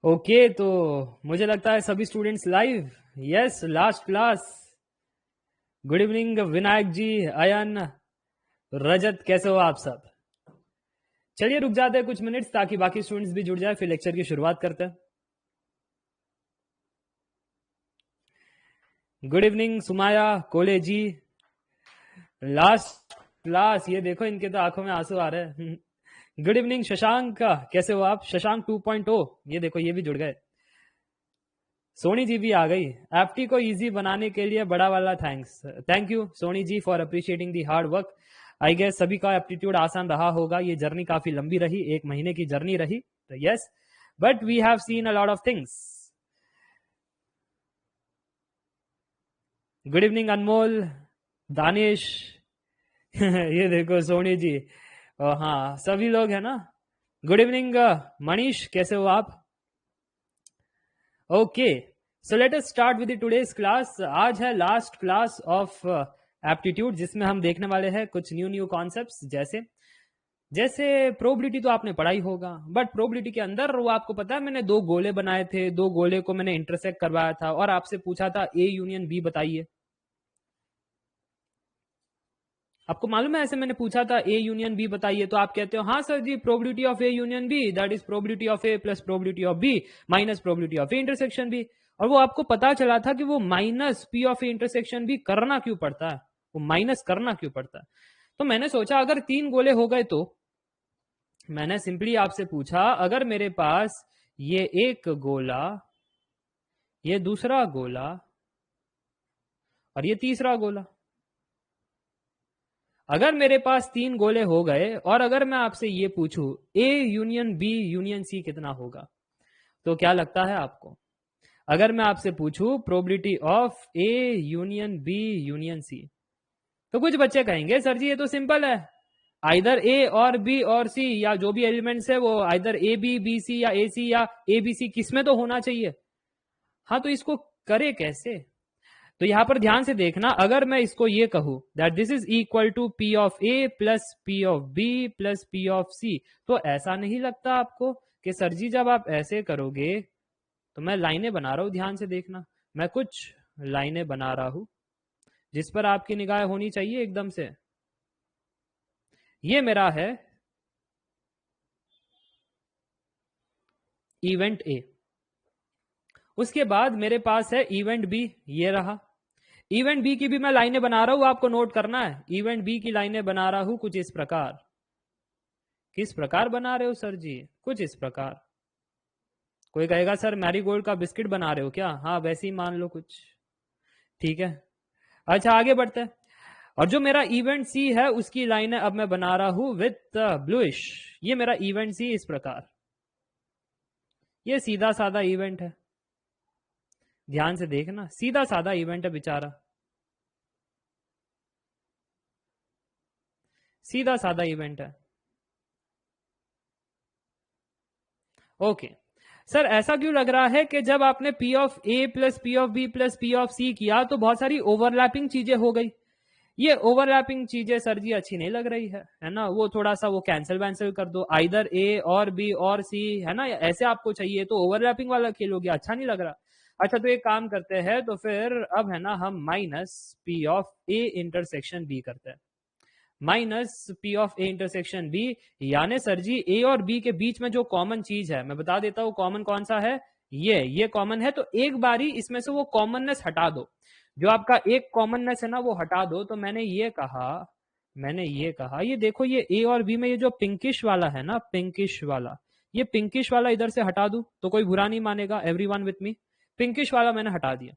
Okay, तो मुझे लगता है सभी students live. Yes, last class. Good evening Vinayak ji, Ayan, Rajat, कैसे हो आप सब? चलिए रुक जाते हैं कुछ मिनट्स ताकि बाकी स्टूडेंट्स भी जुड़ जाए, फिर लेक्चर की शुरुआत करते हैं। गुड इवनिंग सुमाया, कोले जी, लास्ट क्लास। ये देखो इनके तो आंखों में आंसू आ रहे हैं। गुड इवनिंग शशांक, कैसे हो आप? शशांक 2.0, ये देखो ये भी जुड़ गए। सोनी जी भी आ गई। एफटी को इजी बनाने के लिए बड़ा वाला thanks. Thank you Soni ji for appreciating the hard work. I guess सभी का एप्टीट्यूड आसान रहा होगा। ये जर्नी काफी लंबी रही, 1 महीने की जर्नी रही, तो yes, but we have seen a lot of things. Good evening Anmol, Danish. ये देखो सोनी जी, हाँ सभी लोग है ना। गुड इवनिंग मनीष, कैसे हो आप? Okay, so let us start with today's class. आज है लास्ट क्लास ऑफ एप्टीट्यूड, जिसमें हम देखने वाले हैं कुछ न्यू कॉन्सेप्ट्स। जैसे जैसे प्रोबेबिलिटी तो आपने पढ़ा ही होगा, बट प्रोबेबिलिटी के अंदर वो आपको पता है, मैंने 2 गोले बनाए थे, 2 गोले को मैंने इंटरसेक्ट करवाया था और आपसे पूछा था ए यूनियन बी बताइए। आपको मालूम है, ऐसे मैंने पूछा था ए यूनियन बी बताइए, तो आप कहते हो हाँ sir ji, probability of A union B that is probability of A plus probability of B minus probability of A intersection B. और वो आपको पता चला था कि वो minus P of A intersection B करना क्यों पड़ता है, वो माइनस करना क्यों पड़ता है। तो मैंने सोचा अगर 3 गोले हो गए, तो मैंने सिंपली आपसे पूछा अगर मेरे पास ये एक गोला, ये दूसरा गोला और ये तीसरा गोला, अगर मेरे पास 3 गोले हो गए और अगर मैं आपसे ये पूछूं A union B union C कितना होगा, तो क्या लगता है आपको? अगर मैं आपसे पूछूं probability of A union B union C, तो कुछ बच्चे कहेंगे सर जी ये तो सिंपल है, आइदर ए और बी और सी, या जो भी एलिमेंट्स है वो either A B B C या ए सी या ए बी सी, किसमें तो होना चाहिए। हाँ, तो इसको करे कैसे? तो यहां पर ध्यान से देखना, अगर मैं इसको ये कहूं that this is equal to P of A plus P of B plus P of C, तो ऐसा नहीं लगता आपको कि सर जी जब आप ऐसे करोगे, तो मैं लाइनें बना रहा हूं, ध्यान से देखना, मैं कुछ लाइनें बना रहा हूं जिस पर आपकी निगाह होनी चाहिए एकदम से। ये मेरा है इवेंट ए, उसके बाद मेरे पास है इवेंट बी, ये रहा। इवेंट बी की भी मैं लाइनें बना रहा हूं, आपको नोट करना है। इवेंट बी की लाइनें बना रहा हूं कुछ इस प्रकार। किस प्रकार बना रहे हो सर जी? कुछ इस प्रकार। कोई कहेगा सर मैरीगोल्ड का बिस्किट बना रहे हो क्या? हाँ, वैसे ही मान लो कुछ। ठीक है, अच्छा आगे बढ़ते हैं। और जो मेरा इवेंट सी है उसकी लाइनें अब मैं बना रहा हूं विथ ब्लूइश। ये मेरा इवेंट सी इस प्रकार, ये सीधा साधा इवेंट है, ध्यान से देखना, सीधा साधा इवेंट है बेचारा, सीधा साधा इवेंट है। ओके सर, ऐसा क्यों लग रहा है कि जब आपने P of A plus P of B plus P of C किया तो बहुत सारी ओवरलैपिंग चीजें हो गई। ये ओवरलैपिंग चीजें सर जी अच्छी नहीं लग रही है ना? वो थोड़ा सा वो कैंसिल वैंसिल कर दो, आइदर ए और बी और सी, है ना? ऐसे आपको चाहिए तो ओवरलैपिंग वाला खेलोगे, अच्छा नहीं लग रहा। अच्छा, तो एक काम करते हैं, तो फिर अब है ना हम minus P of A intersection B करते हैं, minus P of A intersection B. यानी सर जी ए और बी के बीच में जो कॉमन चीज है, मैं बता देता हूं कॉमन कौन सा है। ये कॉमन है, तो एक बारी इसमें से वो कॉमननेस हटा दो, जो आपका एक कॉमननेस है ना वो हटा दो। तो मैंने ये कहा ये देखो, ये ए और बी में ये जो पिंकिश वाला है ना, पिंकिश वाला, ये पिंकिश वाला इधर से हटा दूं तो कोई बुरा नहीं मानेगा। एवरीवन विथ मी, पिंकिश वाला मैंने हटा दिया।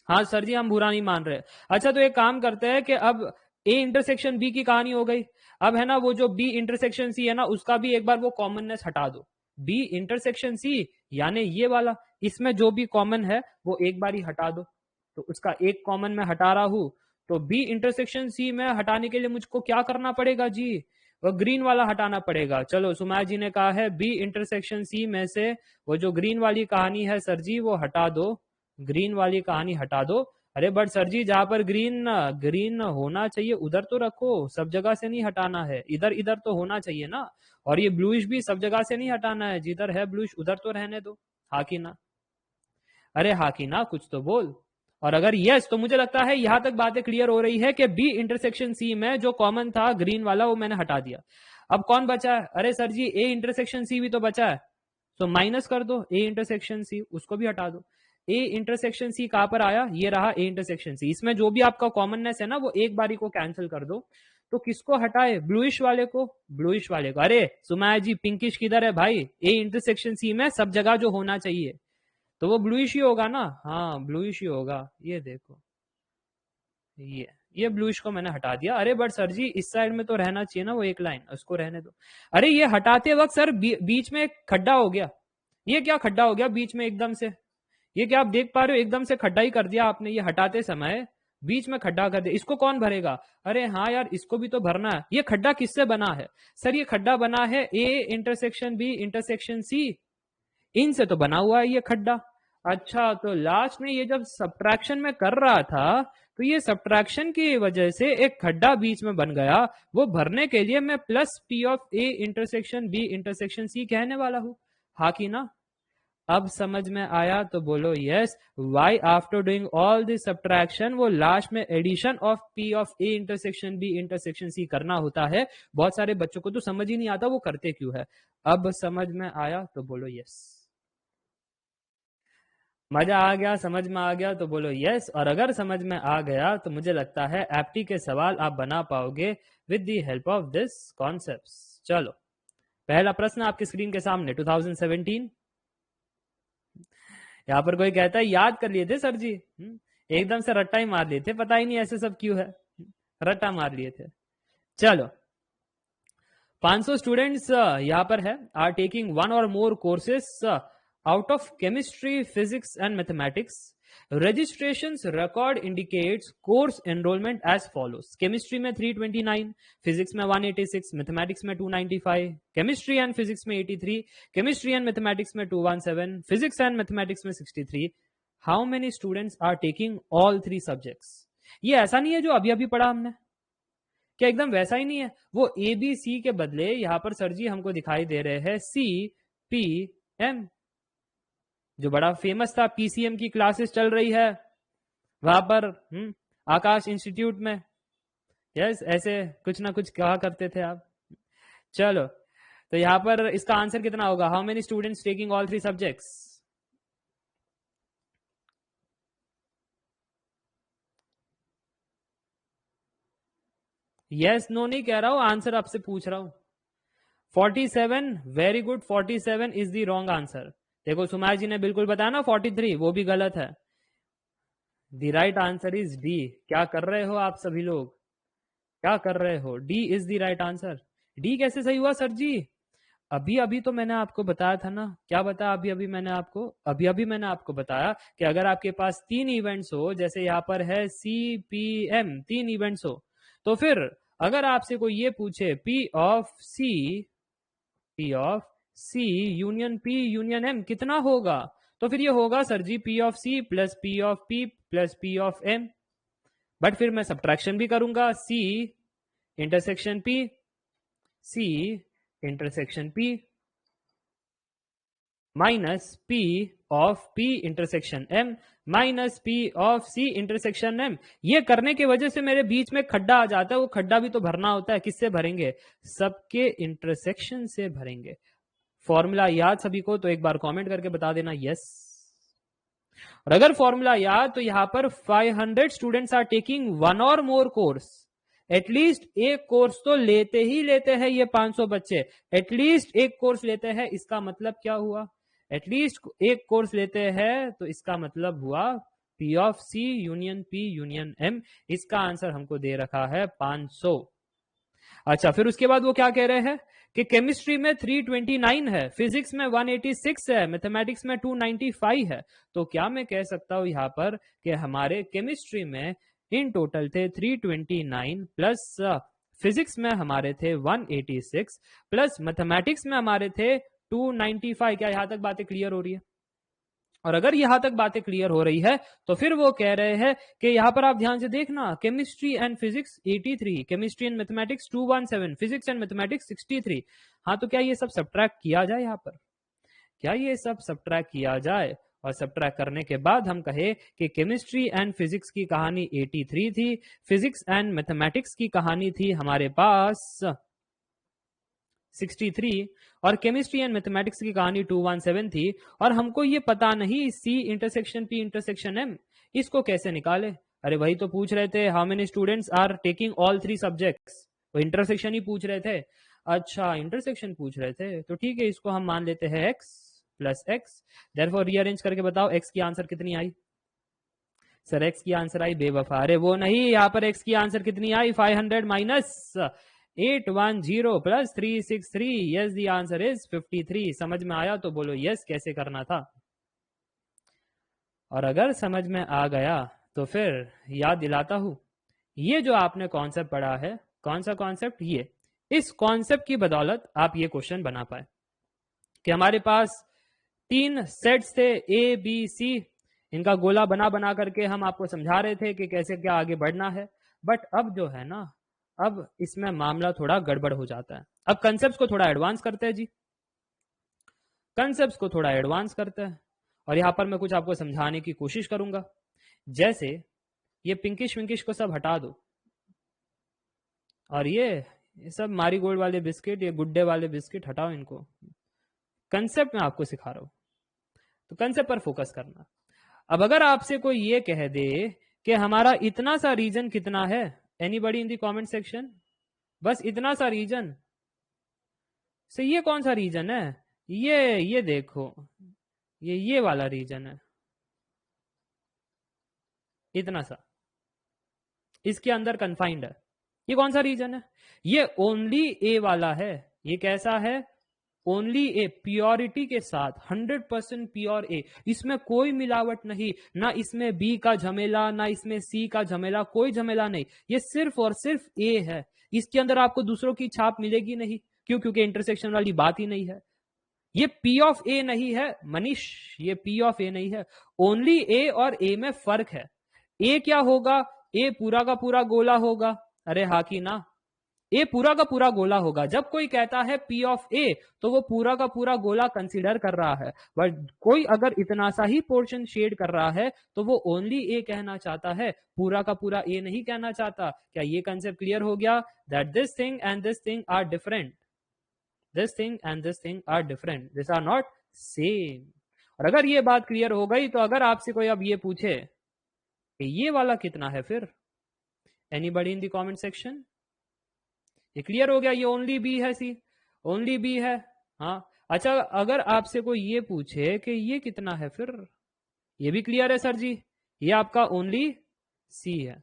हाँ सर जी, हम बुरा नहीं मान रहे। अच्छा, तो एक काम करते हैं कि अब ए इंटरसेक्शन बी की कहानी हो गई, अब है ना वो जो बी इंटरसेक्शन सी है ना, उसका भी एक बार वो कॉमननेस हटा दो। बी इंटरसेक्शन सी यानी ये वाला, इसमें जो भी कॉमन है वो एक बार ही हटा दो। तो उसका एक कॉमन मैं हटा रहा हूं, तो बी इंटरसेक्शन सी में हटाने के लिए मुझको क्या करना पड़ेगा जी? वो ग्रीन वाला हटाना पड़ेगा। चलो, सुमाया जी ने कहा है बी इंटरसेक्शन सी में से वो जो ग्रीन वाली कहानी है सर जी वो हटा दो, ग्रीन वाली कहानी हटा दो। अरे बट सर जी जहां पर ग्रीन ग्रीन होना चाहिए उधर तो रखो, सब जगह से नहीं हटाना है, इधर इधर तो होना चाहिए ना। और ये ब्लूइश भी सब जगह से नहीं हटाना है, जिधर है ब्लूइश उधर तो रहने दो। हाँ कि ना? अरे हाँ कि ना, कुछ तो बोल। और अगर यस तो मुझे लगता है यहां तक बातें क्लियर हो रही है कि बी इंटरसेक्शन सी में जो कॉमन था ग्रीन वाला वो मैंने हटा दिया। अब कौन बचा है? अरे sir ji A intersection C भी तो बचा है, तो माइनस कर दो ए इंटरसेक्शन सी, उसको भी हटा दो। ए इंटरसेक्शन सी कहां पर आया? ये रहा ए इंटरसेक्शन सी। इसमें जो भी आपका कॉमननेस है ना वो एक बारी को कैंसिल कर दो। तो किसको हटाए? ब्लूइश वाले को। ब्लूइश वाले को। अरे सुमाया जी पिंकिश किधर है भाई? ए इंटरसेक्शन सी में सब जगह जो होना चाहिए तो वो ब्लूइश ही होगा ना। हाँ ब्लूइश ही होगा, ये देखो, ये ब्लूइश को मैंने हटा दिया। अरे बट सर जी इस साइड में तो रहना चाहिए ना वो एक लाइन, उसको रहने दो। अरे ये हटाते वक्त सर बीच में एक खड्डा हो गया। ये क्या खड्डा हो गया बीच में एकदम से? ये क्या आप देख पा रहे हो? एकदम से खड्डा ही कर दिया आपने, ये हटाते समय बीच में खड्डा कर दिया। इसको कौन भरेगा? अरे हाँ यार इसको भी तो भरना है। ये खड्डा किससे बना है? सर ये खड्डा बना है A intersection B intersection C, इनसे तो बना हुआ है ये खड्डा। अच्छा तो लास्ट में ये जब सब्ट्रैक्शन में कर रहा था तो ये सब्ट्रैक्शन की वजह से एक खड्डा बीच में बन गया, वो भरने के लिए मैं plus P of A intersection B intersection C कहने वाला हूं। हाँ कि ना? अब समझ में आया तो बोलो yes. Why after doing all this subtraction वो लास्ट में addition of P of A intersection B intersection C करना होता है। बहुत सारे बच्चों को तो समझ ही नहीं आता वो करते क्यों है। अब समझ में आया तो बोलो यस। मजा आ गया, समझ में आ गया तो बोलो यस। और अगर समझ में आ गया तो मुझे लगता है एप्टी के सवाल आप बना पाओगे with the help of this concepts. चलो पहला प्रश्न आपकी स्क्रीन के सामने 2017। यहाँ पर कोई कहता है याद कर लिए थे सर जी। एकदम से रट्टा ही मार लिए थे, पता ही नहीं ऐसे सब क्यों है, रट्टा मार लिए थे। चलो 500 स्टूडेंट्स यहाँ पर है are taking one or more courses out of chemistry physics and mathematics. Registrations record indicates course enrollment as follows: chemistry में 329, फिजिक्स में 186, मैथमेटिक्स में 295, केमिस्ट्री एंड फिजिक्स में 83, केमिस्ट्री एंड मैथमेटिक्स में 217, फिजिक्स एंड मैथमेटिक्स में 63। How many students are taking all three subjects? ये ऐसा नहीं है जो अभी अभी पढ़ा हमने, क्या एकदम वैसा ही नहीं है? वो ए बी सी के बदले यहां पर सर जी हमको दिखाई दे रहे हैं सी पी एम, जो बड़ा फेमस था, पीसीएम की क्लासेस चल रही है वहां पर आकाश इंस्टीट्यूट में। यस ऐसे कुछ ना कुछ कहा करते थे आप। चलो तो यहां पर इसका आंसर कितना होगा? How many students taking all three subjects? Yes no नहीं कह रहा हूं, आंसर आपसे पूछ रहा हूं। 47, very good, 47 is the wrong answer. देखो सुमाया जी ने बिल्कुल बताया ना 43, वो भी गलत है। The right answer is D. क्या कर रहे हो आप सभी लोग, क्या कर रहे हो? D is the right answer. D कैसे सही हुआ सर जी? अभी अभी तो मैंने आपको बताया था ना। क्या बताया अभी अभी मैंने आपको? अभी अभी मैंने आपको बताया कि अगर आपके पास 3 इवेंट्स हो, जैसे यहाँ पर है सी पी एम, 3 इवेंट्स हो, तो फिर अगर आपसे कोई ये पूछे P of C union P union M कितना होगा, तो फिर ये होगा sir ji P of C plus P of P plus P of M. But फिर मैं सब्ट्रैक्शन भी करूंगा, C intersection P, C intersection P minus P of P intersection M minus P of C intersection M. ये करने की वजह से मेरे बीच में खड्डा आ जाता है, वो खड्डा भी तो भरना होता है। किससे भरेंगे? सबके इंटरसेक्शन से भरेंगे। फॉर्मूला याद सभी को? तो एक बार कमेंट करके बता देना यस। और अगर फॉर्मूला याद तो यहां पर 500 students are taking one or more course. At least एक कोर्स तो लेते ही लेते हैं ये 500 बच्चे, एटलीस्ट एक कोर्स लेते हैं। इसका मतलब क्या हुआ? एटलीस्ट एक कोर्स लेते हैं तो इसका मतलब हुआ P of C union P union M. इसका आंसर हमको दे रखा है 500। अच्छा फिर उसके बाद वो क्या कह रहे हैं कि केमिस्ट्री में 329 है, फिजिक्स में 186 है, मैथमेटिक्स में 295 है। तो क्या मैं कह सकता हूं यहां पर कि हमारे केमिस्ट्री में इन टोटल थे 329 प्लस फिजिक्स में हमारे थे 186 प्लस मैथमेटिक्स में हमारे थे 295। क्या यहां तक बातें क्लियर हो रही है? और अगर यहां तक बातें क्लियर हो रही है तो फिर वो कह रहे हैं कि यहां पर आप ध्यान से देखना, chemistry and physics 83, chemistry and mathematics 217, physics and mathematics 63। हाँ, तो क्या ये सब सब्ट्रैक्ट किया जाए? यहां पर क्या ये सब सब्ट्रैक्ट किया जाए? और सब्ट्रैक्ट करने के बाद हम कहे कि केमिस्ट्री एंड फिजिक्स की कहानी 83 थी, फिजिक्स एंड मैथमेटिक्स की कहानी थी हमारे पास 63, और केमिस्ट्री एंड मैथमेटिक्स की कहानी 217 थी, और हमको ये पता नहीं C intersection P intersection M इसको कैसे निकाले। अरे वही तो पूछ रहे थे, how many students are taking all 3 subjects, वो इंटरसेक्शन ही पूछ रहे थे। अच्छा, इंटरसेक्शन पूछ रहे थे, तो ठीक है, इसको हम मान लेते हैं x plus x. Therefore rearrange करके बताओ x की आंसर कितनी आई? सर x की आंसर आई बेवफा, अरे वो नहीं, यहाँ पर x की आंसर कितनी आई? 500 minus 810 plus 363। Yes, the answer is 53। समझ में आया तो बोलो यस, कैसे करना था। और अगर समझ में आ गया तो फिर याद दिलाता हूं, ये जो आपने कॉन्सेप्ट पढ़ा है, कौन सा कॉन्सेप्ट? ये, इस कॉन्सेप्ट की बदौलत आप ये क्वेश्चन बना पाए कि हमारे पास 3 सेट्स थे ए बी सी, इनका गोला बना बना करके हम आपको समझा रहे थे कि कैसे क्या आगे बढ़ना है। बट अब जो है ना, अब इसमें मामला थोड़ा गड़बड़ हो जाता है। अब कंसेप्ट को थोड़ा एडवांस करते हैं जी, कंसेप्ट को थोड़ा एडवांस करते हैं, और यहां पर मैं कुछ आपको समझाने की कोशिश करूंगा। जैसे ये पिंकिश विंकिश को सब हटा दो, और ये सब मारी गोल्ड वाले बिस्किट, ये गुड्डे वाले बिस्किट हटाओ, इनको। कंसेप्ट मैं आपको सिखा रहा हूं, तो कंसेप्ट पर फोकस करना। अब अगर आपसे कोई ये कह दे कि हमारा इतना सा रीजन कितना है, anybody in the comment section? बस इतना सा रीजन से, ये कौन सा रीजन है? ये देखो, ये वाला रीजन है, इतना सा, इसके अंदर कन्फाइंड है। ये कौन सा रीजन है? ये ओनली ए वाला है। ये कैसा है? ओनली ए, प्योरिटी के साथ, 100% प्योर ए, इसमें कोई मिलावट नहीं, ना इसमें बी का झमेला, ना इसमें सी का झमेला, कोई झमेला नहीं। ये सिर्फ और सिर्फ ए है, इसके अंदर आपको दूसरों की छाप मिलेगी नहीं। क्यों? क्योंकि इंटरसेक्शन वाली बात ही नहीं है। ये पी ऑफ ए नहीं है मनीष, ये पी ऑफ ए नहीं है। ओनली ए और ए में फर्क है। ए क्या होगा? ए पूरा का पूरा गोला होगा। अरे हा कि ना? ए पूरा का पूरा गोला होगा। जब कोई कहता है पी ऑफ ए, तो वो पूरा का पूरा गोला कंसीडर कर रहा है। बट कोई अगर इतना सा ही पोर्शन शेड कर रहा है, तो वो ओनली ए कहना चाहता है, पूरा का पूरा ए नहीं कहना चाहता। क्या ये कंसेप्ट क्लियर हो गया? That this thing and this thing are different, this thing and this thing are different, this are not same. और अगर ये बात क्लियर हो गई, तो अगर आपसे कोई अब ये पूछे कि ये वाला कितना है, फिर anybody in the comment section? ये क्लियर हो गया, ये ओनली बी है, सी ओनली बी है। हाँ, अच्छा, अगर आपसे कोई ये पूछे कि ये कितना है, फिर ये भी क्लियर है सर जी, ये आपका ओनली सी है।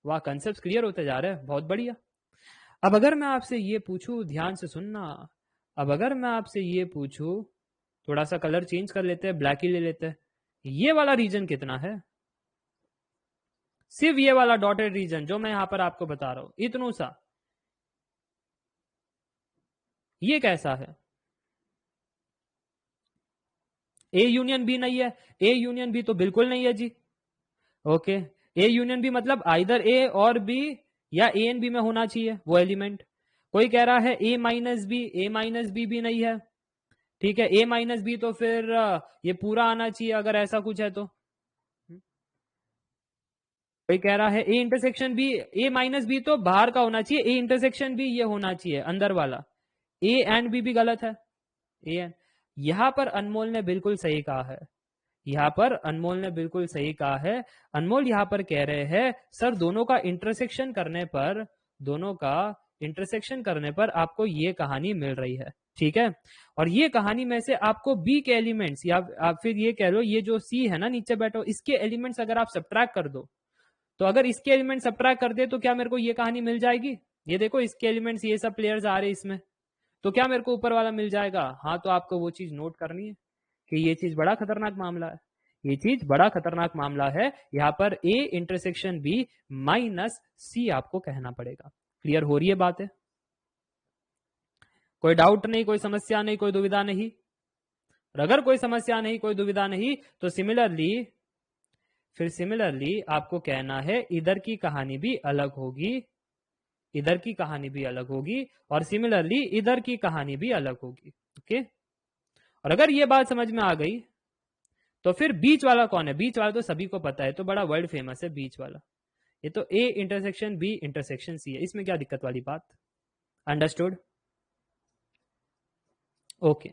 वाह, कंसेप्ट क्लियर होते जा रहे हैं, बहुत बढ़िया। अब अगर मैं आपसे ये पूछूं, ध्यान से सुनना, अब अगर मैं आपसे ये पूछूं, थोड़ा सा कलर चेंज कर लेते हैं, ब्लैक ही ले लेते हैं, ये वाला रीजन कितना है? सिर्फ ये वाला डॉटेड रीजन जो मैं यहां पर आपको बता रहा हूं, इतनू सा, ये कैसा है? ए यूनियन बी नहीं है। ए यूनियन बी तो बिल्कुल नहीं है जी। ओके, ए यूनियन बी मतलब आइदर ए और बी, या ए एंड बी में होना चाहिए वो एलिमेंट। कोई कह रहा है ए minus B, A minus B भी नहीं है। ठीक है, ए माइनस बी तो फिर ये पूरा आना चाहिए, अगर ऐसा कुछ है तो। कोई कह रहा है A intersection B, A minus B तो बाहर का होना चाहिए, ए इंटरसेक्शन बी ये होना चाहिए अंदर वाला। ए एंड बी भी गलत है। ए एंड, यहां पर अनमोल ने बिल्कुल सही कहा है, यहां पर अनमोल ने बिल्कुल सही कहा है। अनमोल यहां पर कह रहे हैं सर, दोनों का इंटरसेक्शन करने पर, दोनों का इंटरसेक्शन करने पर आपको ये कहानी मिल रही है। ठीक है, और ये कहानी में से आपको बी के एलिमेंट्स, या आप फिर ये कह लो, ये जो सी है ना नीचे बैठो, इसके एलिमेंट्स अगर आप सब्ट्रैक्ट कर दो, तो अगर इसके एलिमेंट सब्ट्रैक्ट कर दे तो क्या मेरे को ये कहानी मिल जाएगी? ये देखो, इसके एलिमेंट्स, ये सब प्लेयर्स आ रहे हैं इसमें, तो क्या मेरे को ऊपर वाला मिल जाएगा? हाँ, तो आपको वो चीज नोट करनी है कि ये चीज बड़ा खतरनाक मामला है, ये चीज बड़ा खतरनाक मामला है। यहां पर ए इंटरसेक्शन बी माइनस सी आपको कहना पड़ेगा। क्लियर हो रही है बात है? कोई डाउट नहीं, कोई समस्या नहीं, कोई दुविधा नहीं? और अगर कोई समस्या नहीं, कोई दुविधा नहीं, तो सिमिलरली आपको कहना है इधर की कहानी भी अलग होगी, इधर की कहानी भी अलग होगी, और सिमिलरली इधर की कहानी भी अलग होगी। ओके, और अगर ये बात समझ में आ गई तो फिर बीच वाला कौन है? बीच वाला तो सभी को पता है, तो बड़ा वर्ल्ड फेमस है बीच वाला। ये तो A intersection B intersection C है, इसमें क्या दिक्कत वाली बात? अंडरस्टूड? ओके,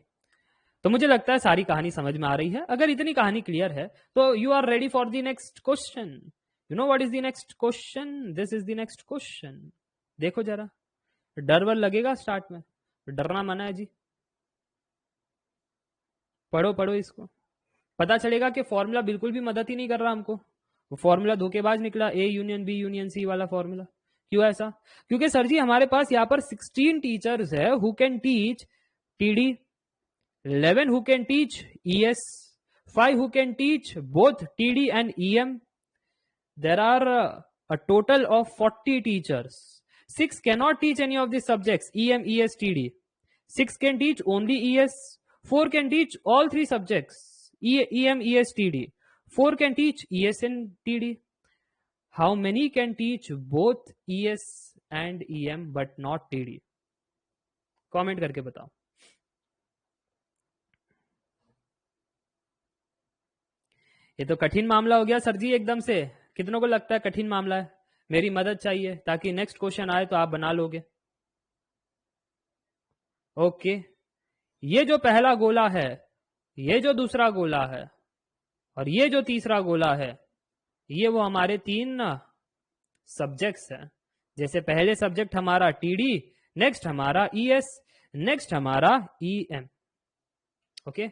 तो मुझे लगता है सारी कहानी समझ में आ रही है। अगर इतनी कहानी क्लियर है तो you are ready for the next question. You know what is the next question? This is the next question. देखो जरा, डर वर लगेगा स्टार्ट में, डरना मना है जी। पढ़ो पढ़ो इसको, पता चलेगा कि फॉर्मूला बिल्कुल भी मदद ही नहीं कर रहा हमको। वो फॉर्मूला धोखेबाज निकला, A union B union C वाला फॉर्मूला। क्यों ऐसा? क्योंकि सर जी हमारे पास यहाँ पर 16 टीचर्स है who can teach TD, 11 who can teach ES, 5 who can teach both TD and EM. There are a total of 40 teachers. 6 cannot teach any of these subjects, EM, ES, TD. 6 can teach only ES. 4 can teach all 3 subjects, EM, ES, TD. 4 can teach ES and TD. How many can teach both ES and EM but not TD? Comment करके बताओ। ये तो कठिन मामला हो गया sir जी एकदम से। कितनों को लगता है कठिन मामला है? मेरी मदद चाहिए ताकि नेक्स्ट क्वेश्चन आए तो आप बना लोगे। ओके, ये जो पहला गोला है, ये जो दूसरा गोला है, और ये जो तीसरा गोला है, ये वो हमारे 3 सब्जेक्ट्स हैं। जैसे पहले सब्जेक्ट हमारा टीडी, नेक्स्ट हमारा ईएस, नेक्स्ट हमारा ईएम। ओके,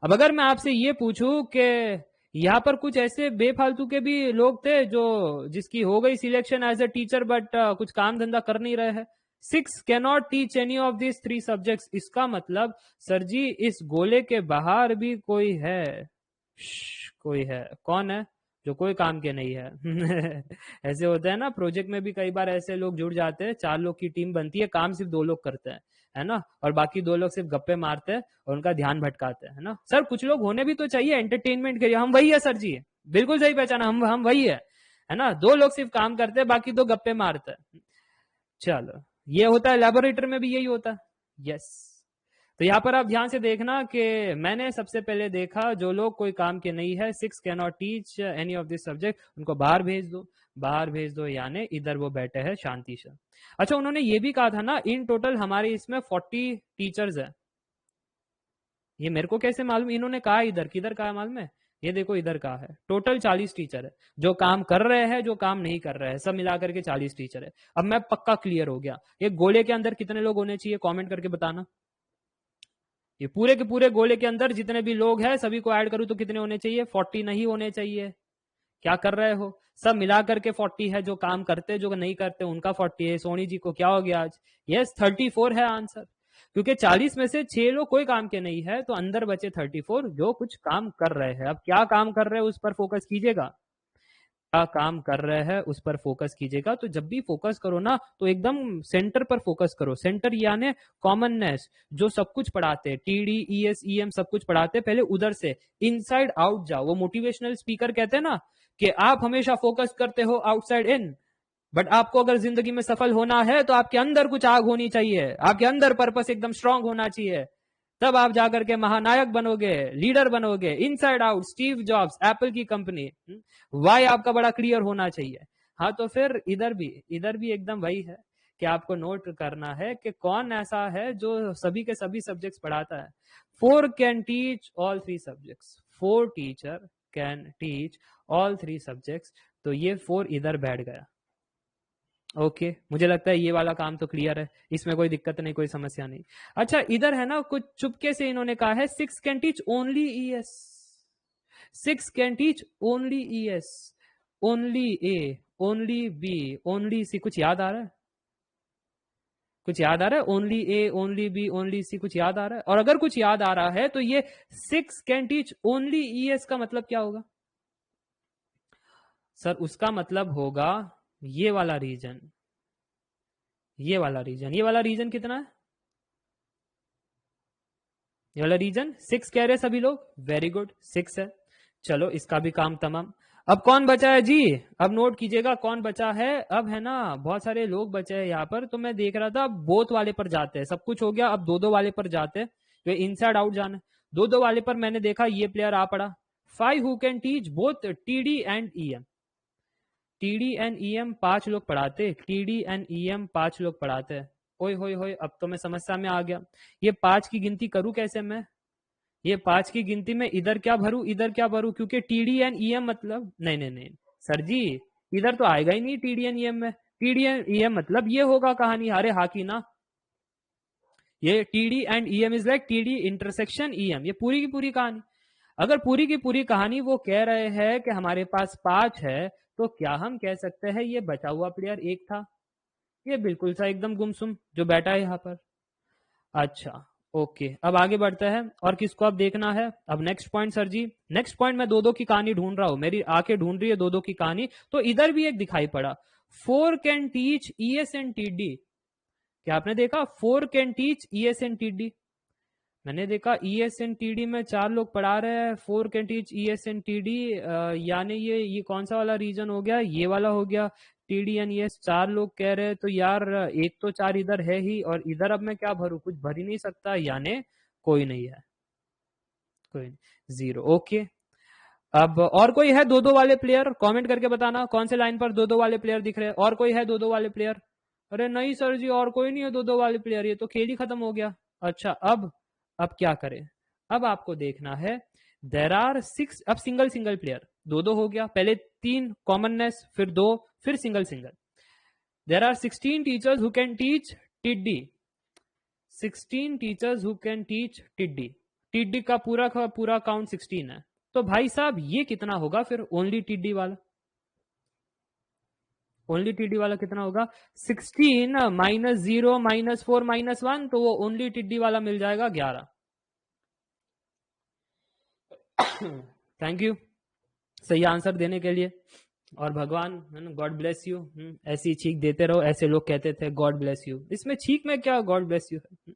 अब अगर मैं आपसे ये पूछूं कि यहाँ पर कुछ ऐसे बेफालतू के भी लोग थे जो जिसकी हो गई selection as a teacher but कुछ काम धंधा कर नहीं रहे हैं। 6 cannot teach any of this 3 subjects. इसका मतलब सर जी इस गोले के बाहर भी कोई है। कोई है, कौन है? जो कोई काम के नहीं है। ऐसे होता है ना, प्रोजेक्ट में भी कई बार ऐसे लोग जुड़ जाते हैं, 4 लोग की टीम बनती है, काम सिर्फ 2 लोग करते हैं, है ना, और बाकी 2 लोग सिर्फ गप्पे मारते हैं और उनका ध्यान भटकाते हैं, है ना। सर कुछ लोग होने भी तो चाहिए एंटरटेनमेंट के लिए। हम वही है सर जी, बिल्कुल सही पहचाना, हम वही है ना। 2 लोग सिर्फ काम करते हैं, बाकी 2 गप्पे मारते हैं। चलो, ये होता है लेबोरेटरी में भी यही होता है। यस, तो यहाँ पर आप ध्यान से देखना कि मैंने सबसे पहले देखा जो लोग कोई काम के नहीं है, 6 cannot teach any of this subject, उनको बाहर भेज दो, बाहर भेज दो, यानी इधर वो बैठे हैं शांति से। अच्छा, उन्होंने ये भी कहा था ना इन टोटल हमारे इसमें 40 टीचर्स है। ये मेरे को कैसे मालूम? इन्होंने कहा इधर, किधर कहा मालूम है? ये देखो इधर कहा है, टोटल 40 टीचर है। जो काम कर रहे हैं, जो काम नहीं कर रहे हैं, सब मिलाकर के 40 टीचर है। अब मैं पक्का क्लियर हो गया। एक गोले के अंदर कितने लोग होने चाहिए? कमेंट करके बताना। ये पूरे के पूरे गोले के अंदर जितने भी लोग हैं सभी को ऐड करूं तो कितने होने चाहिए? 40 नहीं होने चाहिए। क्या कर रहे हो? सब मिलाकर के 40 है। जो काम करते जो नहीं करते उनका 40 है। सोनी जी को क्या हो गया आज? यस, 34 है आंसर, क्योंकि 40 में से 6 लोग कोई काम के नहीं है, तो अंदर बचे 34 जो कुछ काम कर रहे हैं। अब क्या काम कर रहे हैं उस पर फोकस कीजिएगा, क्या काम कर रहे हैं उस पर फोकस कीजिएगा। तो जब भी फोकस करो ना तो एकदम सेंटर पर फोकस करो। सेंटर यानी कॉमननेस, जो सब कुछ पढ़ाते हैं, टीडी ईएस ईएम सब कुछ पढ़ाते हैं, पहले उधर से इनसाइड आउट जाओ। वो मोटिवेशनल स्पीकर कहते हैं ना कि आप हमेशा फोकस करते हो आउटसाइड इन, बट आपको अगर जिंदगी में सफल होना है तो आपके अंदर कुछ आग होनी चाहिए, आपके अंदर पर्पस एकदम स्ट्रांग होना चाहिए, तब आप जाकर के महानायक बनोगे, लीडर बनोगे। Inside out, Steve jobs, Apple की कंपनी, वाई आपका बड़ा क्लियर होना चाहिए। हाँ, तो फिर इधर भी एकदम वही है कि आपको नोट करना है कि कौन ऐसा है जो सभी के सभी सब्जेक्ट्स पढ़ाता है। 4 can teach all 3 subjects, 4 teacher can teach all 3 subjects. तो ये 4 इधर बैठ गया। ओके, मुझे लगता है ये वाला काम तो क्लियर है, इसमें कोई दिक्कत नहीं, कोई समस्या नहीं। अच्छा, इधर है ना कुछ चुपके से इन्होंने कहा है 6 can teach only ES, 6 can teach only ES, only A, only B, only C. कुछ याद आ रहा है? कुछ याद आ रहा है? Only A, only B, only C, कुछ याद आ रहा है? और अगर कुछ याद आ रहा है तो ये 6 कैन टीच ओनली ईएस का मतलब क्या होगा सर? उसका मतलब होगा ये वाला रीजन, ये वाला रीजन, ये वाला रीजन कितना है? ये वाला रीजन 6 कह रहे सभी लोग, वेरी गुड 6 है। चलो इसका भी काम तमाम। अब कौन बचा है जी, अब नोट कीजिएगा कौन बचा है। अब है ना बहुत सारे लोग बचे हैं यहाँ पर, तो मैं देख रहा था बोथ वाले पर जाते हैं, सब कुछ हो गया, अब दो दो वाले पर जाते हैं, तो इनसाइड आउट जाना। दो दो वाले पर मैंने देखा ये प्लेयर आ पड़ा, 5 who can teach both TD and EM. TD and EM 5 लोग पढ़ाते, टीडी एंड ईएम 5 लोग पढ़ाते। ओए होए होए, अब तो मैं समस्या में आ गया। ये 5 की गिनती करूं कैसे मैं, ये 5 की गिनती में इधर क्या भरूं इधर क्या भरूं, क्योंकि टीडी एंड ईएम मतलब नहीं नहीं नहीं सर जी, इधर तो आएगा ही नहीं टीडी एंड ईएम में। टीडी एंड ईएम मतलब ये होगा कहानी, अरे हाँ की ना, ये TD and EM is like TD intersection EM, ये पूरी की पूरी कहानी। अगर पूरी की पूरी कहानी वो कह रहे हैं कि हमारे पास 5 है, तो क्या हम कह सकते हैं ये बचा हुआ प्लेयर एक था, ये बिल्कुल सा एकदम गुमसुम जो बैठा है यहाँ पर। अच्छा ओके, अब आगे बढ़ते हैं, और किसको अब देखना है, अब नेक्स्ट पॉइंट सर जी। नेक्स्ट पॉइंट मैं दो दो की कहानी ढूंढ रहा हूं, मेरी आंखें ढूंढ रही है दो दो की कहानी, तो इधर भी एक दिखाई पड़ा, 4 can teach ES and TD. क्या आपने देखा 4 can teach ES and TD, मैंने देखा ईएस एंड टीडी में 4 लोग पढ़ा रहे हैं, 4 can teach ES and TD, यानी ये कौन सा वाला रीजन हो गया, ये वाला हो गया, टीडी एंड ईएस 4 लोग कह रहे हैं, तो यार एक तो 4 इधर है ही, और इधर अब मैं क्या भरूं, कुछ भर ही नहीं सकता, यानी कोई नहीं है, कोई नहीं, 0 ओके। अब और कोई है दो दो वाले प्लेयर, कमेंट करके बताना कौन से लाइन पर दो दो वाले प्लेयर दिख रहे हैं, और कोई है दो दो वाले प्लेयर। अरे नहीं सर जी और कोई नहीं है दो दो वाले प्लेयर, ये तो खेल ही खत्म हो गया। अच्छा अब क्या करें, अब आपको देखना है, देर आर 6, अब सिंगल सिंगल प्लेयर, दो दो हो गया, पहले 3 कॉमननेस, फिर 2, फिर single single. There are 16 teachers who can teach टिड्डी, 16 टीचर्स हु कैन टीच टिड्डी, टिड्डी का पूरा काउंट 16 है, तो भाई साहब ये कितना होगा फिर ओनली टिड्डी वाला, ओनली टिड्डी वाला कितना होगा, 16 माइनस 0 माइनस 4 माइनस 1, तो वो ओनली टिड्डी वाला मिल जाएगा 11। थैंक यू सही आंसर देने के लिए, और भगवान गॉड ब्लेस यू, ऐसी छींक देते रहो, ऐसे लोग कहते थे गॉड ब्लेस यू, इसमें छींक में क्या गॉड ब्लेस यू है।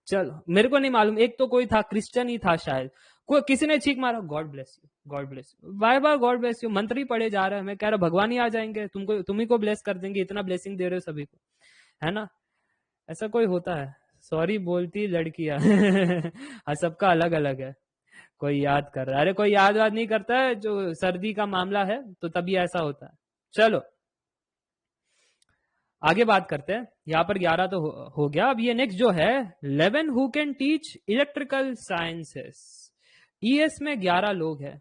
चलो मेरे को नहीं मालूम, एक तो कोई था क्रिश्चियन ही था शायद, कोई किसी ने छींक मारा God bless you God bless you, bye bye God bless you, मंत्र ही पढ़े जा रहे हैं, मैं कह रहा भगवान ही आ जाएंगे, तुमको तुम ही को ब्लेस कर देंगे, इतना ब्लेसिंग दे रहे हो सभी को, है ना, ऐसा कोई होता है, सॉरी बोलती लड़कियां। हाँ सबका अलग अलग है, कोई याद कर रहा है, अरे कोई याद नहीं करता है, जो सर्दी का मामला है तो तभी ऐसा होता है। चलो आगे बात करते हैं, यहाँ पर 11 तो हो गया, अब ये नेक्स्ट जो है 11 who can teach electrical sciences, ES में 11 लोग हैं,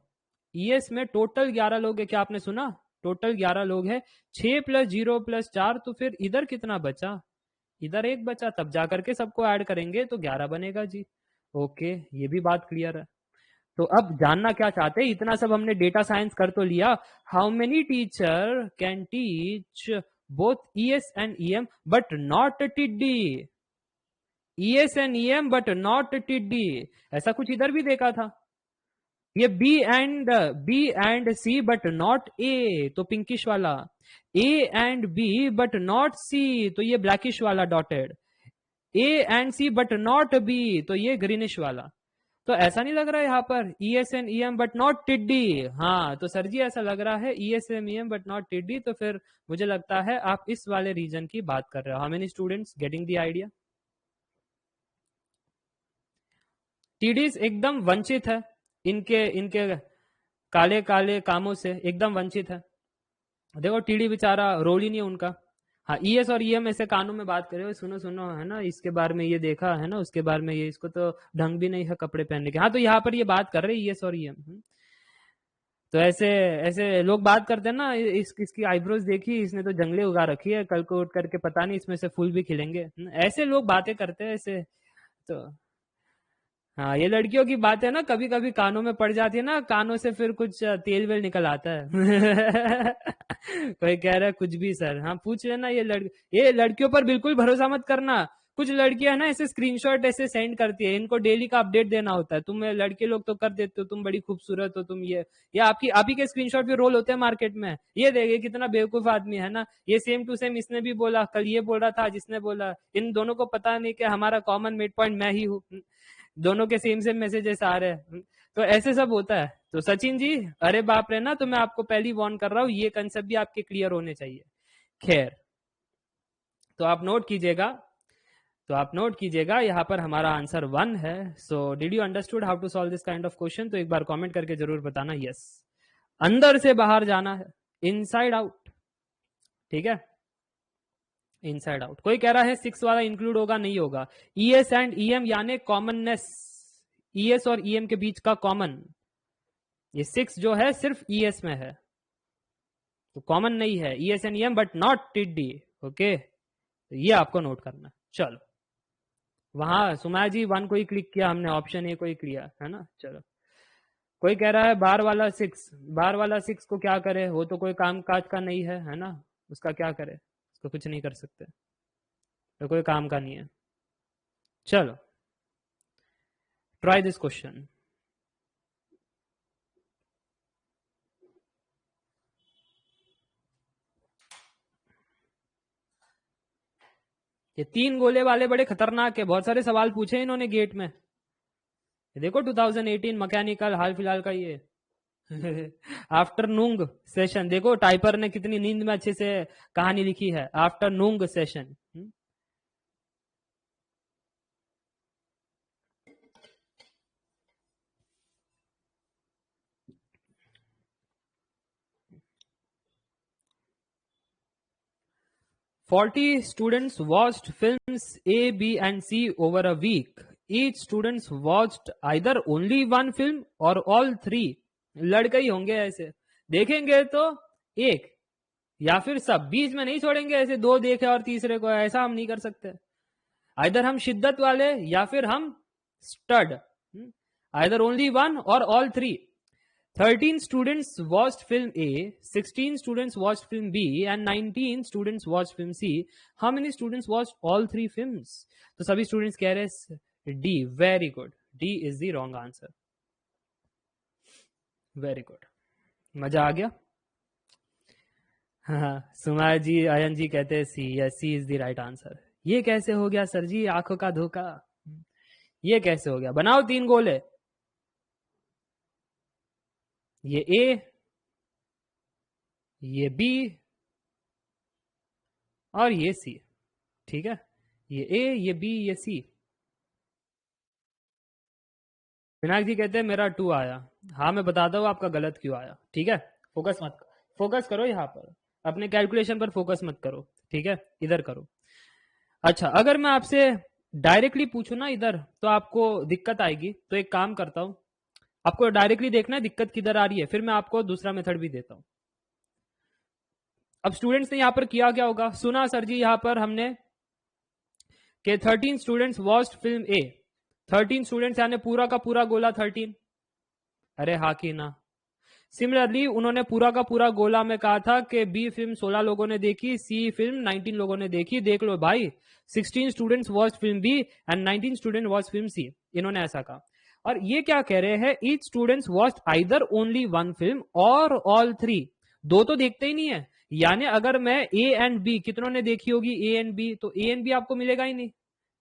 ईएस में टोटल 11 लोग है, क्या आपने सुना, टोटल 11 लोग है, 6 + 0 + 4, तो फिर इधर कितना बचा, इधर 1 बचा, तब जाकर के सबको ऐड करेंगे तो 11 बनेगा जी। ओके ये भी बात क्लियर है, तो अब जानना क्या चाहते हैं, इतना सब हमने डेटा साइंस कर तो लिया, how many teacher can teach both ES and EM but not TD, ES and EM but not TD, ऐसा कुछ इधर भी देखा था, ये B and C but not A, तो पिंकिश वाला, A and B but not C, तो ये ब्लैकिश वाला dotted, A and C but not B, तो ये ग्रीनिश वाला, तो ऐसा नहीं लग रहा है यहाँ पर ES and EM but not टिड्डी, हाँ तो सर जी ऐसा लग रहा है ES and EM but not टिड्डी, तो फिर मुझे लगता है आप इस वाले रीजन की बात कर रहे हो। How many students getting the idea, TDs एकदम वंचित है, इनके इनके काले काले कामों से एकदम वंचित है, देखो टीडी बेचारा रोल ही नहीं है उनका। हाँ ईएस और ईएम ऐसे कानों में बात करे, सुनो सुनो है ना, इसके बारे में ये देखा है ना, उसके बारे में ये, इसको तो ढंग भी नहीं है कपड़े पहनने के, हाँ तो यहाँ पर ये बात कर रहे हैं ईएस और ईएम, तो ऐसे ऐसे लोग बात करते हैं ना, इसकी आईब्रोज देखी, इसने तो जंगले उगा रखी है, कल को उठ करके पता नहीं इसमें से फूल भी खिलेंगे, ऐसे लोग बातें करते हैं ऐसे, तो हाँ ये लड़कियों की बात है ना, कभी कभी कानों में पड़ जाती है ना, कानों से फिर कुछ तेल वेल निकल आता है। कोई कह रहा है कुछ भी सर, हाँ पूछ लेना, ये लड़कियों पर बिल्कुल भरोसा मत करना, कुछ लड़कियां ना ऐसे स्क्रीनशॉट ऐसे सेंड करती है, इनको डेली का अपडेट देना होता है। तुम लड़के लोग तो कर देते हो, तुम बड़ी खूबसूरत हो, तुम ये आपकी आप ही के स्क्रीनशॉट भी रोल होते हैं मार्केट में। ये देखिए कितना बेवकूफ आदमी है ना, ये सेम टू सेम इसने भी बोला, कल ये बोल रहा था, जिसने बोला। इन दोनों को पता नहीं कि हमारा कॉमन मिड पॉइंट मैं ही हूँ, दोनों के सेम सेम मैसेजेस आ रहे हैं। तो ऐसे सब होता है। तो सचिन जी, अरे बाप रे ना, तो मैं आपको पहली वार्न कर रहा हूँ, ये कंसेप्ट भी आपके क्लियर होने चाहिए। खैर, तो आप नोट कीजिएगा, यहाँ पर हमारा आंसर 1 है। So did you understood how to solve this kind of question? तो एक बार कमेंट करके जरूर बताना यस। अंदर से बाहर जाना है, इनसाइड आउट, ठीक है, इनसाइड आउट। कोई कह रहा है 6 वाला इंक्लूड होगा, नहीं होगा। ईएस एंड ईएम यानी कॉमननेस, ईएस और ईएम के बीच का कॉमन, ये 6 जो है सिर्फ ईएस में है, तो कॉमन नहीं है ES and EM, but not TD. Okay, ये आपको नोट करना। चलो, वहां सुमा जी 1 को ही क्लिक किया हमने, ऑप्शन ए को ही किया है ना। चलो, कोई कह रहा है बार वाला 6, बार वाला 6 को क्या करे, वो तो कोई काम काज का नहीं है ना, उसका क्या करे, उसको कुछ नहीं कर सकते, तो कोई काम का नहीं है। चलो, ट्राई दिस क्वेश्चन। ये 3 गोले वाले बड़े खतरनाक है, बहुत सारे सवाल पूछे इन्होंने गेट में। ये देखो 2018 मैकेनिकल हाल फिलहाल का ये आफ्टरनून सेशन, देखो टाइपर ने कितनी नींद में अच्छे से कहानी लिखी है, afternoon session. "40 students watched films A, B and C over a week. Each student watched either only one film or all three." लड़के ही होंगे ऐसे, देखेंगे तो एक या फिर सब, बीच में नहीं छोड़ेंगे ऐसे 2 देखे और तीसरे को, ऐसा हम नहीं कर सकते। आइदर हम शिद्दत वाले या फिर हम स्टड, आइदर ओनली वन और all 3। 13 students watched film A, 16 students watched film B, and 19 students watched film C. How many students watched all 3 films? तो सभी students कह रहे हैं D. Very good. D is the wrong answer. Very good. मजा आ गया? हाँ, सुमा जी, अयन जी कहते हैं C. Yes, C is the right answer. ये कैसे हो गया सर जी, आंखों का धोखा? ये कैसे हो गया? बनाओ 3 गोले, ये A, ये B और ये C, ठीक है, ये A, ये B, ये C। विनायक जी कहते हैं मेरा 2 आया। हाँ, मैं बताता हूँ आपका गलत क्यों आया, ठीक है। फोकस करो यहाँ पर, अपने कैलकुलेशन पर फोकस मत करो, ठीक है, इधर करो। अच्छा, अगर मैं आपसे डायरेक्टली पूछूं ना इधर, तो आपको दिक्कत आएगी। तो एक काम करता हूं, आपको डायरेक्टली देखना है दिक्कत किधर आ रही है, फिर मैं आपको दूसरा मेथड भी देता हूं। अब स्टूडेंट्स ने यहां पर किया क्या होगा, सुना सर जी यहां पर हमने कि 13 स्टूडेंट्स वॉच्ड फिल्म ए। 13 स्टूडेंट्स यानी पूरा का पूरा गोला 13। अरे हाँ कि ना। सिमिलरली उन्होंने पूरा का पूरा गोला में कहा था कि बी फिल्म 16 लोगों ने देखी, सी फिल्म 19 लोगों ने देखी। देख लो भाई, 16 students watch film B and 19 student watch film C, इन्होंने ऐसा कहा। और ये क्या कह रहे हैं, each students watch either only one film or all 3। 2 तो देखते ही नहीं है, यानी अगर मैं ए एंड बी, कितनों ने देखी होगी ए एंड बी, तो ए एंड बी आपको मिलेगा ही नहीं,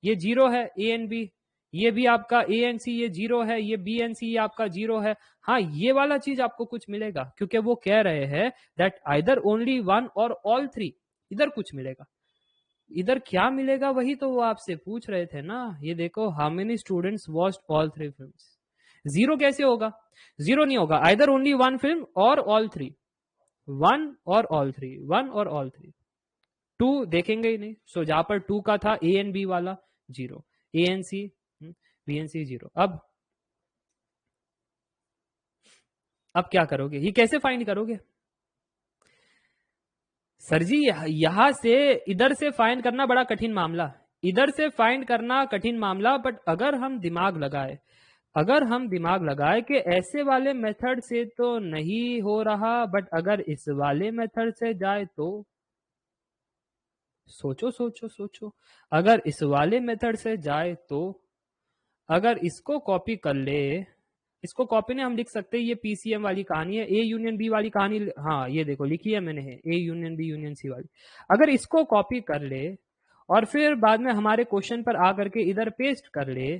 ये 0 है ए एंड बी। ये भी आपका ए एंड सी ये 0 है, ये बी एंड सी ये आपका 0 है। हाँ, ये वाला चीज आपको कुछ मिलेगा, क्योंकि वो कह रहे हैं दैट आइदर ओनली वन और ऑल 3। इधर कुछ मिलेगा, इधर क्या मिलेगा वही तो वो आपसे पूछ रहे थे ना। ये देखो, how many students watched all 3 films. 0 कैसे होगा, 0 नहीं होगा, either only one film or all 3, 1 और ऑल 3, 1 और ऑल 3। 2 देखेंगे ही नहीं, सो जहां पर 2 का था ए एंड बी वाला 0, A and C, B and C 0। अब क्या करोगे, ये कैसे फाइंड करोगे सर जी? यहां से इधर से फाइंड करना बड़ा कठिन मामला, इधर से फाइंड करना कठिन मामला। बट अगर हम दिमाग लगाए कि ऐसे वाले मेथड से तो नहीं हो रहा, बट अगर इस वाले मेथड से जाए तो सोचो सोचो सोचो, अगर इस वाले मेथड से जाए तो अगर इसको कॉपी कर ले, इसको कॉपी ने हम लिख सकते हैं, ये पीसीएम वाली कहानी है, ए यूनियन बी वाली कहानी, हाँ ये देखो लिखी है मैंने, है A union B union C वाली। अगर इसको कॉपी कर ले और फिर बाद में हमारे क्वेश्चन पर आकर के इधर पेस्ट कर ले,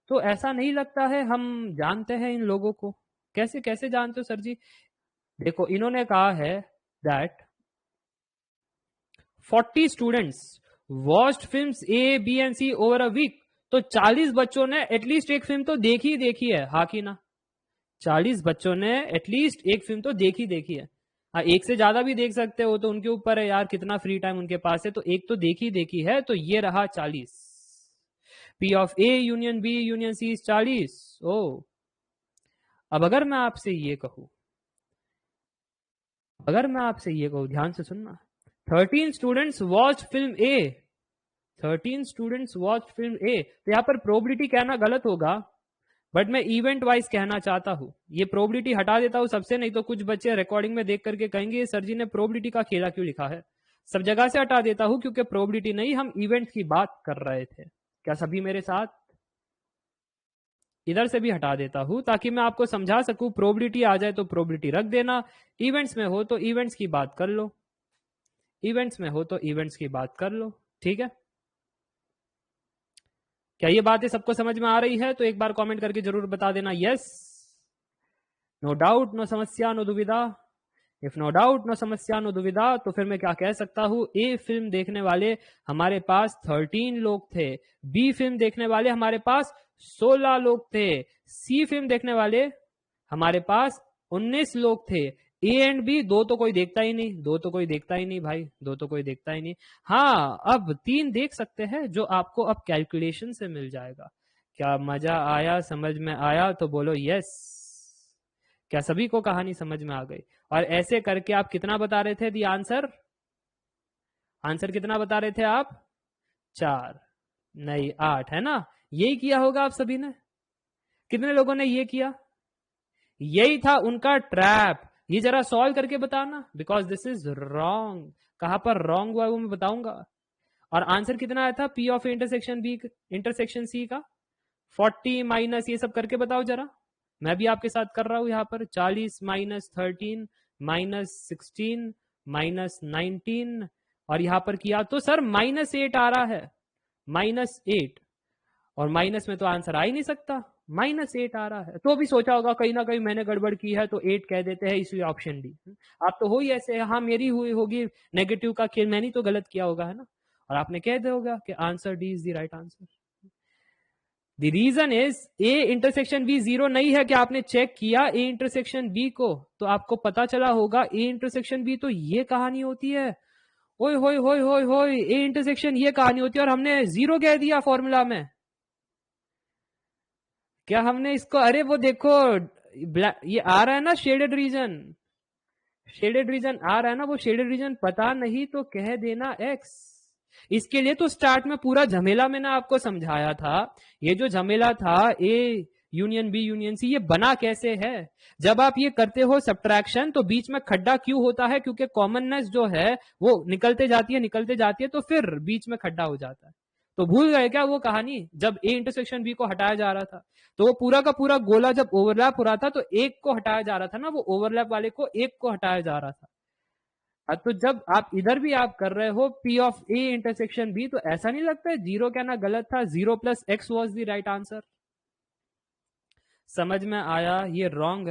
तो ऐसा नहीं लगता है हम जानते हैं इन लोगों को? कैसे कैसे जानते हो सर जी? देखो इन्होंने कहा है that 40 students watched films A B and C over a week. तो 40 बच्चों ने एटलीस्ट एक फिल्म तो देखी है, हाँ कि ना? 40 बच्चों ने एटलीस्ट एक फिल्म तो देखी है। हाँ, एक से ज्यादा भी देख सकते हो, तो उनके ऊपर है यार, कितना फ्री टाइम उनके पास है, तो एक तो देखी है, तो ये रहा 40। P of A union B union C is 40। ओ अब अगर मैं आपसे ये कहूं, ध्यान से सुनना, 13 स्टूडेंट्स वॉच फिल्म ए, 13 स्टूडेंट्स वॉच फिल्म ए, तो यहां पर प्रोबेबिलिटी कहना गलत होगा, बट मैं इवेंट वाइज कहना चाहता हूं। ये प्रोबेबिलिटी हटा देता हूं सबसे, नहीं तो कुछ बच्चे रिकॉर्डिंग में देख करके कहेंगे सर जी ने प्रोबेबिलिटी का खेला क्यों लिखा है। सब जगह से हटा देता हूं, क्योंकि प्रोबेबिलिटी नहीं, हम इवेंट की बात कर रहे थे। क्या सभी मेरे साथ? इधर से भी हटा देता हूं ताकि मैं आपको समझा सकूं। प्रोबेबिलिटी आ जाए तो प्रोबेबिलिटी रख देना, इवेंट्स में हो तो इवेंट्स की बात कर लो, इवेंट्स में हो तो इवेंट्स की बात कर लो, ठीक है? क्या ये बातें सबको समझ में आ रही है? तो एक बार कमेंट करके जरूर बता देना यस, नो डाउट, नो समस्या, नो दुविधा। इफ नो डाउट, नो समस्या, नो दुविधा, तो फिर मैं क्या कह सकता हूं, ए फिल्म देखने वाले हमारे पास 13 लोग थे, बी फिल्म देखने वाले हमारे पास 16 लोग थे, सी फिल्म देखने वाले हमारे पास 19 लोग थे। ए एंड बी दो तो कोई देखता ही नहीं, दो तो कोई देखता ही नहीं भाई, दो तो कोई देखता ही नहीं। हाँ अब 3 देख सकते हैं, जो आपको अब कैलकुलेशन से मिल जाएगा। क्या मजा आया, समझ में आया? तो बोलो यस। क्या सभी को कहानी समझ में आ गई? और ऐसे करके आप कितना बता रहे थे दी आंसर? आंसर कितना बता रहे थे आप? 4 नहीं 8, है ना? यही किया होगा आप सभी ने। कितने लोगों ने ये किया? यही था उनका ट्रैप। ये जरा सॉल्व करके बताना, बिकॉज दिस इज रॉन्ग। कहां पर रॉन्ग हुआ वो मैं बताऊंगा। और आंसर कितना आया था P of intersection B, intersection C का? 40 माइनस ये सब करके बताओ जरा। मैं भी आपके साथ कर रहा हूं यहां पर। 40 माइनस 13 माइनस 16 माइनस 19, और यहां पर किया तो सर -8 आ रहा है, -8। और माइनस में तो आंसर आ ही नहीं सकता, -8 आ रहा है। तो भी सोचा होगा कहीं ना कहीं मैंने गड़बड़ की है, तो 8 कह देते हैं, इसलिए ऑप्शन डी। आप तो हो ही ऐसे, हाँ मेरी हुई होगी नेगेटिव का खेल, मैंने तो गलत किया होगा, है ना? और आपने कह दिया होगा कि answer D is the right answer. The reason is A intersection B 0 नहीं है। क्या आपने चेक किया ए इंटरसेक्शन बी को? तो आपको पता चला होगा ए इंटरसेक्शन बी तो ये कहानी होती है। ओए होए होए होए होए, ए इंटरसेक्शन ये कहानी होती है, और हमने 0 कह दिया फॉर्मूला में। क्या हमने इसको, अरे वो देखो ये आ रहा है ना शेडेड रीजन, शेडेड रीजन आ रहा है ना, वो शेडेड रीजन पता नहीं तो कह देना एक्स। इसके लिए तो स्टार्ट में पूरा झमेला मैंने आपको समझाया था। ये जो झमेला था A union B union C, ये बना कैसे है? जब आप ये करते हो सब्ट्रैक्शन, तो बीच में खड्डा क्यों होता है? क्योंकि कॉमननेस जो है वो निकलते जाती है, तो फिर बीच में खड्डा हो जाता है। तो भूल गए क्या वो कहानी, जब ए इंटरसेक्शन बी को हटाया जा रहा था, तो वो पूरा का पूरा गोला जब ओवरलैप हो रहा था, तो एक को हटाया जा रहा था ना, वो ओवरलैप वाले को एक को हटाया जा रहा था। तो जब आप इधर भी आप कर रहे हो P of A intersection B, तो ऐसा नहीं लगता है 0 कहना गलत था, 0 plus x was the right answer? समझ में आया? ये रॉन्ग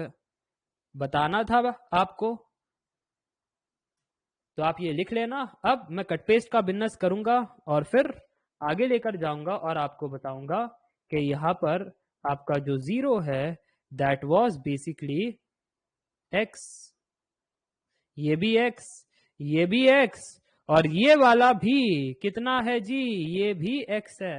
बताना था आपको, तो आप ये लिख लेना। अब मैं कट पेस्ट का बिजनेस करूंगा और फिर आगे लेकर जाऊंगा और आपको बताऊंगा कि यहां पर आपका जो 0 है दैट वाज बेसिकली x, ये भी x, ये भी x, और ये वाला भी कितना है जी? ये भी x है।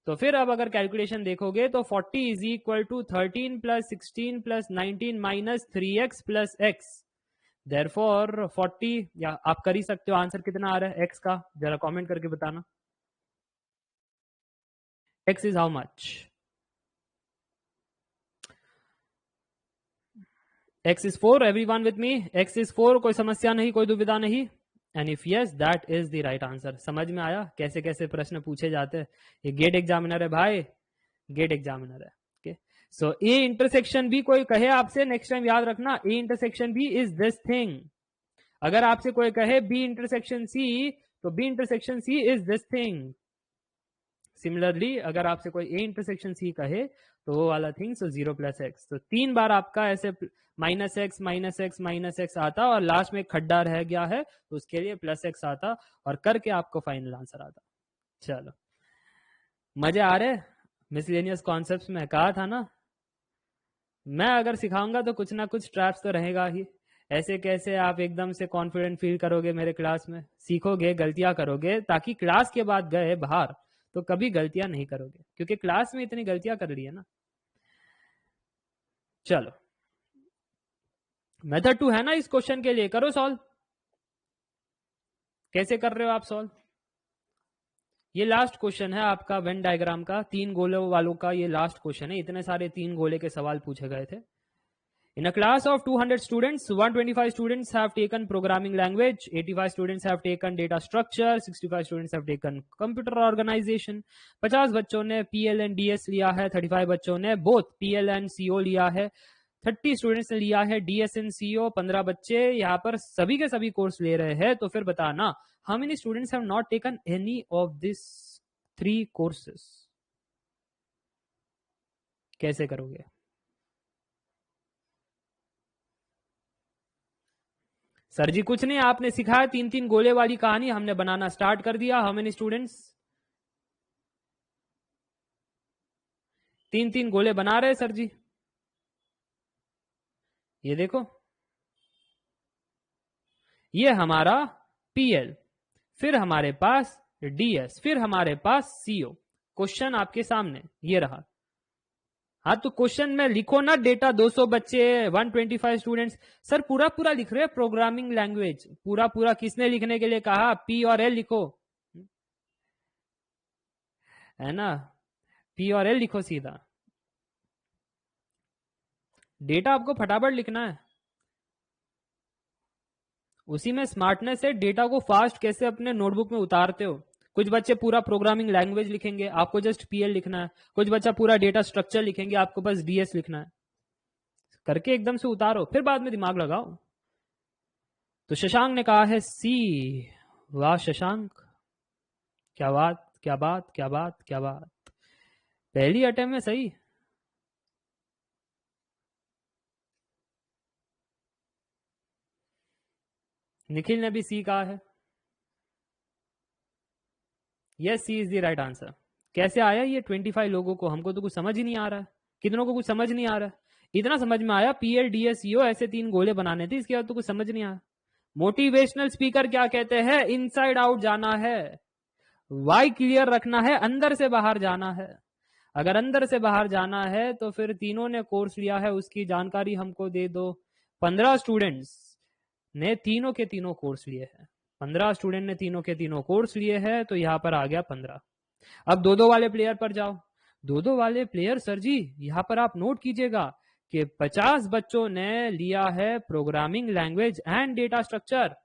तो फिर अब अगर कैलकुलेशन देखोगे तो 40 is equal to 13 plus 16 plus 19 minus 3x plus x। Therefore 40, या आप कर ही सकते हो, आंसर कितना आ रहा है x का? जरा कमेंट करके बताना। x is how much? x is 4, everyone with me? x is 4, कोई समस्या नहीं, कोई दुविधा नहीं? And if yes that is the right answer. समझ में आया कैसे कैसे प्रश्न पूछे जाते हैं? ये गेट एग्जामिनर है भाई, गेट एग्जामिनर है। Okay, so A intersection B कोई कहे आपसे, नेक्स्ट टाइम याद रखना, A intersection B is this thing. अगर आपसे कोई कहे बी इंटरसेक्शन सी, तो B intersection C is this thing. Similarly अगर आपसे कोई ए इंटरसेक्शन सी कहे तो वो वाला थिंग, सो 0 + x। तो 3 बार आपका ऐसे -x -x आता और लास्ट में एक खड्डा रह गया है तो उसके लिए +x आता और करके आपको फाइनल आंसर आता। चलो, मजे आ रहे मिसलेनियस कॉन्सेप्ट्स में? कहा था ना, मैं अगर सिखाऊंगा तो कुछ ना कुछ ट्रैप्स तो रहेगा ही। ऐसे कैसे आप एकदम से कॉन्फिडेंट फील करोगे मेरे क्लास में? सीखोगे, गलतियां करोगे, ताकि क्लास के बाद गए बाहर तो कभी गलतियां नहीं करोगे, क्योंकि क्लास में इतनी गलतियां कर ली है ना। चलो, मेथड 2 है ना इस क्वेश्चन के लिए, करो सॉल्व। कैसे कर रहे हो आप सॉल्व? ये लास्ट क्वेश्चन है आपका वेन डायग्राम का, 3 गोलों वालों का ये लास्ट क्वेश्चन है। इतने सारे 3 गोले के सवाल पूछे गए थे। In a class of 200 students, 125 students have taken programming language, 85 students have taken data structure, 65 students have taken computer organization. 50 बच्चों ने PL and DS लिया है, 35 बच्चों ने both PL and CO लिया है, 30 स्टूडेंट्स ने लिया है DS and CO। 15 बच्चे यहाँ पर सभी के सभी कोर्स ले रहे हैं। तो फिर बताना, how many students have not taken any of these 3 courses? कैसे करोगे? सर जी कुछ नहीं, आपने सिखाया 3-3 गोले वाली कहानी, हमने बनाना स्टार्ट कर दिया। How many students? 3-3 गोले बना रहे सर जी। ये देखो, ये हमारा PL, फिर हमारे पास DS, फिर हमारे पास CO। क्वेश्चन आपके सामने ये रहा। हाँ, तो क्वेश्चन में लिखो ना, डेटा 200 बच्चे, 125 स्टूडेंट्स। सर पूरा पूरा लिख रहे हैं प्रोग्रामिंग लैंग्वेज, पूरा पूरा किसने लिखने के लिए कहा? P और L लिखो, है ना? P और L लिखो सीधा। डेटा आपको फटाफट लिखना है, उसी में स्मार्टनेस है। डेटा को फास्ट कैसे अपने नोटबुक में उतारते हो। कुछ बच्चे पूरा प्रोग्रामिंग लैंग्वेज लिखेंगे, आपको जस्ट PL लिखना है। कुछ बच्चा पूरा डेटा स्ट्रक्चर लिखेंगे, आपको बस DS लिखना है। करके एकदम से उतारो, फिर बाद में दिमाग लगाओ। तो शशांक ने कहा है C। वाह शशांक, क्या बात क्या बात क्या बात क्या बात, पहली अटेम्प्ट में सही। निखिल ने भी C कहा है। Yes, C is the right answer. कैसे आया ये 25 लोगों को? हमको तो कुछ समझ ही नहीं आ रहा है। कितनों को कुछ समझ नहीं आ रहा है? इतना समझ में आया, PL DS CO ऐसे 3 गोले बनाने थे, इसके बाद तो कुछ समझ नहीं आया। मोटिवेशनल स्पीकर क्या कहते हैं? इनसाइड आउट जाना है, वाई क्लियर रखना है, अंदर से बाहर जाना है। अगर अंदर से बाहर जाना है तो फिर तीनों ने कोर्स लिया है उसकी जानकारी हमको दे दो। 15 स्टूडेंट्स ने तीनों के तीनों कोर्स लिए हैं, 15 स्टूडेंट ने तीनों के तीनों कोर्स लिए हैं, तो यहां पर आ गया 15। अब 2-2 वाले प्लेयर पर जाओ। 2-2 वाले प्लेयर सर जी यहां पर आप नोट कीजिएगा कि 50 बच्चों ने लिया है programming language and data structure,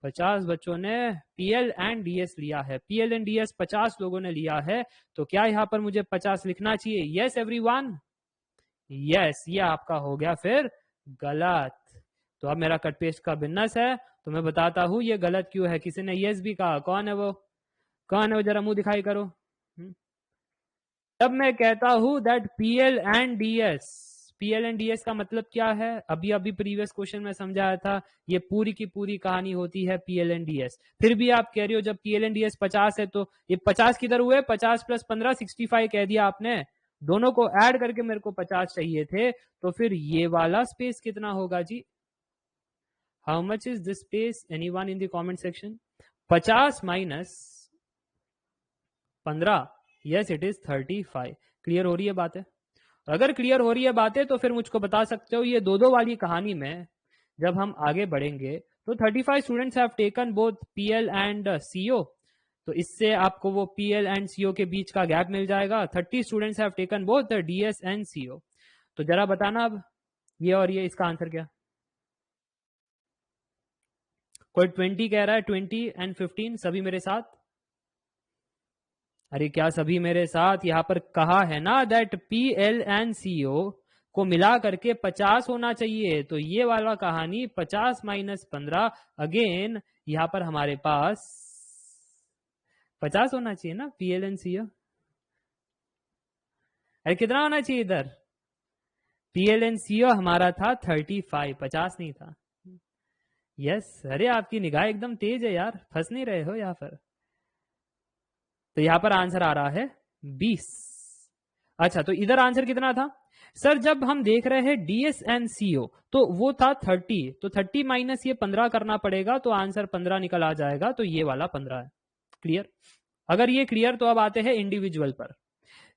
50 बच्चों ने PL एंड DS लिया है। PL एंड DS 50 लोगों ने लिया है, तो क्या यहां पर मुझे 50 लिखना चाहिए? Yes everyone, yes. ये आपका हो गया फिर गलत। तो अब मेरा कट पेस्ट का बिजनेस है, तो मैं बताता हूं ये गलत क्यों है। किसी ने यस भी कहा, कौन है वो? कौन है वो? जरा मुंह दिखाई करो। तब मैं कहता हूं दैट PL एंड DS का मतलब क्या है? अभी अभी प्रीवियस क्वेश्चन में समझाया था, ये पूरी की पूरी कहानी होती है PL एंड DS। फिर भी आप कह रहे हो जब PL एंड DS 50 है तो ये 50 किधर हुए? 50 + 15 65 कह दिया आपने। दोनों को ऐड करके मेरे को 50 चाहिए थे, तो फिर ये वाला स्पेस कितना होगा जी? How much is this space? Anyone in the comment section? 50 - 15, yes it is 35। Clear हो रही है बातें? अगर क्लियर हो रही है बातें तो फिर मुझको बता सकते हो, ये 2-2 वाली कहानी में जब हम आगे बढ़ेंगे तो 35 students have taken both PL and CO, तो इससे आपको वो PL एंड CO के बीच का गैप मिल जाएगा। 30 students have taken both DS and CO। तो जरा बताना अब ये और ये, इसका आंसर क्या? कोई 20 कह रहा है, 20 एंड 15, सभी मेरे साथ। अरे क्या सभी मेरे साथ? यहां पर कहा है ना दैट PL एंड CO को मिला करके 50 होना चाहिए, तो ये वाला कहानी 50 माइनस 15, अगेन यहां पर हमारे पास 50 होना चाहिए ना PL एंड CO। अरे कितना होना चाहिए इधर? PL एंड CO हमारा था 35, 50 नहीं था। यस, अरे आपकी निगाह एकदम तेज है यार, फंस नहीं रहे हो यहाँ पर। तो यहां पर आंसर आ रहा है 20। अच्छा, तो इधर आंसर कितना था सर? जब हम देख रहे हैं DS एंड CO तो वो था 30, तो 30 माइनस ये 15 करना पड़ेगा, तो आंसर 15 निकल आ जाएगा, तो ये वाला 15 है। क्लियर? अगर ये क्लियर तो अब आते हैं इंडिविजुअल पर।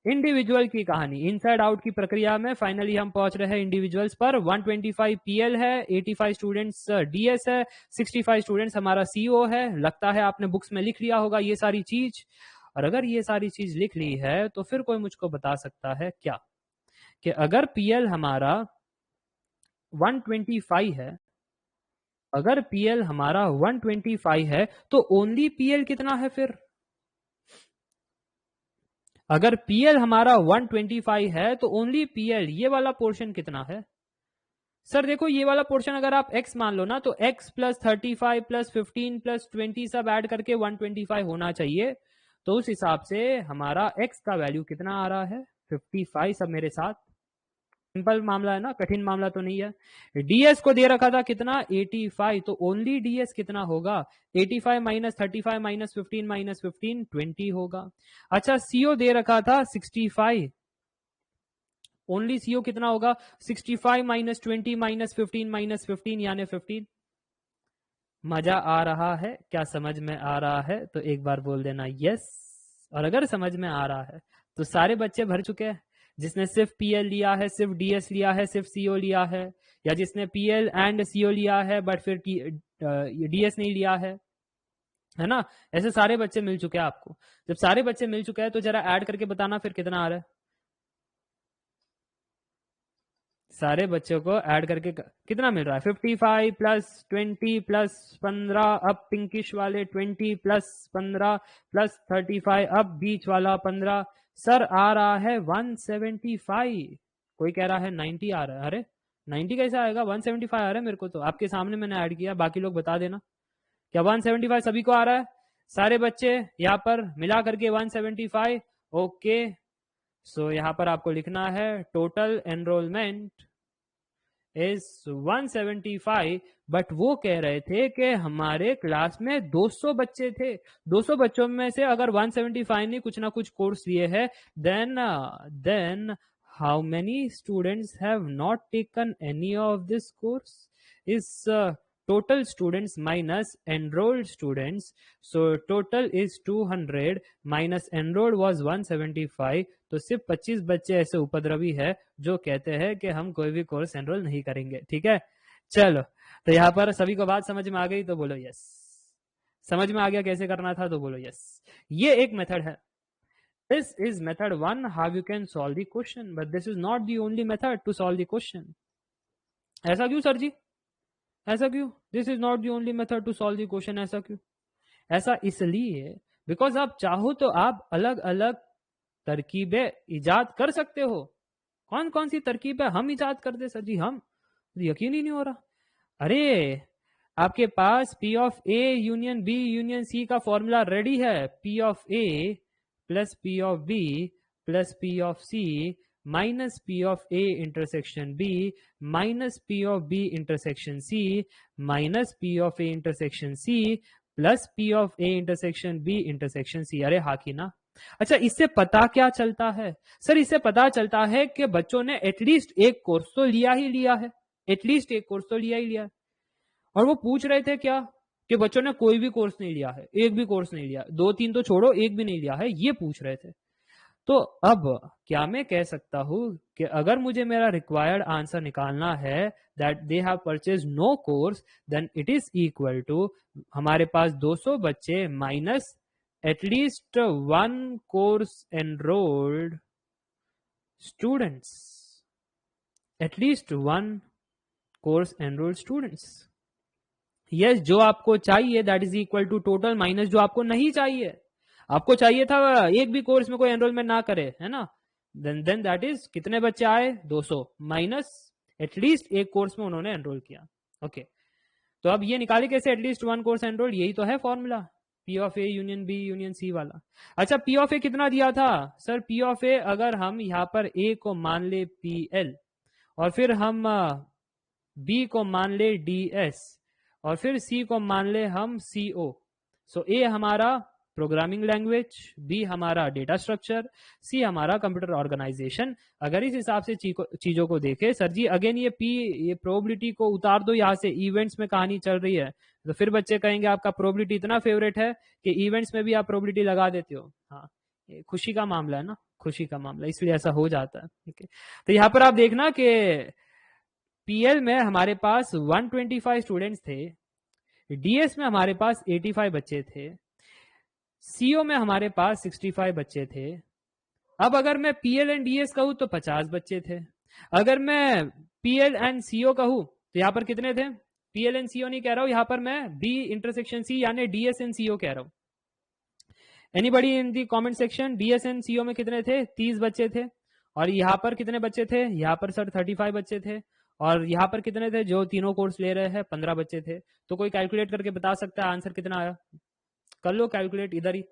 इंडिविजुअल की कहानी, इनसाइड आउट की प्रक्रिया में फाइनली हम पहुंच रहे हैं इंडिविजुअल्स पर। 125 PL है, 85 स्टूडेंट्स DS है, 65 स्टूडेंट्स हमारा CO है। लगता है आपने बुक्स में लिख लिया होगा ये सारी चीज, और अगर ये सारी चीज लिख ली है तो फिर कोई मुझको बता सकता है क्या कि अगर PL हमारा 125 है, अगर PL हमारा 125 है तो ओनली PL कितना है फिर? अगर PL हमारा 125 है तो ओनली PL ये वाला पोर्शन कितना है? सर देखो, ये वाला पोर्शन अगर आप x मान लो ना, तो x प्लस 35 प्लस 15 प्लस 20 सब ऐड करके 125 होना चाहिए। तो उस हिसाब से हमारा x का वैल्यू कितना आ रहा है? 55। सब मेरे साथ, सिंपल मामला है ना, कठिन मामला तो नहीं है। DS को दे रखा था कितना? 85, तो ओनली DS कितना होगा? 85 माइनस 35 माइनस 15 माइनस 15, 20 होगा। अच्छा, CO दे रखा था 65, ओनली CO कितना होगा? 65 माइनस 20 माइनस 15 माइनस 15 यानी 15। मजा आ रहा है क्या? समझ में आ रहा है तो एक बार बोल देना यस। और अगर समझ में आ रहा है तो सारे बच्चे भर चुके हैं। जिसने सिर्फ PL लिया है, सिर्फ DS लिया है, सिर्फ CO लिया है, या जिसने PL एंड CO लिया है बट फिर DS नहीं लिया है ना, ऐसे सारे बच्चे मिल चुके हैं आपको। जब सारे बच्चे मिल चुके हैं तो जरा ऐड करके बताना फिर कितना आ रहा है। सारे बच्चों को ऐड करके कितना मिल रहा है? 55 प्लस 20 प्लस 15, अब पिंकिश वाले 20 प्लस 15 प्लस 35, अब बीच वाला 15। सर आ रहा है 175। कोई कह रहा है 90 आ रहा है। अरे 90 कैसे आएगा? 175 आ रहा है मेरे को, तो आपके सामने मैंने ऐड किया। बाकी लोग बता देना, क्या 175 सभी को आ रहा है? सारे बच्चे यहाँ पर मिला करके 175। ओके, सो यहाँ पर आपको लिखना है टोटल एनरोलमेंट इज 175। बट वो कह रहे थे कि हमारे क्लास में 200 बच्चे थे। 200 बच्चों में से अगर 175 ने कुछ ना कुछ कोर्स लिए है, then how many students have not taken any of this course? Is total students minus enrolled students, so total is 200 minus enrolled was 175। तो सिर्फ 25 बच्चे ऐसे उपद्रवी है जो कहते हैं कि हम कोई भी कोर्स एनरोल नहीं करेंगे। ठीक है, चलो, तो यहाँ पर सभी को बात समझ में आ गई तो बोलो यस। समझ में आ गया कैसे करना था तो बोलो यस। ये एक मेथड है। This is method 1, how you can solve the question, but this is not the only method to solve the question. ऐसा क्यों सर जी? ऐसा क्यों? This is not the only method to solve the question. ऐसा क्यों? ऐसा इसलिए because आप चाहो तो आप अलग अलग तरकीबें इजाद कर सकते हो। कौन कौन सी तरकीबें हम इजाद कर दे सर जी? हम, यकीन ही नहीं हो रहा। अरे आपके पास P of A union B union C का फॉर्मूला रेडी है। P of A plus P of B plus P of C minus P of A intersection B minus P of B intersection C minus P of A intersection C plus P of A intersection B intersection C। अरे हाँ की ना? अच्छा, इससे पता क्या चलता है सर? इससे पता चलता है कि बच्चों ने एटलीस्ट एक कोर्स तो लिया ही लिया है। एटलीस्ट एक कोर्स तो लिया ही लिया है। और वो पूछ रहे थे क्या कि बच्चों ने कोई भी कोर्स नहीं लिया है, एक भी कोर्स नहीं लिया, 2-3 तो छोड़ो, एक भी नहीं लिया है, ये पूछ रहे थे। तो अब क्या मैं कह सकता हूं कि अगर मुझे मेरा रिक्वायर्ड आंसर निकालना है that they have purchase no course, then it is equal to हमारे पास 200 बच्चे minus at least 1 course enrolled students, at least 1 course enrolled students. Yes, जो आपको चाहिए that is equal to total minus जो आपको नहीं चाहिए। आपको चाहिए था एक भी कोर्स में कोई एनरोलमेंट ना करे, है ना, देन दैट इज कितने बच्चे आए 200 माइनस एटलीस्ट एक कोर्स में उन्होंने एनरोल किया। ओके, तो अब ये निकाले कैसे एटलीस्ट वन कोर्स एनरोल, यही तो है formula P of A union B union C वाला। अच्छा, पी ऑफ ए कितना दिया था सर? पी ऑफ ए अगर हम यहाँ पर ए को मान ले पी एल और फिर हम बी को मान ले डी एस और फिर सी को मान ले हम सी ओ। सो ए हमारा प्रोग्रामिंग लैंग्वेज, बी हमारा डेटा स्ट्रक्चर, सी हमारा कंप्यूटर ऑर्गेनाइजेशन। अगर इस हिसाब से चीजों को देखे सर जी, अगेन ये ये प्रोबेबिलिटी को उतार दो यहाँ से, इवेंट्स में कहानी चल रही है तो फिर बच्चे कहेंगे आपका प्रोबेबिलिटी इतना फेवरेट है कि इवेंट्स में भी आप प्रोबेबिलिटी लगा देते हो। हाँ, ये खुशी का मामला है ना, खुशी का मामला, इसलिए ऐसा हो जाता है। ठीक है, तो यहाँ पर आप देखना कि पीएल में हमारे पास 125 स्टूडेंट्स थे, डीएस में हमारे पास 85 बच्चे थे, सीओ में हमारे पास 65 बच्चे थे। अब अगर मैं पीएल एंड डीएस कहूं तो 50 बच्चे थे। अगर मैं पीएल एंड सीओ कहूं तो यहां पर कितने थे? पीएल एंड सीओ नहीं कह रहा हूं, यहां पर मैं बी इंटरसेक्शन सी यानी डीएस एंड सीओ कह रहा हूं। Anybody in the comment section, DS and CO में कितने थे? 30 बच्चे थे। और यहां पर कितने बच्चे थे? यहां पर सर 35 बच्चे थे। और यहां पर कितने थे जो तीनों कोर्स ले रहे हैं? 15 बच्चे थे। तो कोई कैलकुलेट करके बता सकता है आंसर कितना आया? कर लो कैलकुलेट, इधर ही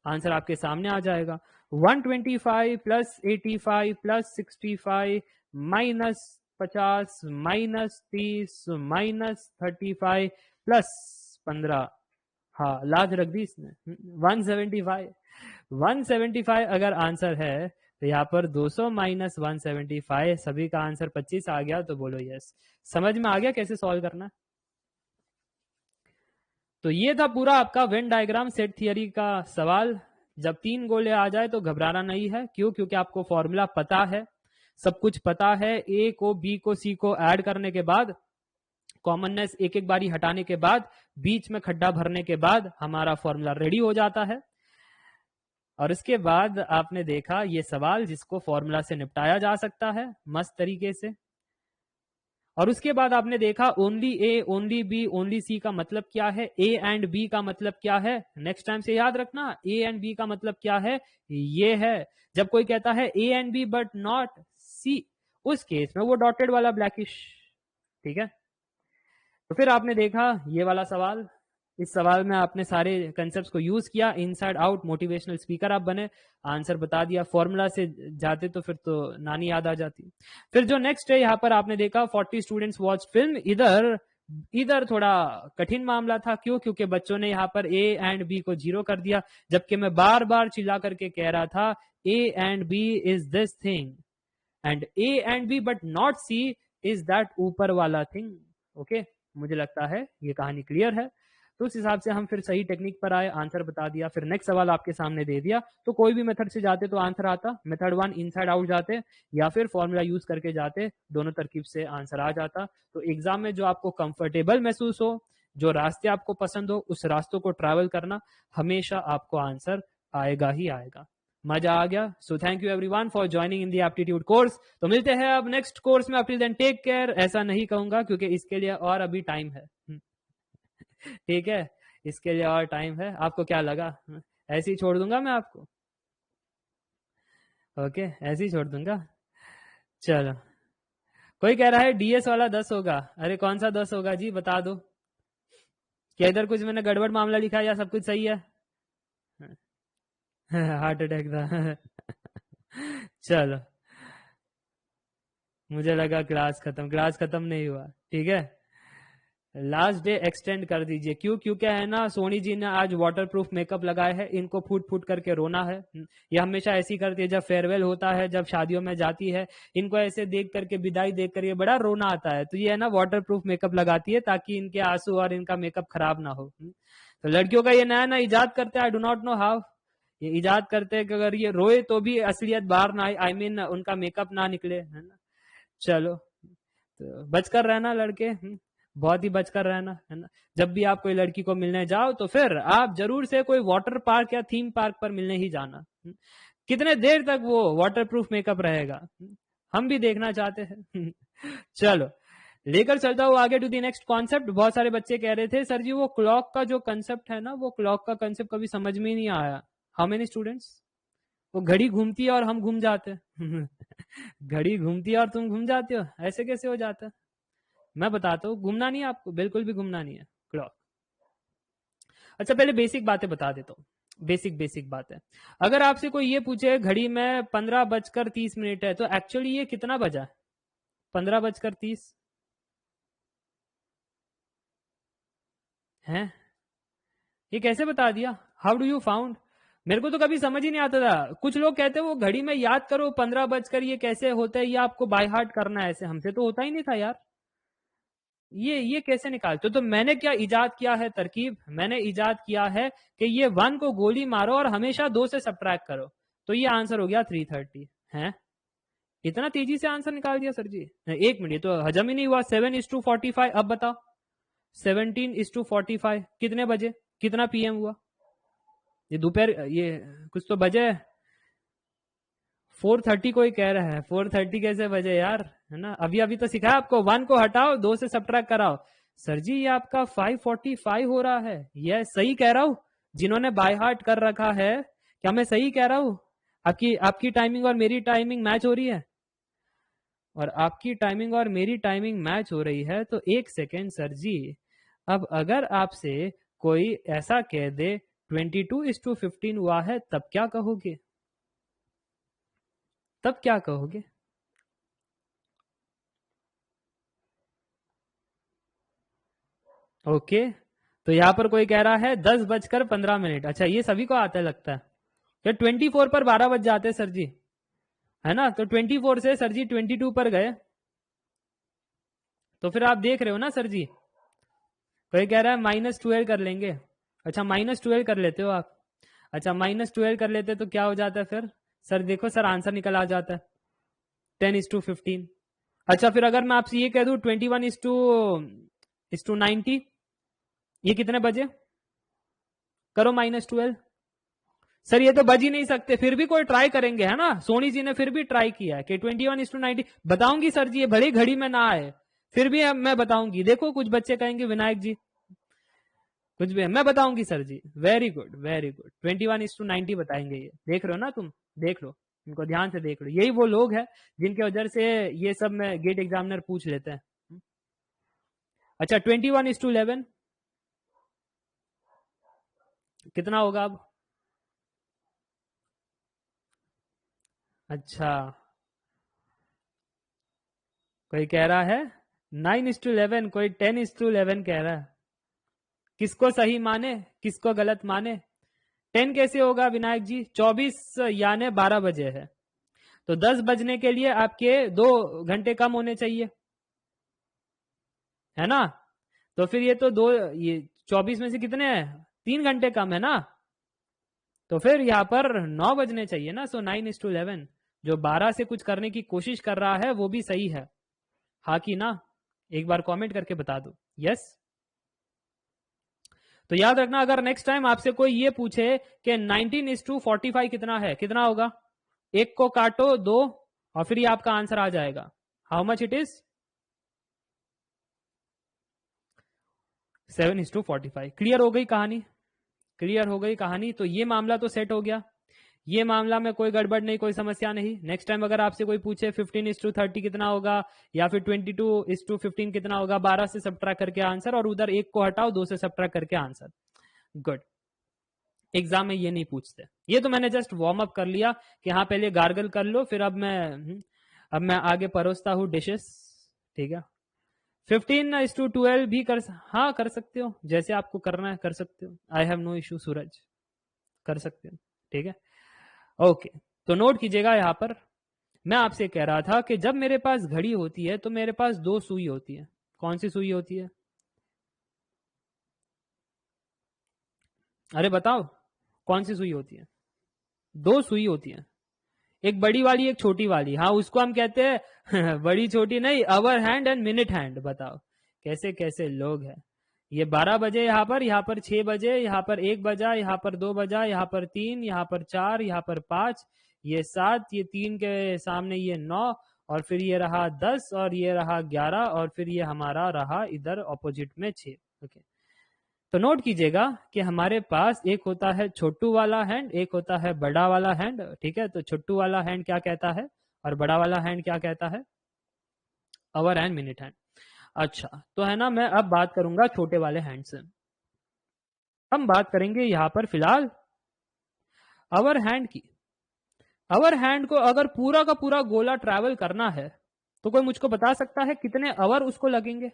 आंसर आपके सामने आ जाएगा। 125 plus 85 plus 65 minus 50 minus 30 minus 35 plus 15, हाँ लाज रख दी इसने, 175। 175 अगर आंसर है तो यहाँ पर 200 माइनस 175, सभी का आंसर 25 आ गया। तो बोलो यस। समझ में आ गया कैसे सॉल्व करना? तो ये था पूरा आपका वेन डायग्राम सेट थियरी का सवाल। जब 3 गोले आ जाए तो घबराना नहीं है। क्यों? क्योंकि आपको फॉर्मूला पता है, सब कुछ पता है। ए को बी को सी को ऐड करने के बाद, कॉमननेस एक एक बारी हटाने के बाद, बीच में खड्डा भरने के बाद हमारा फॉर्मूला रेडी हो जाता है। और इसके बाद आपने देखा ये सवाल जिसको फॉर्मूला से निपटाया जा सकता है मस्त तरीके से। और उसके बाद आपने देखा only A only B only सी का मतलब क्या है, ए एंड बी का मतलब क्या है। नेक्स्ट टाइम से याद रखना, ए एंड बी का मतलब क्या है, ये है। जब कोई कहता है A and B but not C, उस केस में वो डॉटेड वाला ब्लैकिश। ठीक है, तो फिर आपने देखा ये वाला सवाल। इस सवाल में आपने सारे कंसेप्ट्स को यूज किया, इनसाइड आउट मोटिवेशनल स्पीकर आप बने, आंसर बता दिया। फॉर्मूला से जाते तो फिर तो नानी याद आ जाती। फिर जो नेक्स्ट है यहाँ पर आपने देखा 40 स्टूडेंट्स वॉच फिल्म। इधर थोड़ा कठिन मामला था। क्यों? क्योंकि बच्चों ने यहाँ पर ए एंड बी को 0 कर दिया, जबकि मैं बार बार चिल्ला करके कह रहा था A and B is this thing and A and B but not C is that ऊपर वाला थिंग। ओके, मुझे लगता है ये कहानी क्लियर है। तो उस हिसाब से हम फिर सही टेक्निक पर आए, आंसर बता दिया, फिर नेक्स्ट सवाल आपके सामने दे दिया। तो कोई भी मेथड से जाते तो आंसर आता। मेथड 1 इनसाइड आउट जाते या फिर फॉर्मूला यूज करके जाते, दोनों तरकीब से आंसर आ जाता। तो एग्जाम में जो आपको कंफर्टेबल महसूस हो, जो रास्ते आपको पसंद हो, उस रास्तों को ट्रैवल करना, हमेशा आपको आंसर आएगा ही आएगा। मजा आ गया? So thank you everyone for joining in the aptitude course. तो मिलते हैं अब नेक्स्ट कोर्स में। Till then take care. ऐसा नहीं कहूंगा क्योंकि इसके लिए और अभी टाइम है। ठीक है, इसके लिए और टाइम है। आपको क्या लगा ऐसे ही छोड़ दूंगा मैं आपको? ओके, ऐसे ही छोड़ दूंगा। चलो, कोई कह रहा है डीएस वाला 10 होगा। अरे कौन सा 10 होगा जी, बता दो। क्या इधर कुछ मैंने गड़बड़ मामला लिखा है या सब कुछ सही है? हार्ट अटैक था। चलो, मुझे लगा क्लास खत्म नहीं हुआ। ठीक है, लास्ट डे एक्सटेंड कर दीजिए। क्यों? क्योंकि है ना, सोनी जी ने आज वाटरप्रूफ मेकअप लगाए हैं, इनको फूट फूट करके रोना है। ये हमेशा ऐसी करती है, जब फेयरवेल होता है, जब शादियों में जाती है, इनको ऐसे देख करके, विदाई देख करके बड़ा रोना आता है। तो ये है ना वाटरप्रूफ मेकअप लगाती है ताकि इनके आंसू और इनका मेकअप खराब ना हो। तो लड़कियों का ये नया नया इजाद करते हैं, I do not know how ये इजाद करते हैं कि अगर ये रोए तो भी असलियत बाहर ना आए, आई मीन उनका मेकअप ना निकले, है ना। चलो, तो बचकर रहना लड़के, बहुत ही बचकर रहना, है ना। जब भी आप कोई लड़की को मिलने जाओ तो फिर आप जरूर से कोई वाटर पार्क या थीम पार्क पर मिलने ही जाना। कितने देर तक वो वाटरप्रूफ मेकअप रहेगा, हम भी देखना चाहते हैं। चलो, लेकर चलता हूँ आगे टू द नेक्स्ट कॉन्सेप्ट। बहुत सारे बच्चे कह रहे थे सर जी वो क्लॉक का जो कंसेप्ट है ना, वो क्लॉक का कंसेप्ट कभी समझ में ही नहीं आया। How many students? वो घड़ी घूमती है और हम घूम जाते हैं। घड़ी घूमती है और तुम घूम जाते हो, ऐसे कैसे हो जाता है? मैं बताता हूँ, घूमना नहीं है आपको, बिल्कुल भी घूमना नहीं है क्लॉक। अच्छा पहले बेसिक बातें बता देता हूँ, बेसिक बात है। अगर आपसे कोई ये पूछे घड़ी में 15:30 है, तो एक्चुअली ये कितना बजा है? 15:30 है? ये कैसे बता दिया? How do you found? मेरे को तो कभी समझ ही नहीं आता था। कुछ लोग कहते हैं वो घड़ी में याद करो 15 ये कैसे होता है, ये आपको बाय हार्ट करना है, ऐसे हमसे तो होता ही नहीं था यार। ये कैसे निकालते हो? तो मैंने क्या इजाद किया है तरकीब, मैंने इजाद किया है कि ये 1 को गोली मारो और हमेशा 2 से सब्ट्रैक्ट करो, तो ये आंसर हो गया 330 है। इतना तेजी से आंसर निकाल दिया सर जी? 1 मिनट, तो हजम ही नहीं हुआ। 7:45, अब बताओ 17:45 कितने बजे, कितना पीएम हुआ? ये दोपहर, ये कुछ तो बजे 4:30 कोई कह रहा है, 4:30 कैसे बजे यार, है ना? अभी अभी तो सिखाया आपको, 1 को हटाओ 2 से सब्ट्रैक्ट कराओ। सर जी ये आपका 5:45 हो रहा है, ये सही कह रहा हूं? जिन्होंने बाय हार्ट कर रखा है, क्या मैं सही कह रहा हूं? आपकी आपकी टाइमिंग और मेरी टाइमिंग मैच हो रही है, और आपकी टाइमिंग और मेरी टाइमिंग मैच हो रही है, तो 1 सेकेंड सर जी। अब अगर आपसे कोई ऐसा कह दे 22:15 हुआ है, तब क्या कहोगे? तब क्या कहोगे? ओके, तो यहाँ पर कोई कह रहा है 10:15। अच्छा ये सभी को आता है लगता है। क्या 24 पर 12 बज जाते हैं सर जी, है ना? तो 24 से सर जी 22 पर गए, तो फिर आप देख रहे हो ना सर जी। कोई कह रहा है -12 कर लेंगे। अच्छा -12 कर लेते हो आप? अच्छा -12 कर लेते तो क्या हो जाता है फिर? सर देखो सर, आंसर निकल आ जाता है 10:15। अच्छा फिर अगर मैं आपसे ये कह दूं 21:90, ये कितने बजे? करो -12। सर ये तो बज ही नहीं सकते, फिर भी कोई ट्राई करेंगे, है ना? सोनी जी ने फिर भी ट्राई किया है कि 21:90 बताऊंगी सर जी, ये भले घड़ी में ना आए, फिर भी मैं बताऊंगी। देखो कुछ बच्चे कहेंगे विनायक जी कुछ भी, मैं बताऊंगी सर जी। वेरी गुड वेरी गुड, 21:90 बताएंगे ये, देख रहे हो ना तुम? देख लो, इनको ध्यान से देख लो, यही वो लोग हैं जिनके वजह से ये सब में गेट एग्जामिनर पूछ लेते हैं। अच्छा 21:11 कितना होगा अब? अच्छा कोई कह रहा है 9:11, कोई 10:11 कह रहा है। किसको सही माने किसको गलत माने? 10 कैसे होगा विनायक जी? 24 यानी 12 बजे है, तो 10 बजने के लिए आपके 2 घंटे कम होने चाहिए, है ना? तो फिर ये तो ये 24 में से कितने हैं? 3 घंटे कम है ना? तो फिर यहाँ पर 9 बजने चाहिए ना। सो 9:11, जो 12 से कुछ करने की कोशिश कर रहा है वो भी सही है, हाँ कि ना? एक बार कमेंट करके बता दो यस। तो याद रखना, अगर नेक्स्ट टाइम आपसे कोई ये पूछे कि 19:45 कितना है, कितना होगा? 1 को काटो 2 और फिर ये आपका आंसर आ जाएगा। How much it is? 7:45। Clear हो गई कहानी? क्लियर हो गई कहानी? तो ये मामला तो सेट हो गया, ये मामला में कोई गड़बड़ नहीं, कोई समस्या नहीं। नेक्स्ट टाइम अगर आपसे कोई पूछे 15:30 कितना होगा, या फिर 22:15 कितना होगा, 12 से सब्ट्रैक्ट करके आंसर, और उधर 1 को हटाओ 2 से सब्ट्रैक्ट करके आंसर। गुड। एग्जाम में ये नहीं पूछते, ये तो मैंने जस्ट वार्म अप कर लिया कि हाँ पहले गार्गल कर लो, फिर अब मैं आगे परोसता हूँ डिशेस, ठीक है? 15:12 भी हाँ कर सकते हो, जैसे आपको करना है कर सकते हो, आई हैव नो इशू सूरज, कर सकते हो, ठीक है? ओके, तो नोट कीजिएगा यहां पर। मैं आपसे कह रहा था कि जब मेरे पास घड़ी होती है तो मेरे पास 2 सुई होती है। कौन सी सुई होती है? अरे बताओ, कौन सी सुई होती है? 2 सुई होती है, एक बड़ी वाली एक छोटी वाली। हाँ उसको हम कहते हैं बड़ी छोटी नहीं, अवर हैंड एंड मिनट हैंड। बताओ कैसे कैसे लोग हैं। ये 12 बजे यहाँ पर 6 बजे, यहाँ पर 1 बजा, यहाँ पर 2 बजा, यहाँ पर 3, यहाँ पर 4, यहाँ पर 5, ये 7, ये 3 के सामने ये 9, और फिर ये रहा 10 और ये रहा 11 और फिर ये हमारा रहा इधर ऑपोजिट में 6। ओके, तो नोट कीजिएगा कि हमारे पास एक होता है छोटू वाला हैंड, एक होता है बड़ा वाला हैंड। ठीक है, तो छोटू वाला हैंड क्या कहता है और बड़ा वाला हैंड क्या कहता है? Our and minute hand. अच्छा, तो है ना, मैं अब बात करूंगा छोटे वाले हैंड से। हम बात करेंगे यहां पर फिलहाल आवर हैंड की। आवर हैंड को अगर पूरा का पूरा गोला ट्रैवल करना है तो कोई मुझको बता सकता है कितने आवर उसको लगेंगे?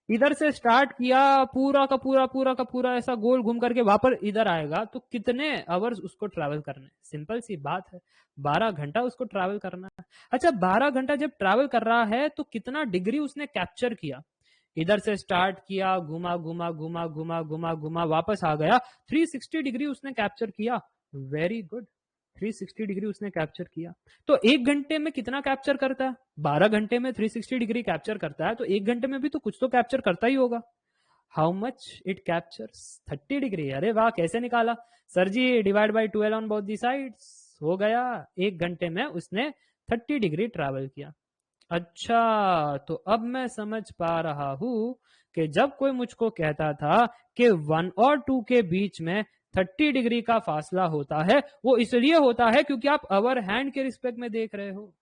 इधर से स्टार्ट किया, पूरा का पूरा ऐसा गोल घूम करके वापस इधर आएगा तो कितने आवर्स उसको ट्रैवल करने? सिंपल सी बात है, 12 घंटा उसको ट्रैवल करना है। अच्छा, 12 घंटा जब ट्रैवल कर रहा है तो कितना डिग्री उसने कैप्चर किया? इधर से स्टार्ट किया, घुमा घुमा घुमा घुमा घुमा घुमा वापस आ गया, 360 डिग्री उसने कैप्चर किया। वेरी गुड, 360 डिग्री उसने कैप्चर किया। तो 1 घंटे में कितना कैप्चर करता है? 12 घंटे में 360 डिग्री कैप्चर करता है, तो 1 घंटे में भी तो कुछ तो कैप्चर करता ही होगा। How much it captures? 30 degree. अरे वाह, कैसे निकाला सर जी? Divide by 12 on both the sides, हो गया। 1 घंटे में उसने 30 डिग्री ट्रैवल किया। अच्छा, तो अब मैं समझ पा रहा हूं कि जब कोई मुझको कहता था कि 1 और 2 के बीच में 30 डिग्री का फासला होता है, वो इसलिए होता है क्योंकि आप आवर हैंड के रिस्पेक्ट में देख रहे हो।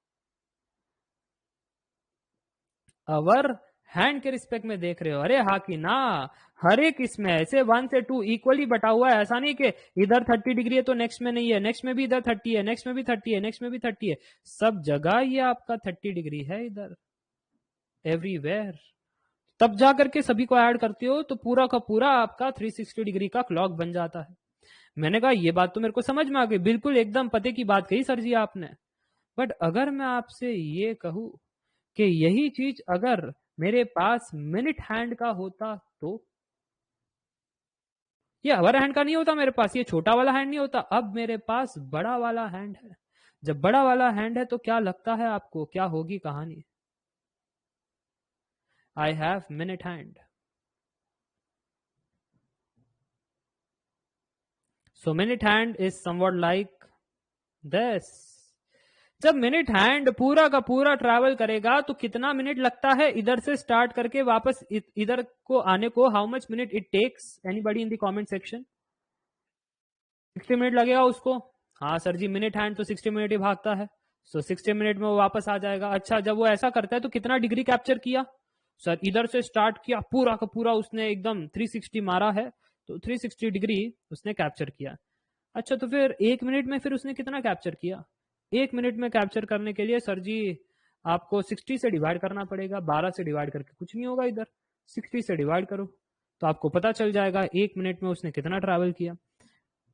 आवर हैंड के रिस्पेक्ट में देख रहे हो। अरे हाँ कि ना, हर एक इसमें ऐसे 1 से 2 इक्वली बटा हुआ है। ऐसा नहीं कि इधर 30 डिग्री है तो नेक्स्ट में नहीं है, नेक्स्ट में भी इधर 30 है, नेक्स्ट में भी 30 है, नेक्स्ट में भी 30 है। सब जगह ये आपका 30 डिग्री है इधर, एवरीवेयर। तब जा करके सभी को ऐड करते हो तो पूरा का पूरा आपका 360 डिग्री का क्लॉक बन जाता है। मैंने कहा ये बात तो मेरे को समझ में आ गई, बिल्कुल एकदम पते की बात कही सर जी आपने। बट अगर मैं आपसे ये कहूं कि यही चीज अगर मेरे पास मिनट हैंड का होता तो? ये आवर हैंड का नहीं होता मेरे पास, ये छोटा वाला हैंड नहीं होता। अब मेरे पास बड़ा वाला हैंड है। जब बड़ा वाला हैंड है तो क्या लगता है आपको, क्या होगी कहानी? I have minute hand. So minute hand is somewhat like this. जब मिनट हैंड पूरा का पूरा ट्रैवल करेगा तो कितना मिनट लगता है इधर से स्टार्ट करके वापस इधर को आने को? How much minute it takes? Anybody in the comment section? 60 minute लगेगा उसको। हाँ सर जी, मिनट हैंड तो 60 मिनट ही भागता है, सो 60 मिनट में वो वापस आ जाएगा। अच्छा, जब वो ऐसा करता है तो कितना डिग्री कैप्चर किया? सर इधर से स्टार्ट किया, पूरा का पूरा उसने एकदम 360 मारा है, तो 360 डिग्री उसने कैप्चर किया। अच्छा, तो फिर 1 मिनट में फिर उसने कितना कैप्चर किया? 1 मिनट में कैप्चर करने के लिए सर जी आपको 60 से डिवाइड करना पड़ेगा। 12 से डिवाइड करके कुछ नहीं होगा, इधर 60 से डिवाइड करो तो आपको पता चल जाएगा 1 मिनट में उसने कितना ट्रैवल किया।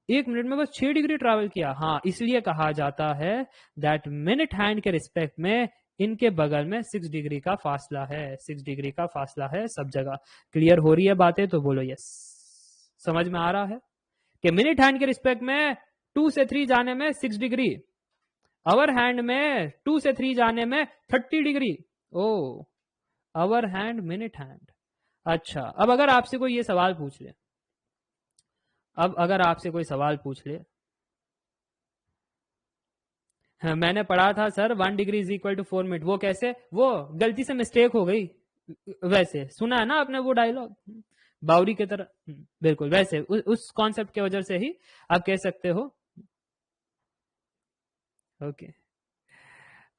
1 मिनट में बस 6 डिग्री ट्रैवल किया। हाँ, इसलिए कहा जाता है दैट मिनट हैंड के रिस्पेक्ट में इनके बगल में 6 डिग्री का फासला है। 6 डिग्री का फासला है सब जगह। क्लियर हो रही है बातें तो बोलो यस। समझ में आ रहा है कि मिनट हैंड के रिस्पेक्ट में 2 से 3 जाने में 6 डिग्री, आवर हैंड में 2 से 3 जाने में 30 degree. Oh, hour hand minute hand. अच्छा, अब अगर आपसे कोई ये सवाल पूछ ले, अब अगर आपसे कोई सवाल पूछ ले, हाँ, मैंने पढ़ा था sir 1 degree is equal to 4 minute, वो कैसे? वो गलती से मिस्टेक हो गई। वैसे सुना है ना आपने वो डायलॉग, बावरी की तरह? बिल्कुल वैसे उस कॉन्सेप्ट के वजह से ही आप कह सकते हो। ओके,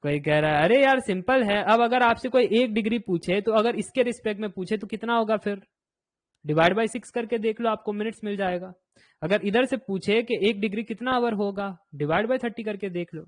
कोई कह रहा है अरे यार सिंपल है। अब अगर आपसे कोई 1 डिग्री पूछे तो अगर इसके रिस्पेक्ट में पूछे तो कितना होगा? फिर डिवाइड बाई 6 करके देख लो, आपको मिनट्स मिल जाएगा। अगर इधर से पूछे कि 1 डिग्री कितना आवर होगा, डिवाइड बाई 30 करके देख लो।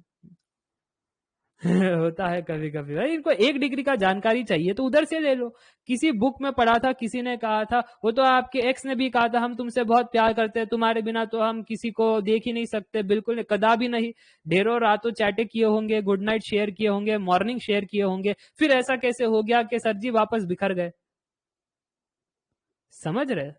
होता है कभी कभी भाई, इनको 1 डिग्री का जानकारी चाहिए तो उधर से ले लो। किसी बुक में पढ़ा था, किसी ने कहा था, वो तो आपके एक्स ने भी कहा था हम तुमसे बहुत प्यार करते हैं, तुम्हारे बिना तो हम किसी को देख ही नहीं सकते, बिल्कुल कदा भी नहीं। ढेरों रातों चैटे किए होंगे, गुड नाइट शेयर किए होंगे, मॉर्निंग शेयर किए होंगे, फिर ऐसा कैसे हो गया कि सर जी वापस बिखर गए? समझ रहे?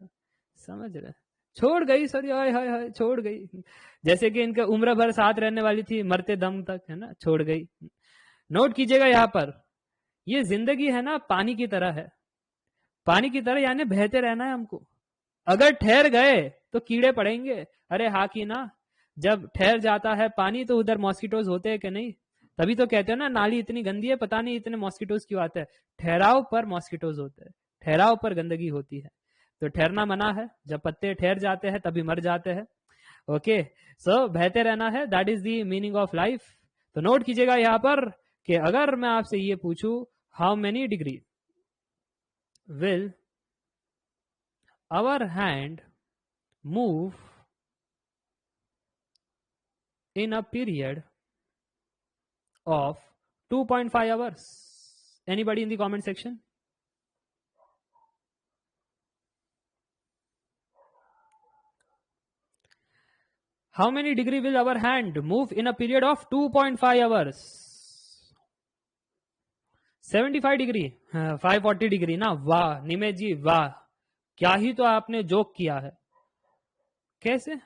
समझ रहे? छोड़ गई सर, हाय हाय हाय, छोड़ गई। जैसे कि इनके उम्र भर साथ रहने वाली थी, मरते दम तक, है ना, छोड़ गई। नोट कीजिएगा यहां पर, ये जिंदगी है ना पानी की तरह है। पानी की तरह यानी बहते रहना है हमको। अगर ठहर गए तो कीड़े पड़ेंगे। अरे हाँ कि ना, जब ठहर जाता है पानी तो उधर मॉस्किटोज होते हैं कि नहीं? तभी तो कहते हो ना नाली इतनी गंदी है, पता नहीं इतने मॉस्किटोज क्यों आते हैं। ठहराव पर मॉस्किटोज होते हैं, ठहराव पर गंदगी होती है। तो ठहरना मना है, जब पत्ते ठहर जाते हैं तभी मर जाते हैं। ओके, सो बहते रहना है, that is the meaning of life. तो नोट कीजिएगा यहां पर कि अगर मैं आपसे ये पूछूं how many degree will hour hand move in a period of 2.5 hours. Anybody in the comment section? How many degree will our hand move in a period of 2.5 hours? 75 degree, 540 degree ना। वाह निमेश जी वाह, क्या ही तो आपने joke किया है। कैसे?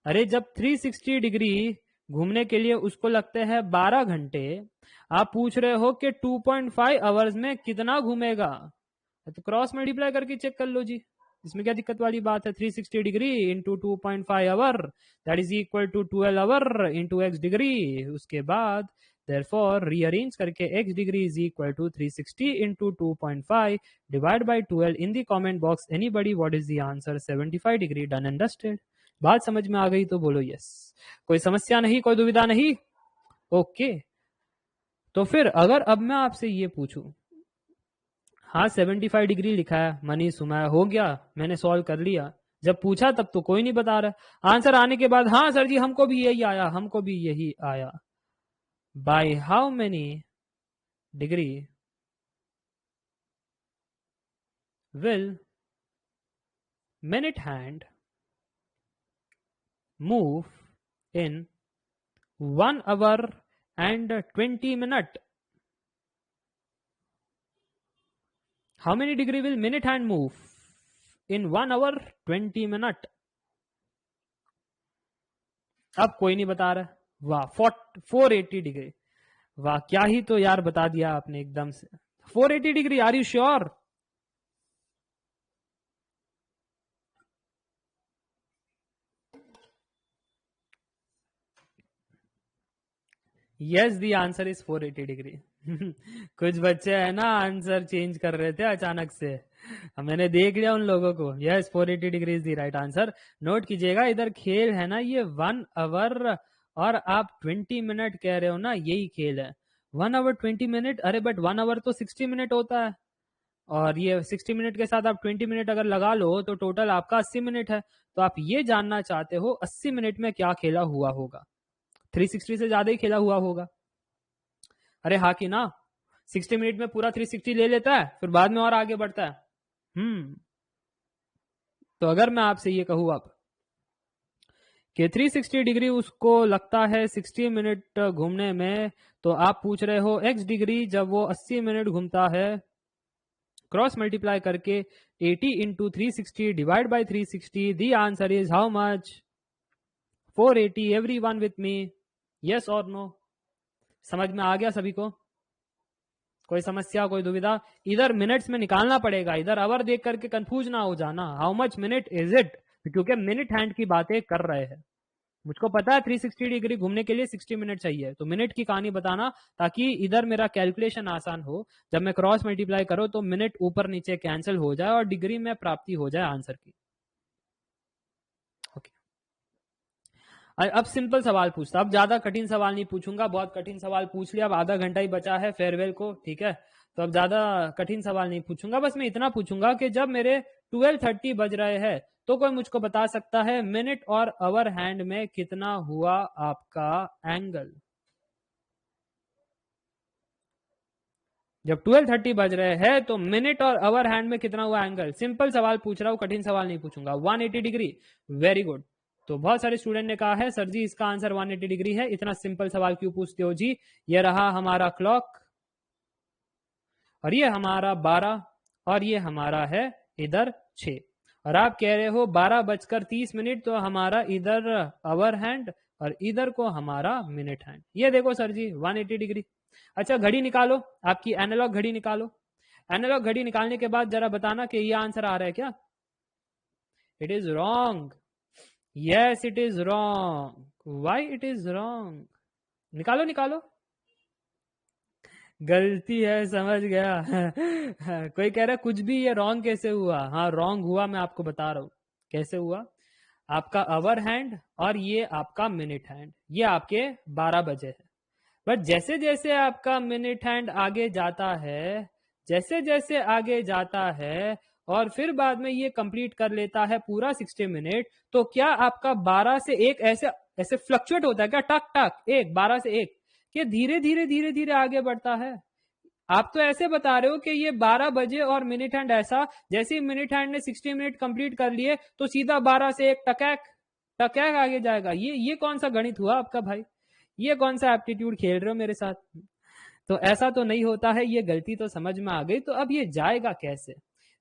अरे जब 360 डिग्री घूमने के लिए उसको लगते हैं 12 घंटे, आप पूछ रहे हो कि 2.5 आवर्स में कितना घूमेगा, तो क्रॉस मल्टीप्लाई करके चेक कर लो जी, इसमें क्या दिक्कत वाली बात है। 360 degree into 2.5 hour that is equal to 12 hour into X degree. उसके बाद देयरफॉर रीअरेंज करके x degree is equal to 360 into 2.5 divide by 12 in the comment box anybody what is the answer. 75 degree. Done and dusted. बात समझ में आ गई तो बोलो yes. कोई समस्या नहीं, कोई दुविधा नहीं? ओके, तो फिर अगर अब मैं आपसे ये पूछूं, हाँ 75 डिग्री लिखा है, मनी सुमाया हो गया, मैंने सॉल्व कर लिया। जब पूछा तब तो कोई नहीं बता रहा, आंसर आने के बाद हाँ सर जी हमको भी यही आया, हमको भी यही आया। By how many degree will minute hand move in 1 hour and 20 minute? How many degree will minute hand move in 1 hour 20 minute? अब कोई नहीं बता रहा। वाह 480 डिग्री। वाह क्या ही तो यार बता दिया आपने एकदम से। 480 degree, are you sure? Yes the answer is 480 degree. कुछ बच्चे है ना आंसर चेंज कर रहे थे अचानक से, मैंने देख लिया उन लोगों को। Yes 480 degree is the right answer. Note कीजिएगा इधर खेल है ना ये 1 आवर और आप 20 मिनट कह रहे हो ना, यही खेल है। 1 आवर 20 मिनट, अरे बट 1 आवर तो 60 मिनट होता है, और ये 60 मिनट के साथ आप 20 मिनट अगर लगा लो तो टोटल आपका 80 मिनट है। तो आप ये जानना चाहते हो 80 मिनट में क्या खेला हुआ होगा। 360 से ज्यादा ही खेला हुआ होगा। अरे हाँ कि ना, 60 मिनट में पूरा 360 ले लेता है, फिर बाद में और आगे बढ़ता है। तो अगर मैं आपसे ये कहूँ अब कि 360 डिग्री उसको लगता है 60 मिनट घूमने में, तो आप पूछ रहे हो x डिग्री जब वो 80 मिनट घूमता है, क्रॉस मल्टीप्लाई करके 80 into 360 divide by 360, the answer is how much? 480। Everyone with me, yes और नो? समझ में आ गया सभी को? कोई समस्या, कोई दुविधा? इधर मिनट्स में निकालना पड़ेगा, इधर आवर देख करके कंफ्यूज ना हो जाना। How much minute is it, क्योंकि मिनट हैंड की बातें कर रहे हैं। मुझको पता है 360 डिग्री घूमने के लिए 60 मिनट चाहिए, तो मिनट की कहानी बताना ताकि इधर मेरा कैलकुलेशन आसान हो। जब मैं क्रॉस मल्टीप्लाई करो तो मिनट ऊपर नीचे कैंसिल हो जाए और डिग्री में प्राप्ति हो जाए आंसर की। ओके, अब सिंपल सवाल पूछता, अब ज्यादा कठिन सवाल नहीं पूछूंगा, बहुत कठिन सवाल पूछ लिया, अब आधा घंटा ही बचा है फेयरवेल को, ठीक है? तो अब ज्यादा कठिन सवाल नहीं पूछूंगा, बस मैं इतना पूछूंगा कि जब मेरे 12:30 बज रहे हैं तो कोई मुझको बता सकता है मिनट और आवर हैंड में कितना हुआ आपका एंगल? जब 12:30 बज रहे हैं तो मिनट और आवर हैंड में कितना हुआ एंगल? सिंपल सवाल पूछ रहा हूं, कठिन सवाल नहीं पूछूंगा। 180 डिग्री। Very good. तो बहुत सारे स्टूडेंट ने कहा है सर जी इसका आंसर 180 डिग्री है, इतना सिंपल सवाल क्यों पूछते हो जी? ये रहा हमारा क्लॉक, और ये हमारा 12, और ये हमारा है इधर 6, और आप कह रहे हो 12:30, तो हमारा इधर आवर हैंड और इधर को हमारा मिनट हैंड। ये देखो सर जी 180 डिग्री। अच्छा घड़ी निकालो, आपकी एनालॉग घड़ी निकालो। एनालॉग घड़ी निकालने के बाद जरा बताना कि ये आंसर आ रहा है क्या? It is wrong. Yes it is wrong. Why it is wrong? निकालो निकालो। गलती है, समझ गया। कोई कह रहा है कुछ भी, ये रॉन्ग कैसे हुआ? हाँ रॉन्ग हुआ, मैं आपको बता रहा हूँ कैसे हुआ। आपका आवर हैंड और ये आपका मिनट हैंड, ये आपके 12 बजे है। बट जैसे जैसे आपका मिनट हैंड आगे जाता है, जैसे जैसे आगे जाता है और फिर बाद में ये कंप्लीट कर लेता है पूरा 60 मिनट, तो क्या आपका 12 से 1 ऐसे ऐसे फ्लक्चुएट होता है क्या? टक टक 1, 12 से 1, कि धीरे धीरे धीरे धीरे आगे बढ़ता है? आप तो ऐसे बता रहे हो कि ये 12 बजे और मिनट हैंड ऐसा, जैसे ही मिनट हैंड ने 60 मिनट कंप्लीट कर लिए तो सीधा 12 से 1 टकैक टकैक आगे जाएगा। ये कौन सा गणित हुआ आपका भाई? ये कौन सा एप्टीट्यूड खेल रहे हो मेरे साथ? तो ऐसा तो नहीं होता है, ये गलती तो समझ में आ गई। तो अब ये जाएगा कैसे?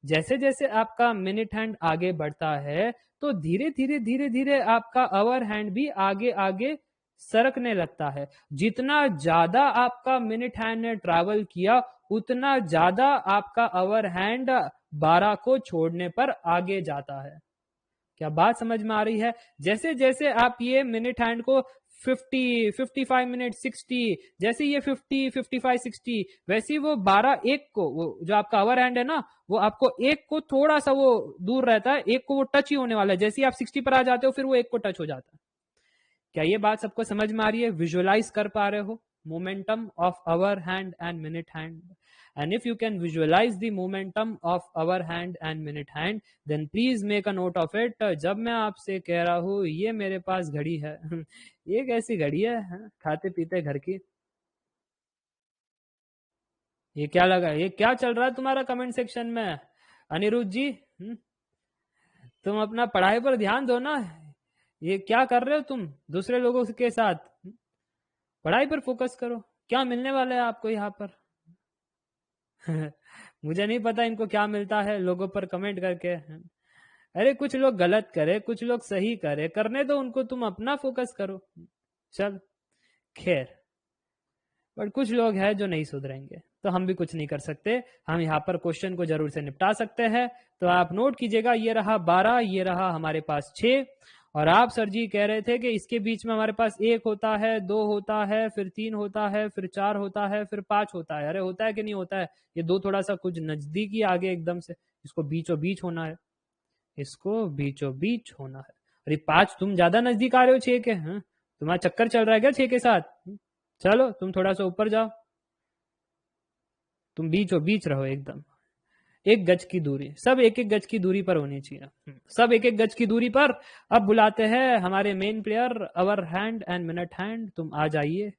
जैसे जैसे आपका मिनट हैंड आगे बढ़ता है तो धीरे धीरे धीरे धीरे आपका आवर हैंड भी आगे आगे सरकने लगता है। जितना ज्यादा आपका मिनट हैंड ने ट्रैवल किया उतना ज्यादा आपका आवर हैंड 12 को छोड़ने पर आगे जाता है। क्या बात समझ में आ रही है? जैसे जैसे आप ये मिनट हैंड को 50, 55 मिनट, 60, जैसे ये 50, 55, 60, वैसे वो 12 1 को, वो जो आपका आवर हैंड है ना, वो आपको 1 को थोड़ा सा वो दूर रहता है, 1 को वो टच ही होने वाला है। जैसे ही आप 60 पर आ जाते हो फिर वो 1 को टच हो जाता है। क्या ये बात सबको समझ में आ रही है? विजुअलाइज कर पा रहे हो momentum of hour hand and minute hand? And if you can visualize the momentum of our hand and minute hand, then please make a note of it. जब मैं आपसे कह रहा हूँ ये मेरे पास घड़ी है, ये कैसी घड़ी है? खाते पीते घर की। ये क्या लगा? ये क्या चल रहा है तुम्हारा कमेंट सेक्शन में? अनिरुद्ध जी, तुम अपना पढ़ाई पर ध्यान दो ना। ये क्या कर रहे हो तुम दूसरे लोगों के साथ? पढ़ाई पर फोकस करो। क्या मिलने वाला है आपको यहाँ पर? मुझे नहीं पता इनको क्या मिलता है लोगों पर कमेंट करके। अरे कुछ लोग गलत करे, कुछ लोग सही करे, करने दो उनको, तुम अपना फोकस करो। चल खैर, बट कुछ लोग हैं जो नहीं सुधरेंगे, तो हम भी कुछ नहीं कर सकते। हम यहाँ पर क्वेश्चन को जरूर से निपटा सकते हैं। तो आप नोट कीजिएगा, ये रहा 12, ये रहा हमारे पास 6, और आप सर जी कह रहे थे कि इसके बीच में हमारे पास 1 होता है, 2 होता है, फिर 3 होता है, फिर 4 होता है, फिर 5 होता है। अरे होता है कि नहीं होता है? ये 2 थोड़ा सा कुछ नजदीकी आगे एकदम से, इसको बीचों बीच होना है, इसको बीचों बीच होना है। अरे 5 तुम ज्यादा नजदीक आ रहे हो 6 के। तुम्हारा चक्कर चल रहा है क्या 6 के साथ? चलो तुम थोड़ा सा ऊपर जाओ, तुम बीचों बीच रहो एकदम। 1 गज की दूरी, सब 1-1 गज की दूरी पर होनी चाहिए, सब 1-1 गज की दूरी पर। अब बुलाते हैं हमारे main player, our hand and minute hand, तुम आ जाइए।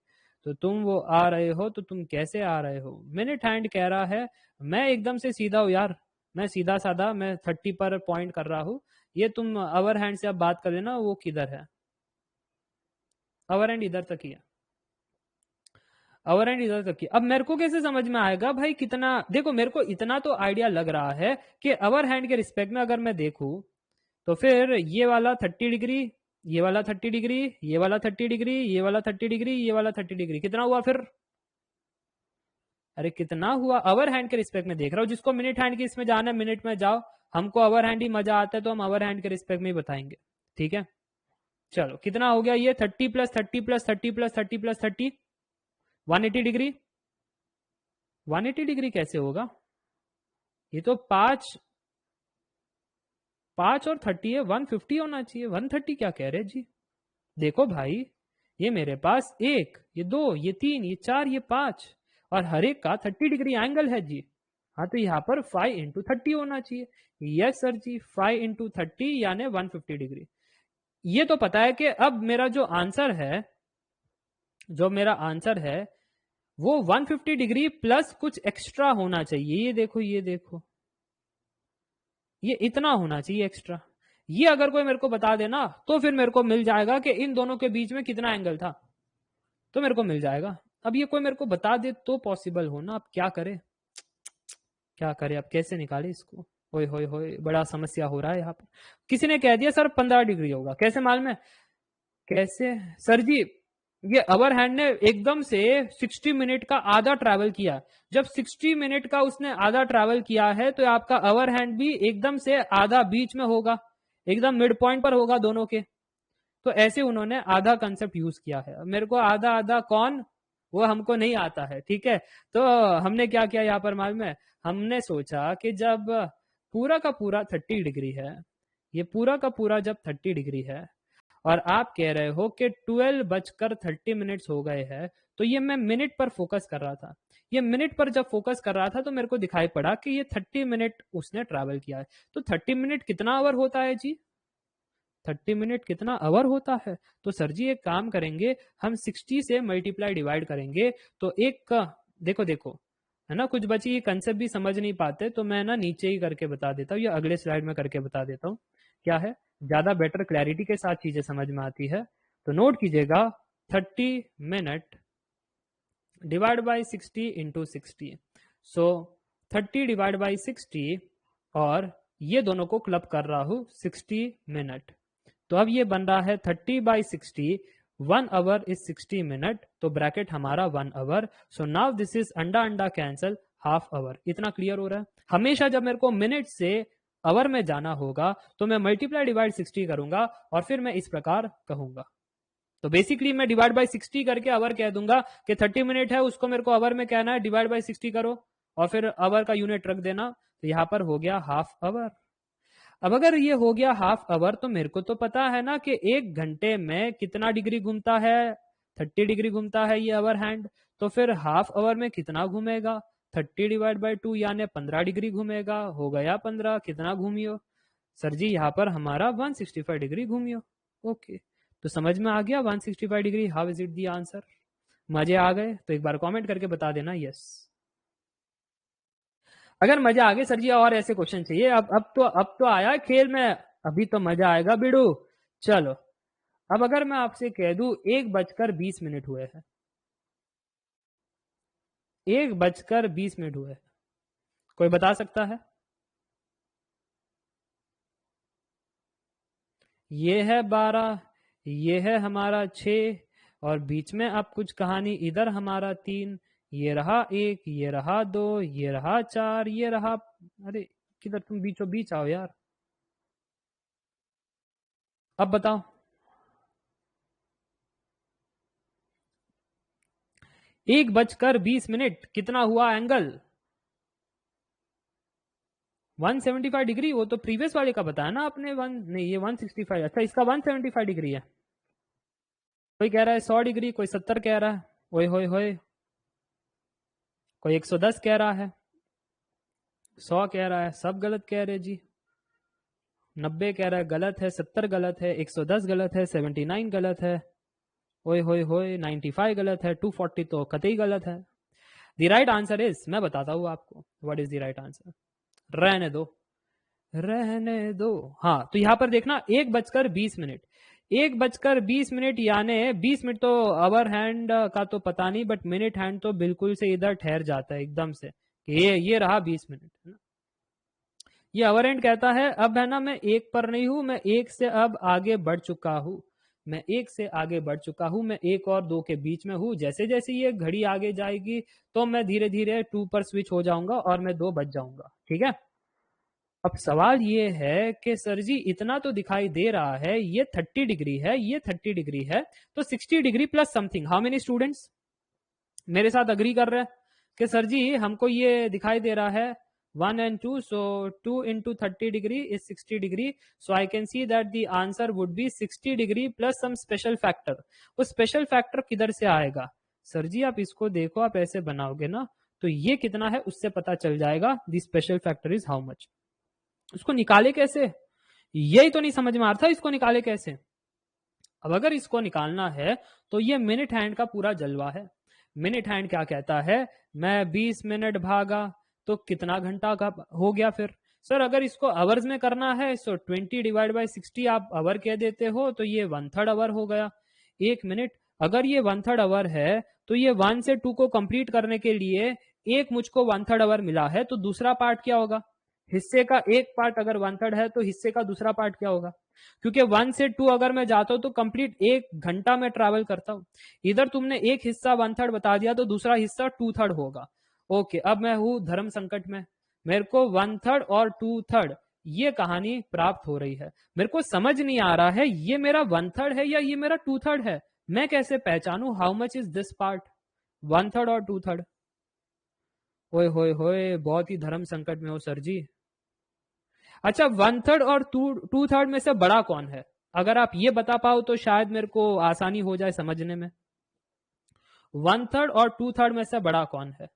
तो तुम वो आ रहे हो, तो तुम कैसे आ रहे हो? मिनट हैंड कह रहा है मैं एकदम से सीधा हूं यार, मैं सीधा साधा, मैं 30 पर पॉइंट कर रहा हूं। ये तुम अवर हैंड से अब बात कर लेना, वो किधर है? अवर हैंड इधर तक ही है, अवर एंड इधर तक की। अब मेरे को कैसे समझ में आएगा भाई कितना? देखो मेरे को इतना तो आइडिया लग रहा है कि अवर हैंड के रिस्पेक्ट में अगर मैं देखूं तो फिर ये वाला 30 डिग्री, ये वाला 30 डिग्री, ये वाला 30 डिग्री, ये वाला 30 डिग्री, ये वाला 30 डिग्री, कितना हुआ फिर? अरे कितना हुआ? अवर हैंड के रिस्पेक्ट में देख रहा हूं। जिसको मिनट हैंड की इसमें जाना है मिनट में जाओ, हमको अवर हैंड ही मजा आता है तो हम अवर हैंड के रिस्पेक्ट में ही बताएंगे। ठीक है, चलो कितना हो गया ये? 30 plus 30 plus 30 plus 30 plus 30, 180 degree. 180 degree कैसे होगा? ये तो 5 और 30 है, 150 होना चाहिए। 130 क्या कह रहे जी? देखो भाई, ये मेरे पास 1, ये 2, ये 3, ये 4, ये 5, और हर एक का 30 डिग्री एंगल है जी। हाँ तो यहाँ पर 5 इंटू 30 होना चाहिए। यस सर जी, 5 इंटू 30 यानी 150 डिग्री। ये तो पता है कि अब मेरा जो आंसर है, जो मेरा आंसर है वो 150 डिग्री प्लस कुछ एक्स्ट्रा होना चाहिए। ये देखो, ये देखो, ये इतना होना चाहिए एक्स्ट्रा। ये अगर कोई मेरे को बता देना तो फिर मेरे को मिल जाएगा कि इन दोनों के बीच में कितना एंगल था, तो मेरे को मिल जाएगा। अब ये कोई मेरे को बता दे तो पॉसिबल हो ना। अब क्या करे, क्या करे, अब कैसे निकाले इसको? होए होए होए, बड़ा समस्या हो रहा है यहाँ पर। किसी ने कह दिया सर 15 डिग्री होगा, कैसे मालूम है? कैसे सर जी? ये अवर हैंड ने एकदम से 60 मिनट का आधा ट्रैवल किया। जब 60 मिनट का उसने आधा ट्रैवल किया है तो आपका अवर हैंड भी एकदम से आधा बीच में होगा, एकदम मिड पॉइंट पर होगा दोनों के। तो ऐसे उन्होंने आधा कंसेप्ट यूज किया है। मेरे को आधा आधा कौन? वो हमको नहीं आता है, ठीक है। तो हमने क्या किया यहाँ पर मालूम है, हमने सोचा कि जब पूरा का पूरा 30 डिग्री है, ये पूरा का पूरा जब 30 डिग्री है और आप कह रहे हो कि 12:30 हो गए हैं, तो ये मैं मिनट पर फोकस कर रहा था। ये मिनट पर जब फोकस कर रहा था तो मेरे को दिखाई पड़ा कि ये 30 मिनट उसने ट्रैवल किया है। तो 30 मिनट कितना आवर होता है जी? 30 मिनट कितना आवर होता है? तो सर जी एक काम करेंगे, हम 60 से मल्टीप्लाई डिवाइड करेंगे। तो एक का देखो देखो है ना, कुछ बच्चे ये कंसेप्ट भी समझ नहीं पाते, तो मैं ना नीचे ही करके बता देता हूँ या अगले स्लाइड में करके बता देता हूँ। क्या है, ज्यादा बेटर क्लैरिटी के साथ चीजें समझ में आती है। तो नोट कीजिएगा, 30 minute divide by 60 into 60। So 30 divide by 60 और ये दोनों को क्लब कर रहा हूं 60 मिनट। तो अब ये बन रहा है 30/60, 1 आवर इज 60 मिनट, तो ब्रैकेट हमारा 1 hour. So now this is अंडा अंडा कैंसल, हाफ आवर। इतना क्लियर हो रहा है? हमेशा जब मेरे को मिनट से आवर में जाना होगा तो मैं मल्टीप्लाई डिवाइड 60 करूंगा और फिर मैं इस प्रकार कहूंगा। तो बेसिकली मैं डिवाइड बाय 60 करके आवर कह दूंगा कि 30 मिनट है, उसको मेरे को आवर में कहना है, डिवाइड बाय 60 करो और फिर आवर का यूनिट रख देना। तो यहां पर हो गया हाफ आवर। अब अगर ये हो गया हाफ आवर, तो मेरे को तो पता है ना कि 1 घंटे में कितना डिग्री घूमता है, 30 डिग्री घूमता है ये आवर हैंड। तो फिर हाफ आवर में कितना घूमेगा, 30 डिवाइड बाई 2 यानी 15 डिग्री घूमेगा। हो गया 15, कितना घूमियो सर जी? यहाँ पर हमारा 165 डिग्री घूमियो। ओके, तो समझ में आ गया 165 degree. How is it the answer? मजे आ गए तो एक बार कमेंट करके बता देना यस। अगर मजा आ गया सर जी और ऐसे क्वेश्चन चाहिए, अब तो आया खेल में, अभी तो मजा आएगा बिड़ू। चलो, अब अगर मैं आपसे कह दूं 1:20 हुए हैं, 1:20 हुए हैं, कोई बता सकता है? ये है 12, ये है हमारा 6 और बीच में अब कुछ कहानी, इधर हमारा 3, ये रहा 1, ये रहा 2, ये रहा 4, ये रहा, अरे किधर तुम बीचों बीच आओ यार। अब बताओ, 1:20 कितना हुआ एंगल? 175 डिग्री। वो तो प्रीवियस वाले का बताया ना आपने, नहीं ये 165। अच्छा, इसका 175 डिग्री है। कोई कह रहा है 100 डिग्री, कोई 70 कह रहा है, ओए होए होए, कोई 110 कह रहा है, 100 कह रहा है, सब गलत कह रहे जी। 90 कह रहा है गलत है, 70 गलत है, 110 गलत है, 79 गलत है, ओए होए होए 95 गलत है, 240 तो कतई गलत है। द राइट आंसर इज, मैं बताता हूँ आपको what is the right answer. रहने दो, रहने दो। हाँ, तो यहां पर देखना 1:20, 1:20 यानी 20 मिनट तो आवर हैंड का तो पता नहीं, बट मिनट हैंड तो बिल्कुल से इधर ठहर जाता है एकदम से। ये रहा 20 मिनट है ना। ये आवर हैंड कहता है अब है ना, मैं 1 पर नहीं हूं, मैं 1 से अब आगे बढ़ चुका हूं, मैं 1 से आगे बढ़ चुका हूं, मैं 1 और 2 के बीच में हूं। जैसे जैसे ये घड़ी आगे जाएगी तो मैं धीरे धीरे 2 पर स्विच हो जाऊंगा और मैं 2 बच जाऊंगा, ठीक है। अब सवाल ये है कि सर जी इतना तो दिखाई दे रहा है, ये 30 डिग्री है, ये 30 डिग्री है, तो 60 degree plus something. How many students मेरे साथ अग्री कर रहे हैं कि सर जी हमको ये दिखाई दे रहा है 1 and 2, so 2 into 30 degree is 60 degree, so I can see that the answer would be 60 degree plus some special factor। वो स्पेशल फैक्टर किधर से आएगा सर जी? आप इसको देखो, आप ऐसे बनाओगे ना तो ये कितना है उससे पता चल जाएगा दी special factor is how much. उसको निकाले कैसे, यही तो नहीं समझ में आ रहा था, इसको निकाले कैसे। अब अगर इसको निकालना है तो ये मिनट हैंड का पूरा जलवा है। मिनट हैंड क्या कहता है, मैं 20 मिनट भागा तो कितना घंटा का हो गया। फिर सर अगर इसको आवर्स में करना है तो 20 डिवाइड बाई 60 आप आवर कह देते हो, तो ये 1/3 आवर हो गया। 1 मिनट, अगर ये 1/3 आवर है तो ये 1 से 2 को कंप्लीट करने के लिए एक मुझको 1/3 आवर मिला है, तो दूसरा पार्ट क्या होगा? हिस्से का एक पार्ट अगर 1/3 है तो हिस्से का दूसरा पार्ट क्या होगा? क्योंकि 1 से 2 अगर मैं जाता हूं तो कंप्लीट 1 घंटा में ट्रैवल करता हूं। इधर तुमने एक हिस्सा 1/3 बता दिया तो दूसरा हिस्सा 2/3 होगा। ओके, अब मैं हूं धर्म संकट में, मेरे को 1/3 और 2/3 ये कहानी प्राप्त हो रही है। मेरे को समझ नहीं आ रहा है ये मेरा 1/3 है या ये मेरा 2/3 है। मैं कैसे पहचानूं how much is this part? 1/3 और 2/3? ओए होए होए, बहुत ही धर्म संकट में हो सर जी। अच्छा, 1/3 और 2/3 में से बड़ा कौन है? अगर आप ये बता पाओ तो शायद मेरे को आसानी हो जाए समझने में। 1/3 और 2/3 में से बड़ा कौन है?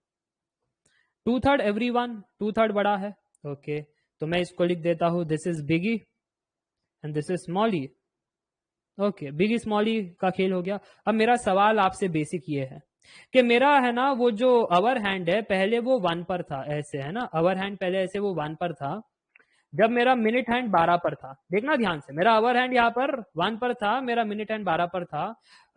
2/3 एवरीवन, 2/3 बड़ा है। ओके, तो मैं इसको लिख देता हूं, this is biggie and this is smally. Okay, biggie smally का खेल हो गया। अब मेरा सवाल आपसे बेसिक ये है कि मेरा है ना वो जो अवर हैंड है पहले वो 1 पर था, ऐसे है ना, अवर हैंड पहले ऐसे वो 1 पर था। जब मेरा मिनट हैंड 12 पर था, देखना ध्यान से, मेरा अवर हैंड यहाँ पर 1 पर था, मेरा मिनट हैंड 12 पर था।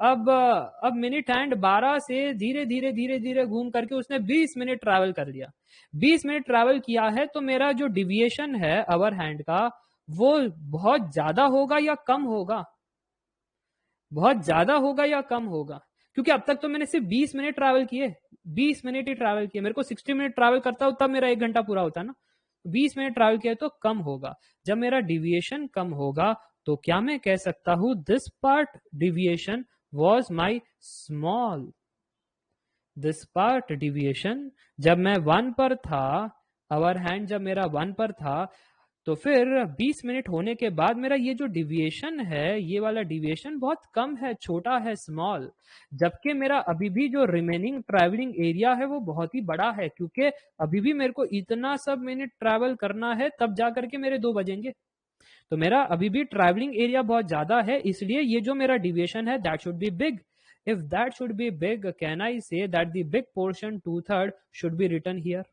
अब मिनट हैंड 12 से धीरे धीरे धीरे धीरे घूम करके उसने 20 मिनट ट्रैवल कर लिया। 20 मिनट ट्रैवल किया है तो मेरा जो डिविएशन है अवर हैंड का वो बहुत ज्यादा होगा या कम होगा? बहुत ज्यादा होगा या कम होगा? क्योंकि अब तक तो मैंने सिर्फ 20 मिनट ट्रैवल किए, 20 मिनट ही ट्रैवल किए। मेरे को 60 मिनट ट्रैवल करता हूं तब मेरा 1 घंटा पूरा होता है ना। 20 मिनट ट्रैवल किया तो कम होगा। जब मेरा डिविएशन कम होगा तो क्या मैं कह सकता हूं this part deviation was my small? This part deviation, जब मैं 1 पर था, अवर हैंड जब मेरा 1 पर था, तो फिर 20 मिनट होने के बाद मेरा ये जो डिविएशन है, ये वाला डिविएशन बहुत कम है, छोटा है, स्मॉल। जबकि मेरा अभी भी जो रिमेनिंग ट्रैवलिंग एरिया है वो बहुत ही बड़ा है, क्योंकि अभी भी मेरे को इतना सब मिनट ट्रैवल करना है तब जाकर के मेरे 2 बजेंगे। तो मेरा अभी भी ट्रैवलिंग एरिया बहुत ज्यादा है, इसलिए ये जो मेरा डिविएशन है that should be big. If that should be big, can I say that the big portion 2/3 should be written here?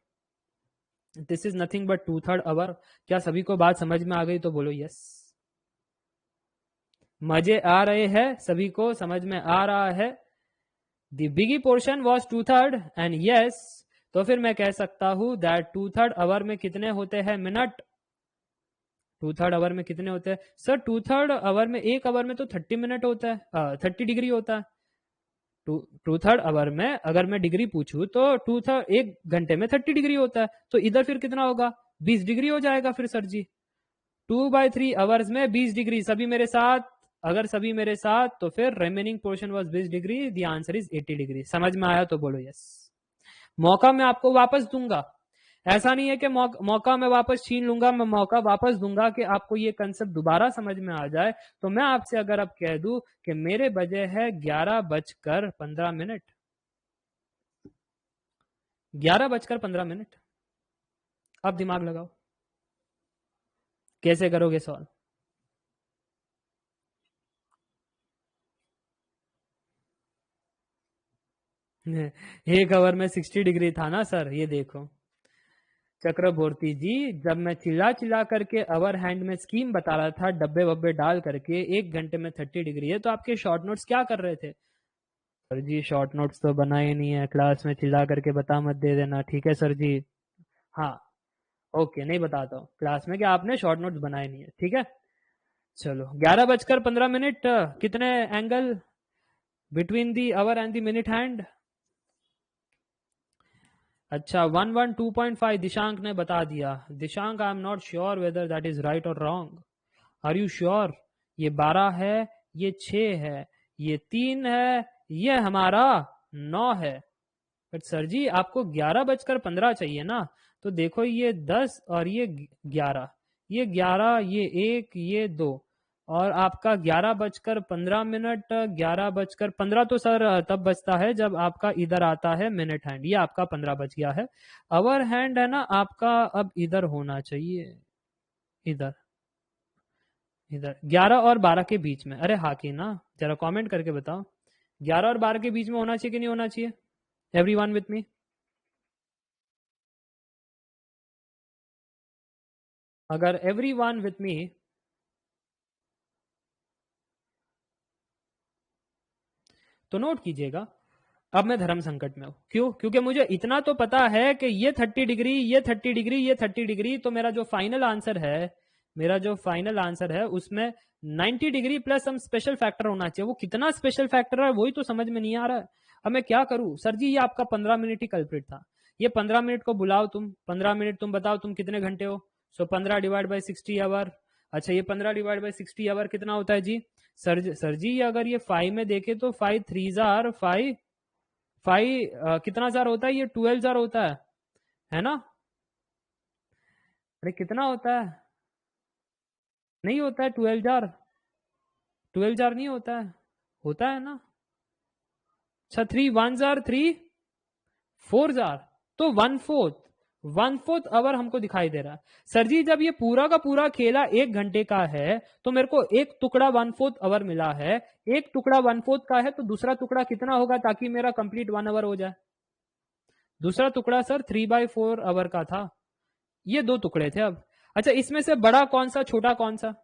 This is nothing but 2/3 hour. क्या सभी को बात समझ में आ गई? तो बोलो यस। मजे आ रहे हैं? सभी को समझ में आ रहा है? The biggie portion was 2/3 and yes. तो फिर मैं कह सकता हूं दैट 2/3 आवर में कितने होते हैं मिनट? 2/3 आवर में कितने होते हैं सर? 2/3 आवर में, 1 आवर में तो 30 मिनट होता है, 30 डिग्री होता है। 2/3 आवर में अगर मैं डिग्री पूछूं तो 2/3 1 घंटे में 30 डिग्री होता है, तो इधर फिर कितना होगा? 20 डिग्री हो जाएगा फिर सर जी। 2/3 आवर्स में 20 डिग्री। सभी मेरे साथ? अगर सभी मेरे साथ तो फिर remaining portion was 20 degree, the answer is 80 degree. समझ में आया तो बोलो यस। मौका मैं आपको वापस दूंगा, ऐसा नहीं है कि मौका मैं वापस छीन लूंगा, मैं मौका वापस दूंगा कि आपको ये कंसेप्ट दोबारा समझ में आ जाए। तो मैं आपसे अगर अब कह दूं कि मेरे बजे है 11:15, 11:15, अब दिमाग लगाओ, कैसे करोगे सॉल्व? एक आवर में 60 डिग्री था ना सर, ये देखो चक्रवर्ती जी, जब मैं चिल्ला चिल्ला करके अवर हैंड में स्कीम बता रहा था, डब्बे वब्बे डाल करके 1 घंटे में 30 डिग्री है, तो आपके शॉर्ट नोट्स क्या कर रहे थे? सर जी शॉर्ट नोट्स तो बनाए नहीं है, क्लास में चिल्ला करके बता मत दे देना, ठीक है सर जी? हाँ, ओके, नहीं बताता हूँ क्लास में कि आपने शॉर्ट नोट्स बनाए नहीं है, ठीक है? चलो, 11:15, कितने angle between the hour and the minute hand? अच्छा, 112.5 दिशांक ने बता दिया। Dishank, I am not sure whether that is right और रॉन्ग। Are you sure? ये 12 है, ये 6 है, ये 3 है, ये हमारा 9 है। बट सर जी आपको 11:15 चाहिए ना, तो देखो ये 10 और ये 11, ये 11, ये 1, ये 2, और आपका 11:15, 11:15 तो सर तब बजता है जब आपका इधर आता है मिनट हैंड, ये आपका 15 बज गया है। अवर हैंड है ना आपका अब इधर होना चाहिए, इधर, इधर 11 और 12 के बीच में। अरे हाँ की ना, जरा कमेंट करके बताओ, 11 और 12 के बीच में होना चाहिए कि नहीं होना चाहिए? Everyone with me? अगर एवरीवन विथ मी, तो नोट कीजिएगा, अब मैं धर्म संकट में हूं। क्यों? क्योंकि मुझे इतना तो पता है कि ये 30 डिग्री, ये 30 डिग्री, ये 30 डिग्री, तो मेरा जो फाइनल आंसर है, मेरा जो फाइनल आंसर है उसमें 90 degree plus some special factor होना चाहिए। वो कितना स्पेशल फैक्टर है वही तो समझ में नहीं आ रहा है। अब मैं क्या करूं सर जी? ये आपका 15 मिनट ही कल्प्रिट था। ये 15 मिनट को बुलाओ, तुम 15 मिनट, तुम बताओ तुम कितने घंटे हो? सो 15 डिवाइड बाई 60 आवर। अच्छा, ये 15 डिवाइड बाई 60 आवर कितना होता है जी? सर जी अगर ये 5 में देखे तो 5 3 जार 5, 5 कितना जार होता है? ये 12 जार होता है ना? अरे कितना होता है? नहीं होता है 12 जार, 12 जार नहीं होता है ना? अच्छा 3 1 जार 3 4 जार, तो 1/4 आवर हमको दिखाई दे रहा है। सर जी जब ये पूरा का पूरा खेला 1 घंटे का है तो मेरे को एक टुकड़ा 1/4 आवर मिला है, एक टुकड़ा 1/4 का है, तो दूसरा टुकड़ा कितना होगा ताकि मेरा कंप्लीट 1 आवर हो जाए? दूसरा टुकड़ा सर 3/4 आवर का था। ये 2 टुकड़े थे। अब अच्छा इसमें से बड़ा कौन सा छोटा कौन सा?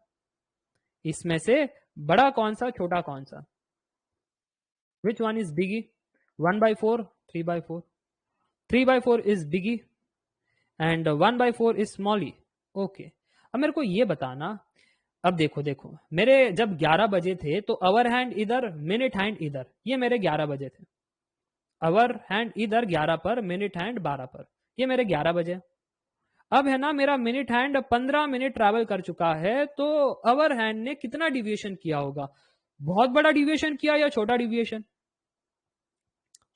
इसमें से बड़ा कौन सा छोटा कौन सा? Which one is biggie? 1/4 3/4? 3/4 is biggie and 1/4 is smally. Okay, अब मेरे को ये बताना, अब देखो देखो मेरे जब 11 बजे थे तो अवर हैंड इधर मिनट हैंड इधर, ये मेरे 11 बजे थे। अवर हैंड इधर 11 पर, मिनट हैंड 12 पर, ये मेरे 11 बजे। अब है ना मेरा मिनट हैंड 15 मिनट ट्रैवल कर चुका है, तो अवर हैंड ने कितना डिविएशन किया होगा? बहुत बड़ा डिविएशन किया या छोटा डिविएशन?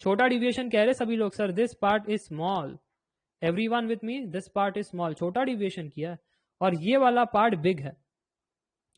छोटा डिविएशन कह रहे सभी लोग। Sir this part is small, everyone with me, this part is small. छोटा डिविएशन किया है और ये वाला पार्ट बिग है।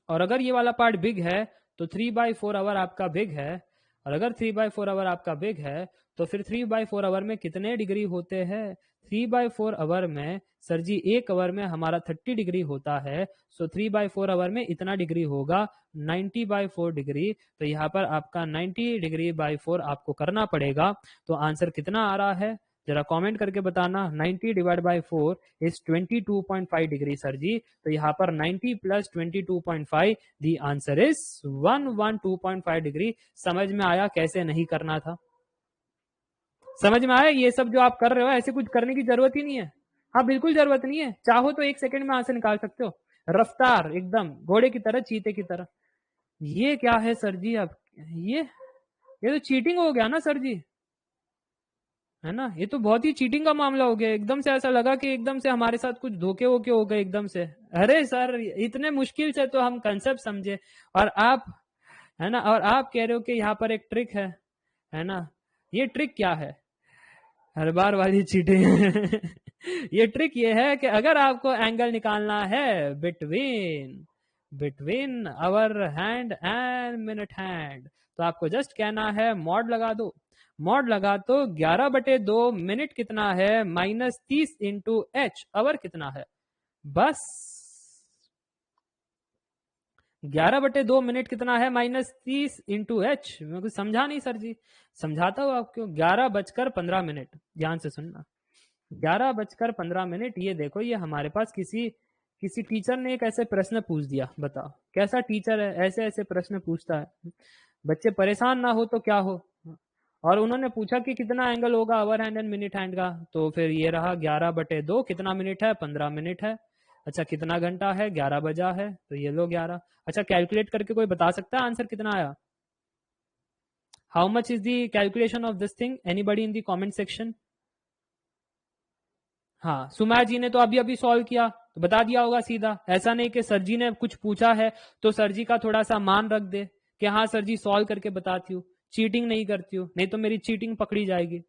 और अगर ये वाला पार्ट बिग है तो 3/4 आवर आपका बिग है, और अगर 3/4 आवर आपका बिग है तो फिर 3/4 आवर में कितने डिग्री होते हैं? 3/4 आवर में सर जी 1 आवर में हमारा 30 डिग्री होता है, सो 3/4 आवर में इतना डिग्री होगा 90/4 डिग्री। तो यहाँ पर आपका 90 डिग्री/4 आपको करना पड़ेगा। तो आंसर कितना आ रहा है जरा कमेंट करके बताना। 90/4 इज 22.5 डिग्री सर जी। तो यहाँ पर 90 plus 22.5, the answer is 112.5 degree. समझ में आया कैसे नहीं करना था? समझ में आया? ये सब जो आप कर रहे हो ऐसे कुछ करने की जरूरत ही नहीं है। हाँ बिल्कुल जरूरत नहीं है, चाहो तो 1 सेकंड में आंसर निकाल सकते हो, रफ्तार एकदम घोड़े की तरह, चीते की तरह। ये क्या है सर जी? अब ये तो चीटिंग हो गया ना सर जी, है ना? ये तो बहुत ही चीटिंग का मामला हो गया। एकदम से ऐसा लगा कि एकदम से हमारे साथ कुछ धोखे वोके हो गए एकदम से। अरे सर इतने मुश्किल से तो हम कंसेप्ट समझे, और आप, है ना, और आप कह रहे हो कि यहाँ पर एक ट्रिक है ना? ये ट्रिक क्या है? हर बार वाली चीटिंग। ये ट्रिक ये है कि अगर आपको एंगल निकालना है between between hour hand and minute hand, तो आपको जस्ट कहना है मॉड लगा दो। मॉड लगा तो 11/2 मिनट कितना है? -30 इंटू एच। आवर कितना है? बस 11/2 मिनट कितना है? -30 इंटू एच। मैं कुछ समझा नहीं सर जी, समझाता हूँ आपको। 11:15, ध्यान से सुनना। 11:15, ये देखो, ये हमारे पास किसी किसी टीचर ने एक ऐसे प्रश्न पूछ दिया। बताओ कैसा टीचर है, ऐसे ऐसे प्रश्न पूछता है, बच्चे परेशान ना हो तो क्या हो। और उन्होंने पूछा कि कितना एंगल होगा hour hand and minute hand का, तो फिर ये रहा 11/2। कितना मिनट है? 15 मिनट है। अच्छा कितना घंटा है? 11 बजा है, तो ये लो 11। अच्छा कैलकुलेट करके कोई बता सकता है आंसर कितना आया? How much is the calculation of this thing? Anybody in the comment section? हाँ सुमा जी ने तो अभी अभी सॉल्व किया, तो बता दिया होगा सीधा। ऐसा नहीं कि सर जी ने कुछ पूछा है तो सर जी का थोड़ा सा मान रख दे कि हाँ सर जी सॉल्व करके बताती हूँ, चीटिंग नहीं करती हूँ, नहीं तो मेरी चीटिंग पकड़ी जाएगी।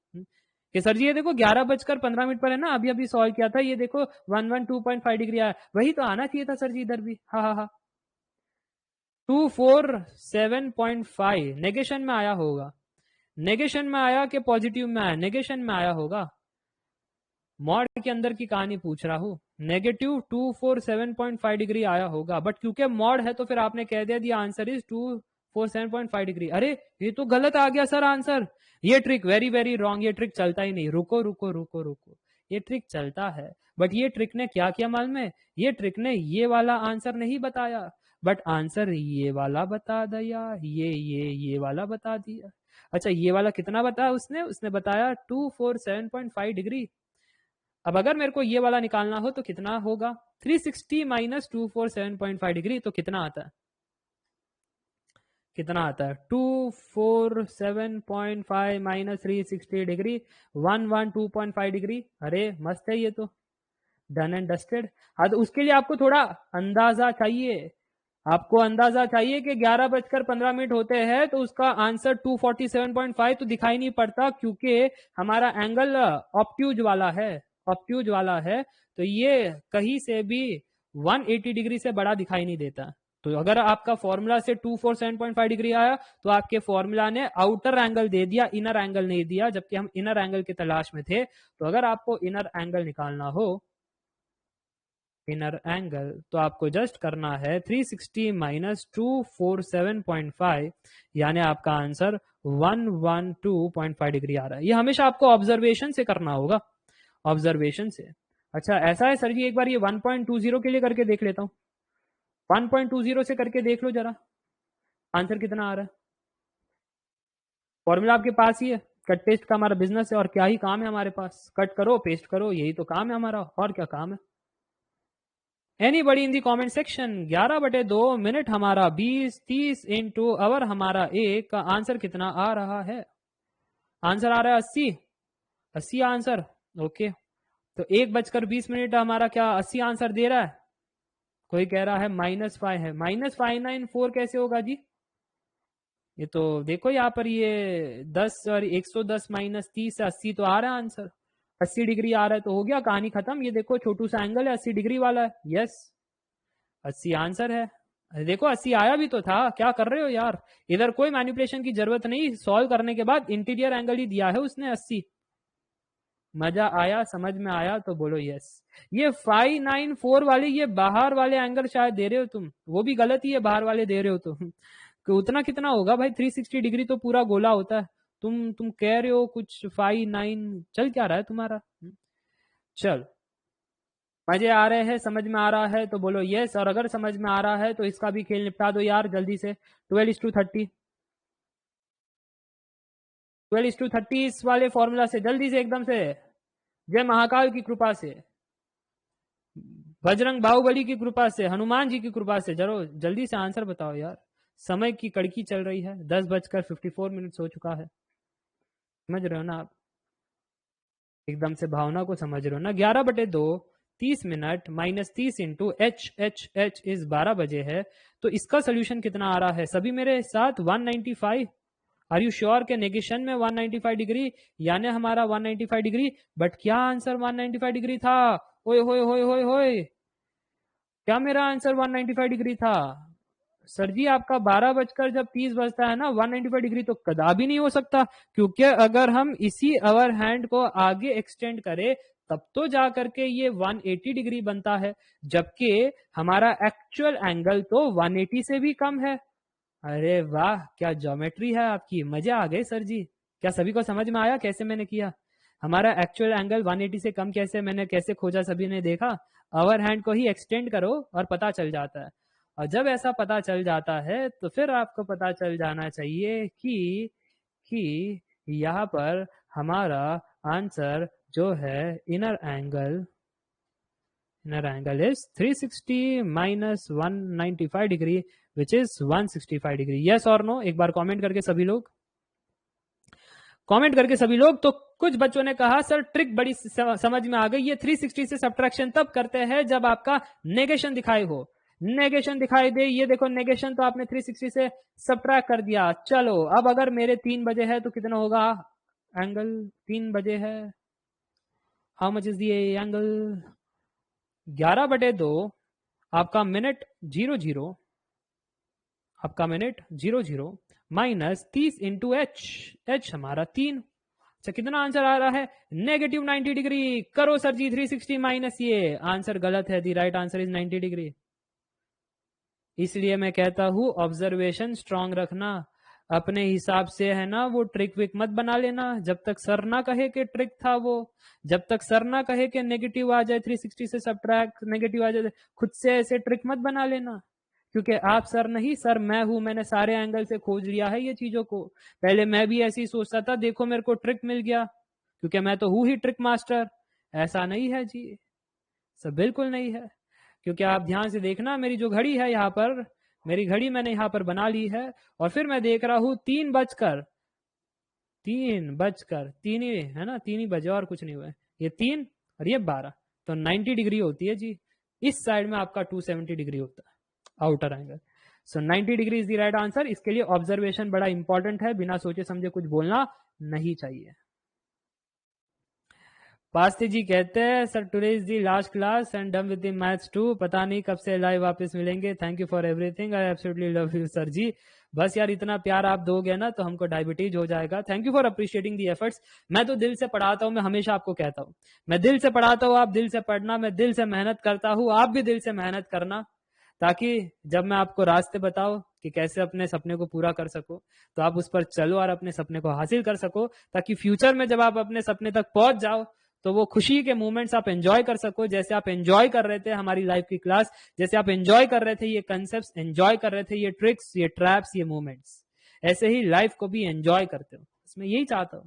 कि सर जी ये देखो 11:15 पर है ना, अभी अभी सॉल्व किया था, ये देखो 112.5 डिग्री आया, वही तो आना चाहिए था सर जी इधर भी। हाँ हाँ हाँ 247.5 नेगेशन में आया होगा। नेगेशन में आया कि पॉजिटिव में आया? नेगेशन में आया होगा। मॉड के अंदर की कहानी पूछ रहा हूं। -247.5 डिग्री आया होगा, बट क्योंकि मॉड है तो फिर आपने कह दिया आंसर इज 247.5 डिग्री। अरे ये तो गलत आ गया सर आंसर। ये ट्रिक वेरी वेरी रॉन्ग, ये ट्रिक चलता ही नहीं। रुको रुको रुको रुको, ये ट्रिक चलता है, बट ये ट्रिक ने क्या किया मालूम है? ये ट्रिक ने ये वाला आंसर नहीं बताया, बट आंसर ये वाला बता दिया। ये वाला बता दिया। अच्छा ये वाला कितना बताया उसने? उसने बताया 247.5 डिग्री। अब अगर मेरे को ये वाला निकालना हो तो कितना होगा? 360 माइनस 247.5 डिग्री, तो कितना आता है? कितना आता है? 247.5 माइनस 360 डिग्री, 112.5 डिग्री। अरे मस्त है ये तो, डन एंड डस्टेड। हाँ तो उसके लिए आपको थोड़ा अंदाजा चाहिए, आपको अंदाजा चाहिए कि 11:15 होते हैं तो उसका आंसर 247.5 तो दिखाई नहीं पड़ता, क्योंकि हमारा एंगल ऑब्ट्यूज वाला है, ऑब्ट्यूज वाला है, तो ये कहीं से भी 180 डिग्री से बड़ा दिखाई नहीं देता। तो अगर आपका फॉर्मूला से 247.5 डिग्री आया तो आपके फॉर्मूला ने आउटर एंगल दे दिया, इनर एंगल नहीं दिया, जबकि हम इनर एंगल की तलाश में थे। तो अगर आपको इनर एंगल निकालना हो, इनर एंगल, तो आपको जस्ट करना है 360 माइनस 247.5, यानी आपका आंसर 112.5 डिग्री आ रहा है। ये हमेशा आपको ऑब्जर्वेशन से करना होगा, ऑब्जर्वेशन से। अच्छा ऐसा है सर जी, एक बार ये 1.20 के लिए करके देख लेता हूँ। 1.20 से करके देख लो जरा, आंसर कितना आ रहा है। फॉर्मूला आपके पास ही है, कट पेस्ट का हमारा बिजनेस है, और क्या ही काम है हमारे पास, कट करो पेस्ट करो, यही तो काम है हमारा, और क्या काम है। Anybody in the comment section. 11/2 minute हमारा 20-30 इंटू आवर हमारा एक का आंसर कितना आ रहा है। आंसर आ रहा है 80, 80 आंसर। ओके, तो 1:20 हमारा क्या 80 आंसर दे रहा है। कोई कह रहा है -5 है, -594 कैसे होगा जी। ये तो देखो यहाँ पर ये 10 और 110 माइनस 30 से 80 तो आ रहा है आंसर, 80 डिग्री आ रहा है, तो हो गया कहानी खत्म। ये देखो छोटू सा एंगल है, 80 डिग्री वाला है, यस 80 आंसर है। अरे देखो 80 आया भी तो था, क्या कर रहे हो यार, इधर कोई मैनिपुलेशन की जरूरत नहीं, सॉल्व करने के बाद इंटीरियर एंगल ही दिया है उसने 80। मजा आया, समझ में आया तो बोलो यस। ये 594 वाली, ये बाहर वाले एंगल शायद दे रहे हो तुम, वो भी गलत ही है, बाहर वाले दे रहे हो तुम। तो उतना कितना होगा भाई, 360 डिग्री तो पूरा गोला होता है, तुम कह रहे हो कुछ 5-9, चल क्या रहा है तुम्हारा। चल मजे आ रहे हैं, समझ में आ रहा है तो बोलो यस, और अगर समझ में आ रहा है तो इसका भी खेल निपटा दो यार जल्दी से। 12:30, 12:30 इस वाले फॉर्मूला से जल्दी से एकदम से, जय महाकाल की कृपा से, बजरंग बाहुबली की कृपा से, हनुमान जी की कृपा से, जरो जल्दी से आंसर बताओ यार, समय की कड़की चल रही है, 10:54 हो चुका है। समझ रहे हो ना आप, एकदम से भावना को समझ रहे हो ना। 11/2 30 मिनट माइनस 30 इंटू एच इस 12 बजे है, तो इसका सोल्यूशन कितना आ रहा है सभी मेरे साथ, 195। आर यू श्योर के नेगेशन में 195 डिग्री, यानी हमारा 195 डिग्री, बट क्या आंसर 195 डिग्री था। ओए होए होए होए होए, क्या मेरा आंसर 195 डिग्री था। सर जी आपका 12:30 बजता है ना, 195 डिग्री तो कदापि नहीं हो सकता, क्योंकि अगर हम इसी अवर हैंड को आगे एक्सटेंड करें तब तो जा करके ये 180 डिग्री बनता है, जबकि हमारा एक्चुअल एंगल तो 180 से भी कम है। अरे वाह, क्या ज्योमेट्री है आपकी, मजे आ गए सर जी। क्या सभी को समझ में आया कैसे मैंने किया, हमारा एक्चुअल एंगल 180 से कम कैसे, मैंने कैसे खोजा, सभी ने देखा। अवर हैंड को ही एक्सटेंड करो और पता चल जाता है, और जब ऐसा पता चल जाता है तो फिर आपको पता चल जाना चाहिए कि यहाँ पर हमारा आंसर जो है inner angle is 360 minus 195 degree which is 165 degree. Yes और नो, एक बार कमेंट करके सभी लोग, कमेंट करके सभी लोग। तो कुछ बच्चों ने कहा सर ट्रिक बड़ी समझ में आ गई, ये 360 से सब्ट्रैक्शन तब करते हैं जब आपका नेगेशन दिखाई हो, नेगेशन दिखाई दे, ये देखो नेगेशन, तो आपने 360 से सब्ट्रैक्ट कर दिया। चलो अब अगर मेरे 3 बजे है तो कितना होगा, एंगल 3 बजे है, how much is the angle, 11/2 आपका मिनट 00, आपका मिनट 00 माइनस 30 इंटू एच हमारा 3। अच्छा कितना आंसर आ रहा है, -90 डिग्री। करो सर जी 360 माइनस, ये आंसर गलत है, दी राइट आंसर इज 90 डिग्री। इसलिए मैं कहता हूं ऑब्जर्वेशन स्ट्रांग रखना, अपने हिसाब से है ना, वो ट्रिक विक मत बना लेना, जब तक सर ना कहे कि ट्रिक था वो, जब तक सर ना कहे कि नेगेटिव आ जाए 360 से सब्ट्रैक्ट नेगेटिव आ जाए, खुद से ऐसे ट्रिक मत बना लेना, क्योंकि आप सर नहीं, सर मैं हूं, मैंने सारे एंगल से खोज लिया है ये चीजों को। पहले मैं भी ऐसे ही सोचता था, देखो मेरे को ट्रिक मिल गया, क्योंकि मैं तो हूं ही ट्रिक मास्टर। ऐसा नहीं है जी, सब बिल्कुल नहीं है, क्योंकि आप ध्यान से देखना, मेरी जो घड़ी है यहाँ पर, मेरी घड़ी मैंने यहाँ पर बना ली है, और फिर मैं देख रहा हूँ 3 ही है ना, 3 ही बजे और कुछ नहीं हुआ है, ये 3 और ये 12, तो 90 डिग्री होती है जी। इस साइड में आपका 270 डिग्री होता है outer angle. So 90 degree is the right answer. इसके लिए ऑब्जर्वेशन बड़ा इंपॉर्टेंट है, बिना सोचे समझे कुछ बोलना नहीं चाहिए। पास्ते जी कहते हैं sir today is the last class and done with the maths too, पता नहीं कब से लाइव वापस मिलेंगे, thank you for everything, I absolutely love you sir ji. बस यार इतना प्यार आप दोगे ना तो हमको डायबिटीज हो जाएगा। Thank you for appreciating the efforts. मैं तो दिल से पढ़ाता हूँ, मैं हमेशा आपको कहता हूँ मैं दिल से पढ़ाता हूँ, आप दिल से पढ़ना, मैं दिल से मेहनत करता हूँ, आप भी दिल से मेहनत करना, ताकि जब मैं आपको रास्ते बताऊं कि कैसे अपने सपने को पूरा कर सको तो आप उस पर चलो और अपने सपने को हासिल कर सको, ताकि फ्यूचर में जब आप अपने सपने तक पहुंच जाओ तो वो खुशी के मोमेंट्स आप एंजॉय कर सको, जैसे आप एंजॉय कर रहे थे हमारी लाइफ की क्लास, जैसे आप एंजॉय कर रहे थे ये कंसेप्ट, एंजॉय कर रहे थे ये ट्रिक्स, ये ट्रैप्स, ये मोमेंट्स, ऐसे ही लाइफ को भी एंजॉय करते हो। इसमें यही चाहता हूं।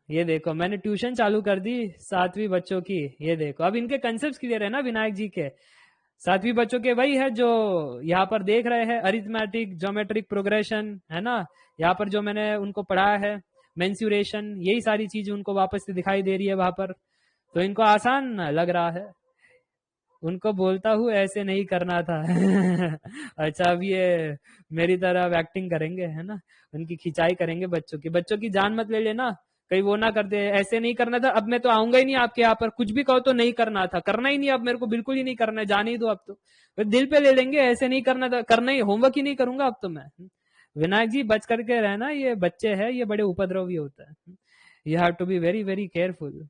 ये देखो मैंने ट्यूशन चालू कर दी 7वीं बच्चों की, ये देखो अब इनके कंसेप्ट क्लियर है ना विनायक जी के। 7वीं बच्चों के वही है जो यहाँ पर देख रहे हैं, अरिथमेटिक, ज्योमेट्रिक प्रोग्रेशन, है ना, यहाँ पर जो मैंने उनको पढ़ाया है, मेंसुरेशन, यही सारी चीज उनको वापस से दिखाई दे रही है वहां पर, तो इनको आसान लग रहा है। उनको बोलता हूँ ऐसे नहीं करना था अच्छा अब ये मेरी तरह एक्टिंग करेंगे, है ना, उनकी खिंचाई करेंगे बच्चों की जान मत ले लेना, कहीं वो ना कर दे, ऐसे नहीं करना था, अब मैं तो आऊंगा ही नहीं आपके यहाँ पर, कुछ भी कहो तो नहीं करना था, करना ही नहीं, अब मेरे को बिल्कुल ही नहीं करना है, जाने ही दो अब तो दिल पे ले लेंगे, ऐसे नहीं करना था, करना ही, होमवर्क ही नहीं करूंगा अब तो मैं। विनायक जी बच करके रहना, ये बच्चे हैं, ये बड़े उपद्रवी होता है, you have to be very very careful.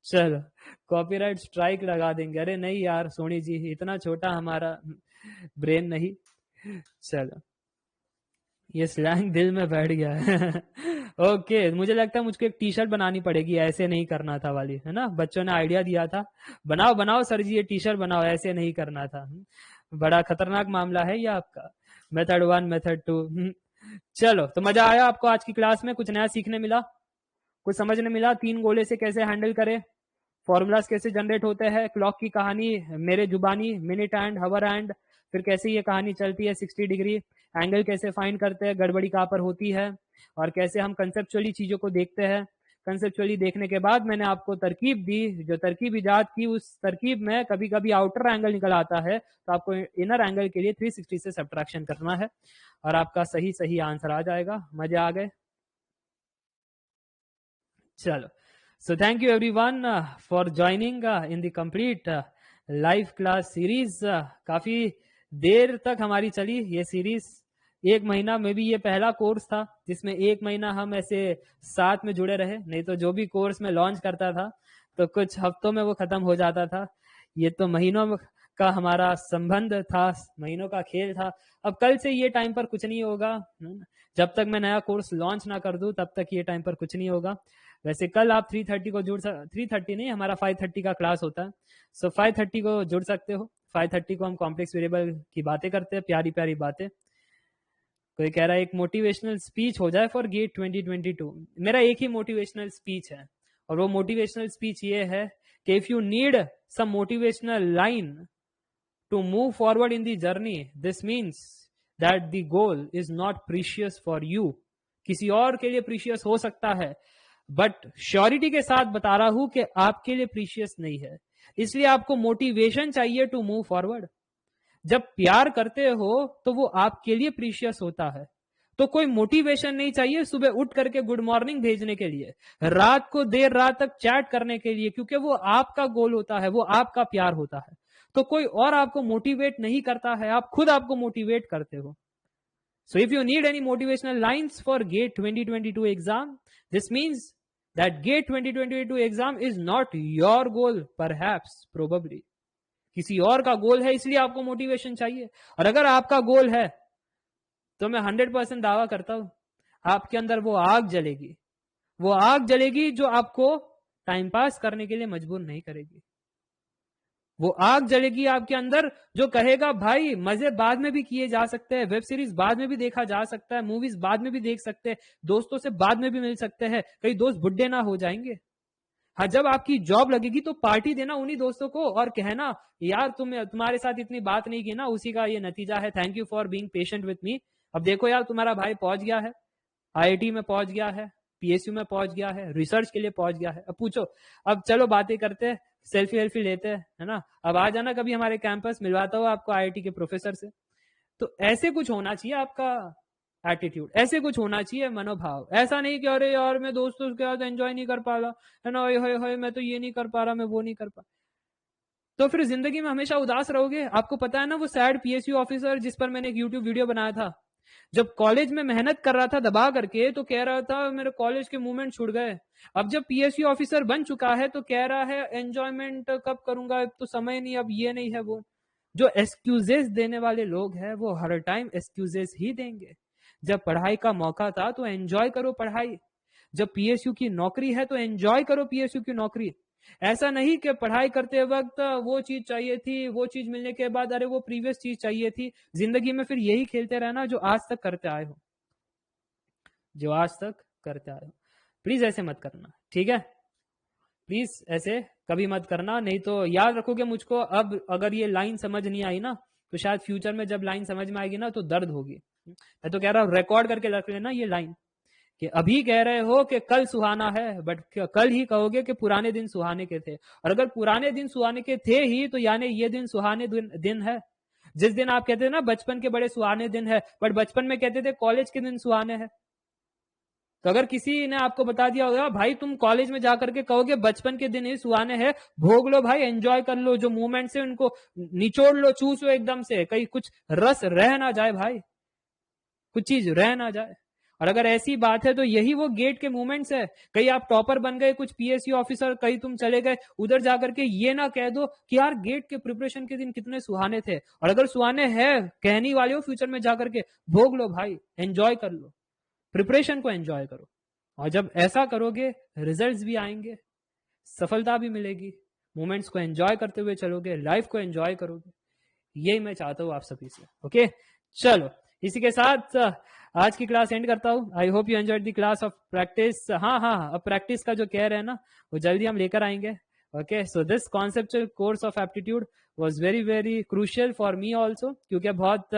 चलो कॉपीराइट स्ट्राइक लगा देंगे, अरे नहीं यार सोनी जी इतना छोटा हमारा ब्रेन नहीं। चलो ये स्लैंग दिल में बैठ गया है ओके मुझे लगता है मुझको एक टी शर्ट बनानी पड़ेगी, ऐसे नहीं करना था वाली, है ना, बच्चों ने आइडिया दिया था, बनाओ बनाओ सर जी ये टी शर्ट बनाओ, ऐसे नहीं करना था। बड़ा खतरनाक मामला है ये आपका, मेथड 1 मेथड 2। चलो तो मजा आया आपको आज की क्लास में, कुछ नया सीखने मिला, कुछ समझने मिला, 3 गोले से कैसे हैंडल करें, फॉर्मूलाज कैसे जनरेट होते हैं, क्लॉक की कहानी, मेरे जुबानी, मिनट एंड, हवर एंड, फिर कैसे ये कहानी चलती है 60 डिग्री, एंगल कैसे फाइंड करते हैं, गड़बड़ी कहाँ पर होती है, और कैसे हम कंसेप्चुअली चीजों को देखते हैं। कंसेप्चुअली देखने के बाद मैंने आपको तरकीब दी, जो तरकीब इजाद की उस तरकीब में कभी कभी आउटर एंगल निकल आता है, तो आपको इनर एंगल के लिए 360 से सब्ट्रैक्शन करना है और आपका सही सही आंसर आ जाएगा। मजे आ गए? चलो so thank you everyone for joining in the complete live class series। काफी देर तक हमारी चली ये सीरीज, 1 महीना में भी, ये पहला कोर्स था जिसमें 1 महीना हम ऐसे साथ में जुड़े रहे, नहीं तो जो भी कोर्स में लॉन्च करता था तो कुछ हफ्तों में वो खत्म हो जाता था, ये तो महीनों का हमारा संबंध था, महीनों का खेल था। अब कल से ये टाइम पर कुछ नहीं होगा, जब तक मैं नया कोर्स लॉन्च ना कर दूं तब तक ये टाइम पर कुछ नहीं होगा। वैसे कल आप 3:30 को 3:30 नहीं, हमारा 5:30 का क्लास होता है, सो 5:30 को जुड़ सकते हो। 5:30 को हम कॉम्प्लेक्स वेरिएबल की बातें करते हैं, प्यारी प्यारी बातें। कोई कह रहा है एक मोटिवेशनल स्पीच हो जाए फॉर गेट 2022। मेरा एक ही मोटिवेशनल स्पीच है, और वो मोटिवेशनल स्पीच ये है कि if you need some motivational line to move forward in the journey, this means that the goal is not precious for you. किसी और के लिए प्रीशियस हो सकता है, बट श्योरिटी के साथ बता रहा हूं कि आपके लिए प्रीशियस नहीं है, इसलिए आपको मोटिवेशन चाहिए टू मूव फॉरवर्ड। जब प्यार करते हो तो वो आपके लिए प्रीशियस होता है, तो कोई मोटिवेशन नहीं चाहिए सुबह उठ करके गुड मॉर्निंग भेजने के लिए, रात को देर रात तक चैट करने के लिए, क्योंकि वो आपका गोल होता है, वो आपका प्यार होता है, तो कोई और आपको मोटिवेट नहीं करता है, आप खुद आपको मोटिवेट करते हो। So if you need any motivational lines for GATE 2022 exam, this means that GATE 2022 exam is not your goal, perhaps, probably. किसी और का गोल है, इसलिए आपको मोटिवेशन चाहिए। और अगर आपका गोल है तो मैं 100% दावा करता हूं आपके अंदर वो आग जलेगी, वो आग जलेगी जो आपको टाइम पास करने के लिए मजबूर नहीं करेगी। वो आग जलेगी आपके अंदर जो कहेगा भाई मजे बाद में भी किए जा सकते हैं, वेब सीरीज बाद में भी देखा जा सकता है, मूवीज बाद में भी देख सकते हैं, दोस्तों से बाद में भी मिल सकते हैं, कई दोस्त बुढ़े ना हो जाएंगे। हाँ जब आपकी जॉब लगेगी तो पार्टी देना उन्हीं दोस्तों को और कहना यार तुम्हारे साथ इतनी बात नहीं की ना, उसी का ये नतीजा है, thank you for being patient with me. अब देखो यार तुम्हारा भाई पहुंच गया है, IIT में पहुंच गया है, PSU में पहुंच गया है, रिसर्च के लिए पहुंच गया है। अब पूछो, अब चलो बातें करते हैं, सेल्फी वेल्फी लेते हैं, है ना। अब आ जाना कभी हमारे कैंपस, मिलवाता हुआ आपको IIT के प्रोफेसर से। तो ऐसे कुछ होना चाहिए आपका एटीट्यूड, ऐसे कुछ होना चाहिए मनोभाव। ऐसा नहीं कि अरे यार मैं दोस्तों के साथ एंजॉय नहीं कर पा रहा, है ना, होए मैं तो ये नहीं कर पा रहा, मैं वो नहीं कर पा, तो फिर जिंदगी में हमेशा उदास रहोगे। आपको पता है ना वो सैड PSU ऑफिसर जिस पर मैंने एक यूट्यूब वीडियो बनाया था, जब कॉलेज में मेहनत कर रहा था दबा करके, तो कह रहा था मेरे कॉलेज के मूवमेंट छूट गए। अब जब PSU ऑफिसर बन चुका है तो कह रहा है एंजॉयमेंट कब करूंगा, अब तो समय नहीं, अब ये नहीं है वो। जो एक्सक्यूजेस देने वाले लोग हैं वो हर टाइम एक्सक्यूजेस ही देंगे। जब पढ़ाई का मौका था तो एंजॉय करो पढ़ाई, जब PSU की नौकरी है तो एंजॉय करो PSU की नौकरी। ऐसा नहीं कि पढ़ाई करते वक्त वो चीज चाहिए थी, वो चीज मिलने के बाद अरे वो प्रीवियस चीज चाहिए थी। जिंदगी में फिर यही खेलते रहना जो आज तक करते आए हो, जो आज तक करते आए हो। प्लीज ऐसे मत करना, ठीक है, प्लीज ऐसे कभी मत करना, नहीं तो याद रखोगे मुझको। अब अगर ये लाइन समझ नहीं आई ना, तो शायद फ्यूचर में जब लाइन समझ में आएगी ना तो दर्द होगी। मैं तो कह रहा हूँ रिकॉर्ड करके रख लेना ये लाइन, कि अभी कह रहे हो कि कल सुहाना है, बट कल ही कहोगे कि पुराने दिन सुहाने के थे। और अगर पुराने दिन सुहाने के थे ही, तो यानी ये दिन सुहाने दिन है। जिस दिन आप कहते थे ना बचपन के बड़े सुहाने दिन है, बट बचपन में कहते थे कॉलेज के दिन सुहाने हैं। तो अगर किसी ने आपको बता दिया होगा भाई तुम कॉलेज में जाकर के कहोगे बचपन के दिन ही सुहाने हैं, भोग लो भाई, एंजॉय कर लो, जो मूवमेंट से उनको निचोड़ लो, चूस लो एकदम से, कहीं कुछ रस रह ना जाए भाई, कुछ चीज रह ना जाए। और अगर ऐसी बात है तो यही वो गेट के मूवमेंट्स है। कहीं आप टॉपर बन गए, कुछ PSU ऑफिसर, कहीं तुम चले गए उधर जाकर के ये ना कह दो कि यार गेट के प्रिपरेशन के दिन कितने सुहाने थे। और अगर सुहाने हैं कहने वाले हो फ्यूचर में जाकर के, भोग लो भाई, एंजॉय कर लो, प्रिपरेशन को एंजॉय करो। और जब ऐसा करोगे रिजल्ट्स भी आएंगे, सफलता भी मिलेगी, मोमेंट्स को एंजॉय करते हुए चलोगे, लाइफ को एंजॉय करोगे। यही मैं चाहता हूं आप सभी से। ओके, चलो इसी के साथ आज की क्लास एंड करता हूं। I hope you enjoyed the class of practice. हाँ, अब प्रैक्टिस का जो कह रहे हैं ना वो जल्दी हम लेकर आएंगे। Okay, so this conceptual course of aptitude was very very crucial for me also, क्योंकि बहुत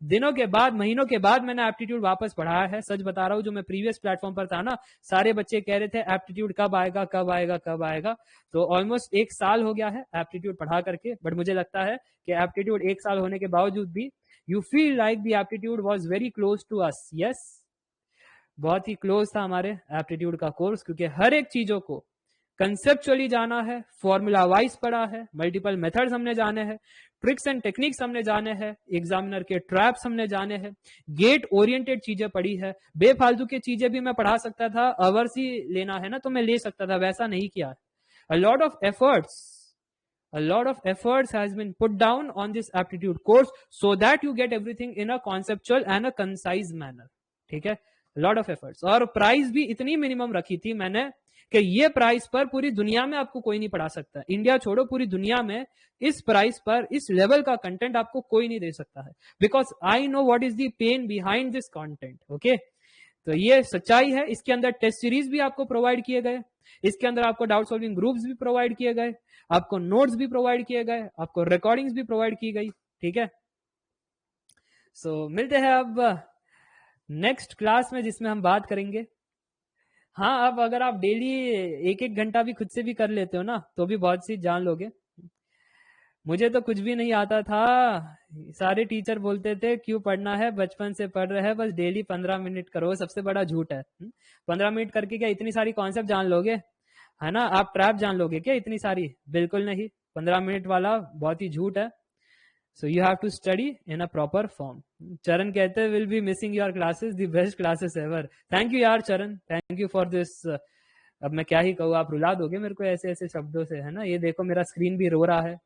दिनों के बाद, महीनों के बाद मैंने एप्टीट्यूड वापस पढ़ाया है। सच बता रहा हूँ, जो मैं प्रीवियस प्लेटफॉर्म पर था ना, सारे बच्चे कह रहे थे एप्टीट्यूड कब आएगा कब आएगा कब आएगा। तो ऑलमोस्ट 1 साल हो गया है एप्टीट्यूड पढ़ा करके, बट मुझे लगता है कि एप्टीट्यूड 1 साल होने के बावजूद भी you feel like the aptitude was very close to us. Yes, बहुत ही क्लोज था हमारे एप्टीट्यूड का कोर्स, क्योंकि हर एक चीजों को कंसेप्चुअली जाना है, फॉर्मूला वाइज पढ़ा है, मल्टीपल मेथड्स हमने जाने हैं, ट्रिक्स एंड टेक्निक्स हमने जाने हैं, एग्जामिनर के ट्रैप्स हमने जाने हैं, गेट ओरिएंटेड चीजें पढ़ी है। बेफालतू की चीजें भी मैं पढ़ा सकता था, अवर्स ही लेना है ना तो मैं ले सकता था, वैसा नहीं किया। A lot of efforts has been put down on this aptitude course so that you get everything in a conceptual and a concise manner. ठीक है, lot of efforts। और प्राइस भी इतनी मिनिमम रखी थी मैंने कि ये प्राइस पर पूरी दुनिया में आपको कोई नहीं पढ़ा सकता। इंडिया छोड़ो, पूरी दुनिया में इस प्राइस पर, इस लेवल का कंटेंट आपको कोई नहीं दे सकता है, because I know what is the pain behind this content. Okay, तो ये सच्चाई है। इसके अंदर टेस्ट सीरीज भी आपको प्रोवाइड किए गए, इसके अंदर आपको डाउट सॉल्विंग ग्रुप्स भी प्रोवाइड किए गए, आपको नोट्स भी प्रोवाइड किए गए, आपको रिकॉर्डिंग्स भी प्रोवाइड की गई। ठीक है, सो मिलते हैं अब नेक्स्ट क्लास में, जिसमें हम बात करेंगे। हाँ, अब अगर आप डेली 1-1 घंटा भी खुद से भी कर लेते हो ना, तो भी बहुत सी जान लोगे। मुझे तो कुछ भी नहीं आता था, सारे टीचर बोलते थे क्यों पढ़ना है, बचपन से पढ़ रहे हैं, बस डेली 15 मिनट करो। सबसे बड़ा झूठ है। 15 मिनट करके क्या इतनी सारी कॉन्सेप्ट जान लोगे, है ना? आप ट्रैप जान लोगे क्या इतनी सारी? बिल्कुल नहीं। 15 मिनट वाला बहुत ही झूठ है। So you have to study in a proper form. Charan कहते हैं will be missing your classes, the best classes ever. Thank you यार Charan, thank you for this. अब मैं क्या ही कहूँ, आप रुला दोगे मेरे को ऐसे ऐसे शब्दों से, है ना? ये देखो मेरा स्क्रीन भी रो रहा है,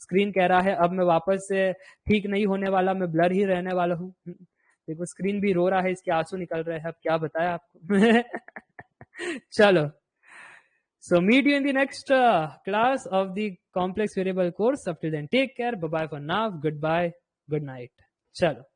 स्क्रीन कह रहा है अब मैं वापस से ठीक नहीं होने वाला, मैं ब्लर ही रहने वाला हूँ। देखो स्क्रीन भी रो रहा है, इसके आंसू निकल रहे हैं, अब क्या बताया आपको। चलो, so meet you in the next class of the complex variable course. Up till then, take care, bye bye for now, goodbye, good night. Chalo.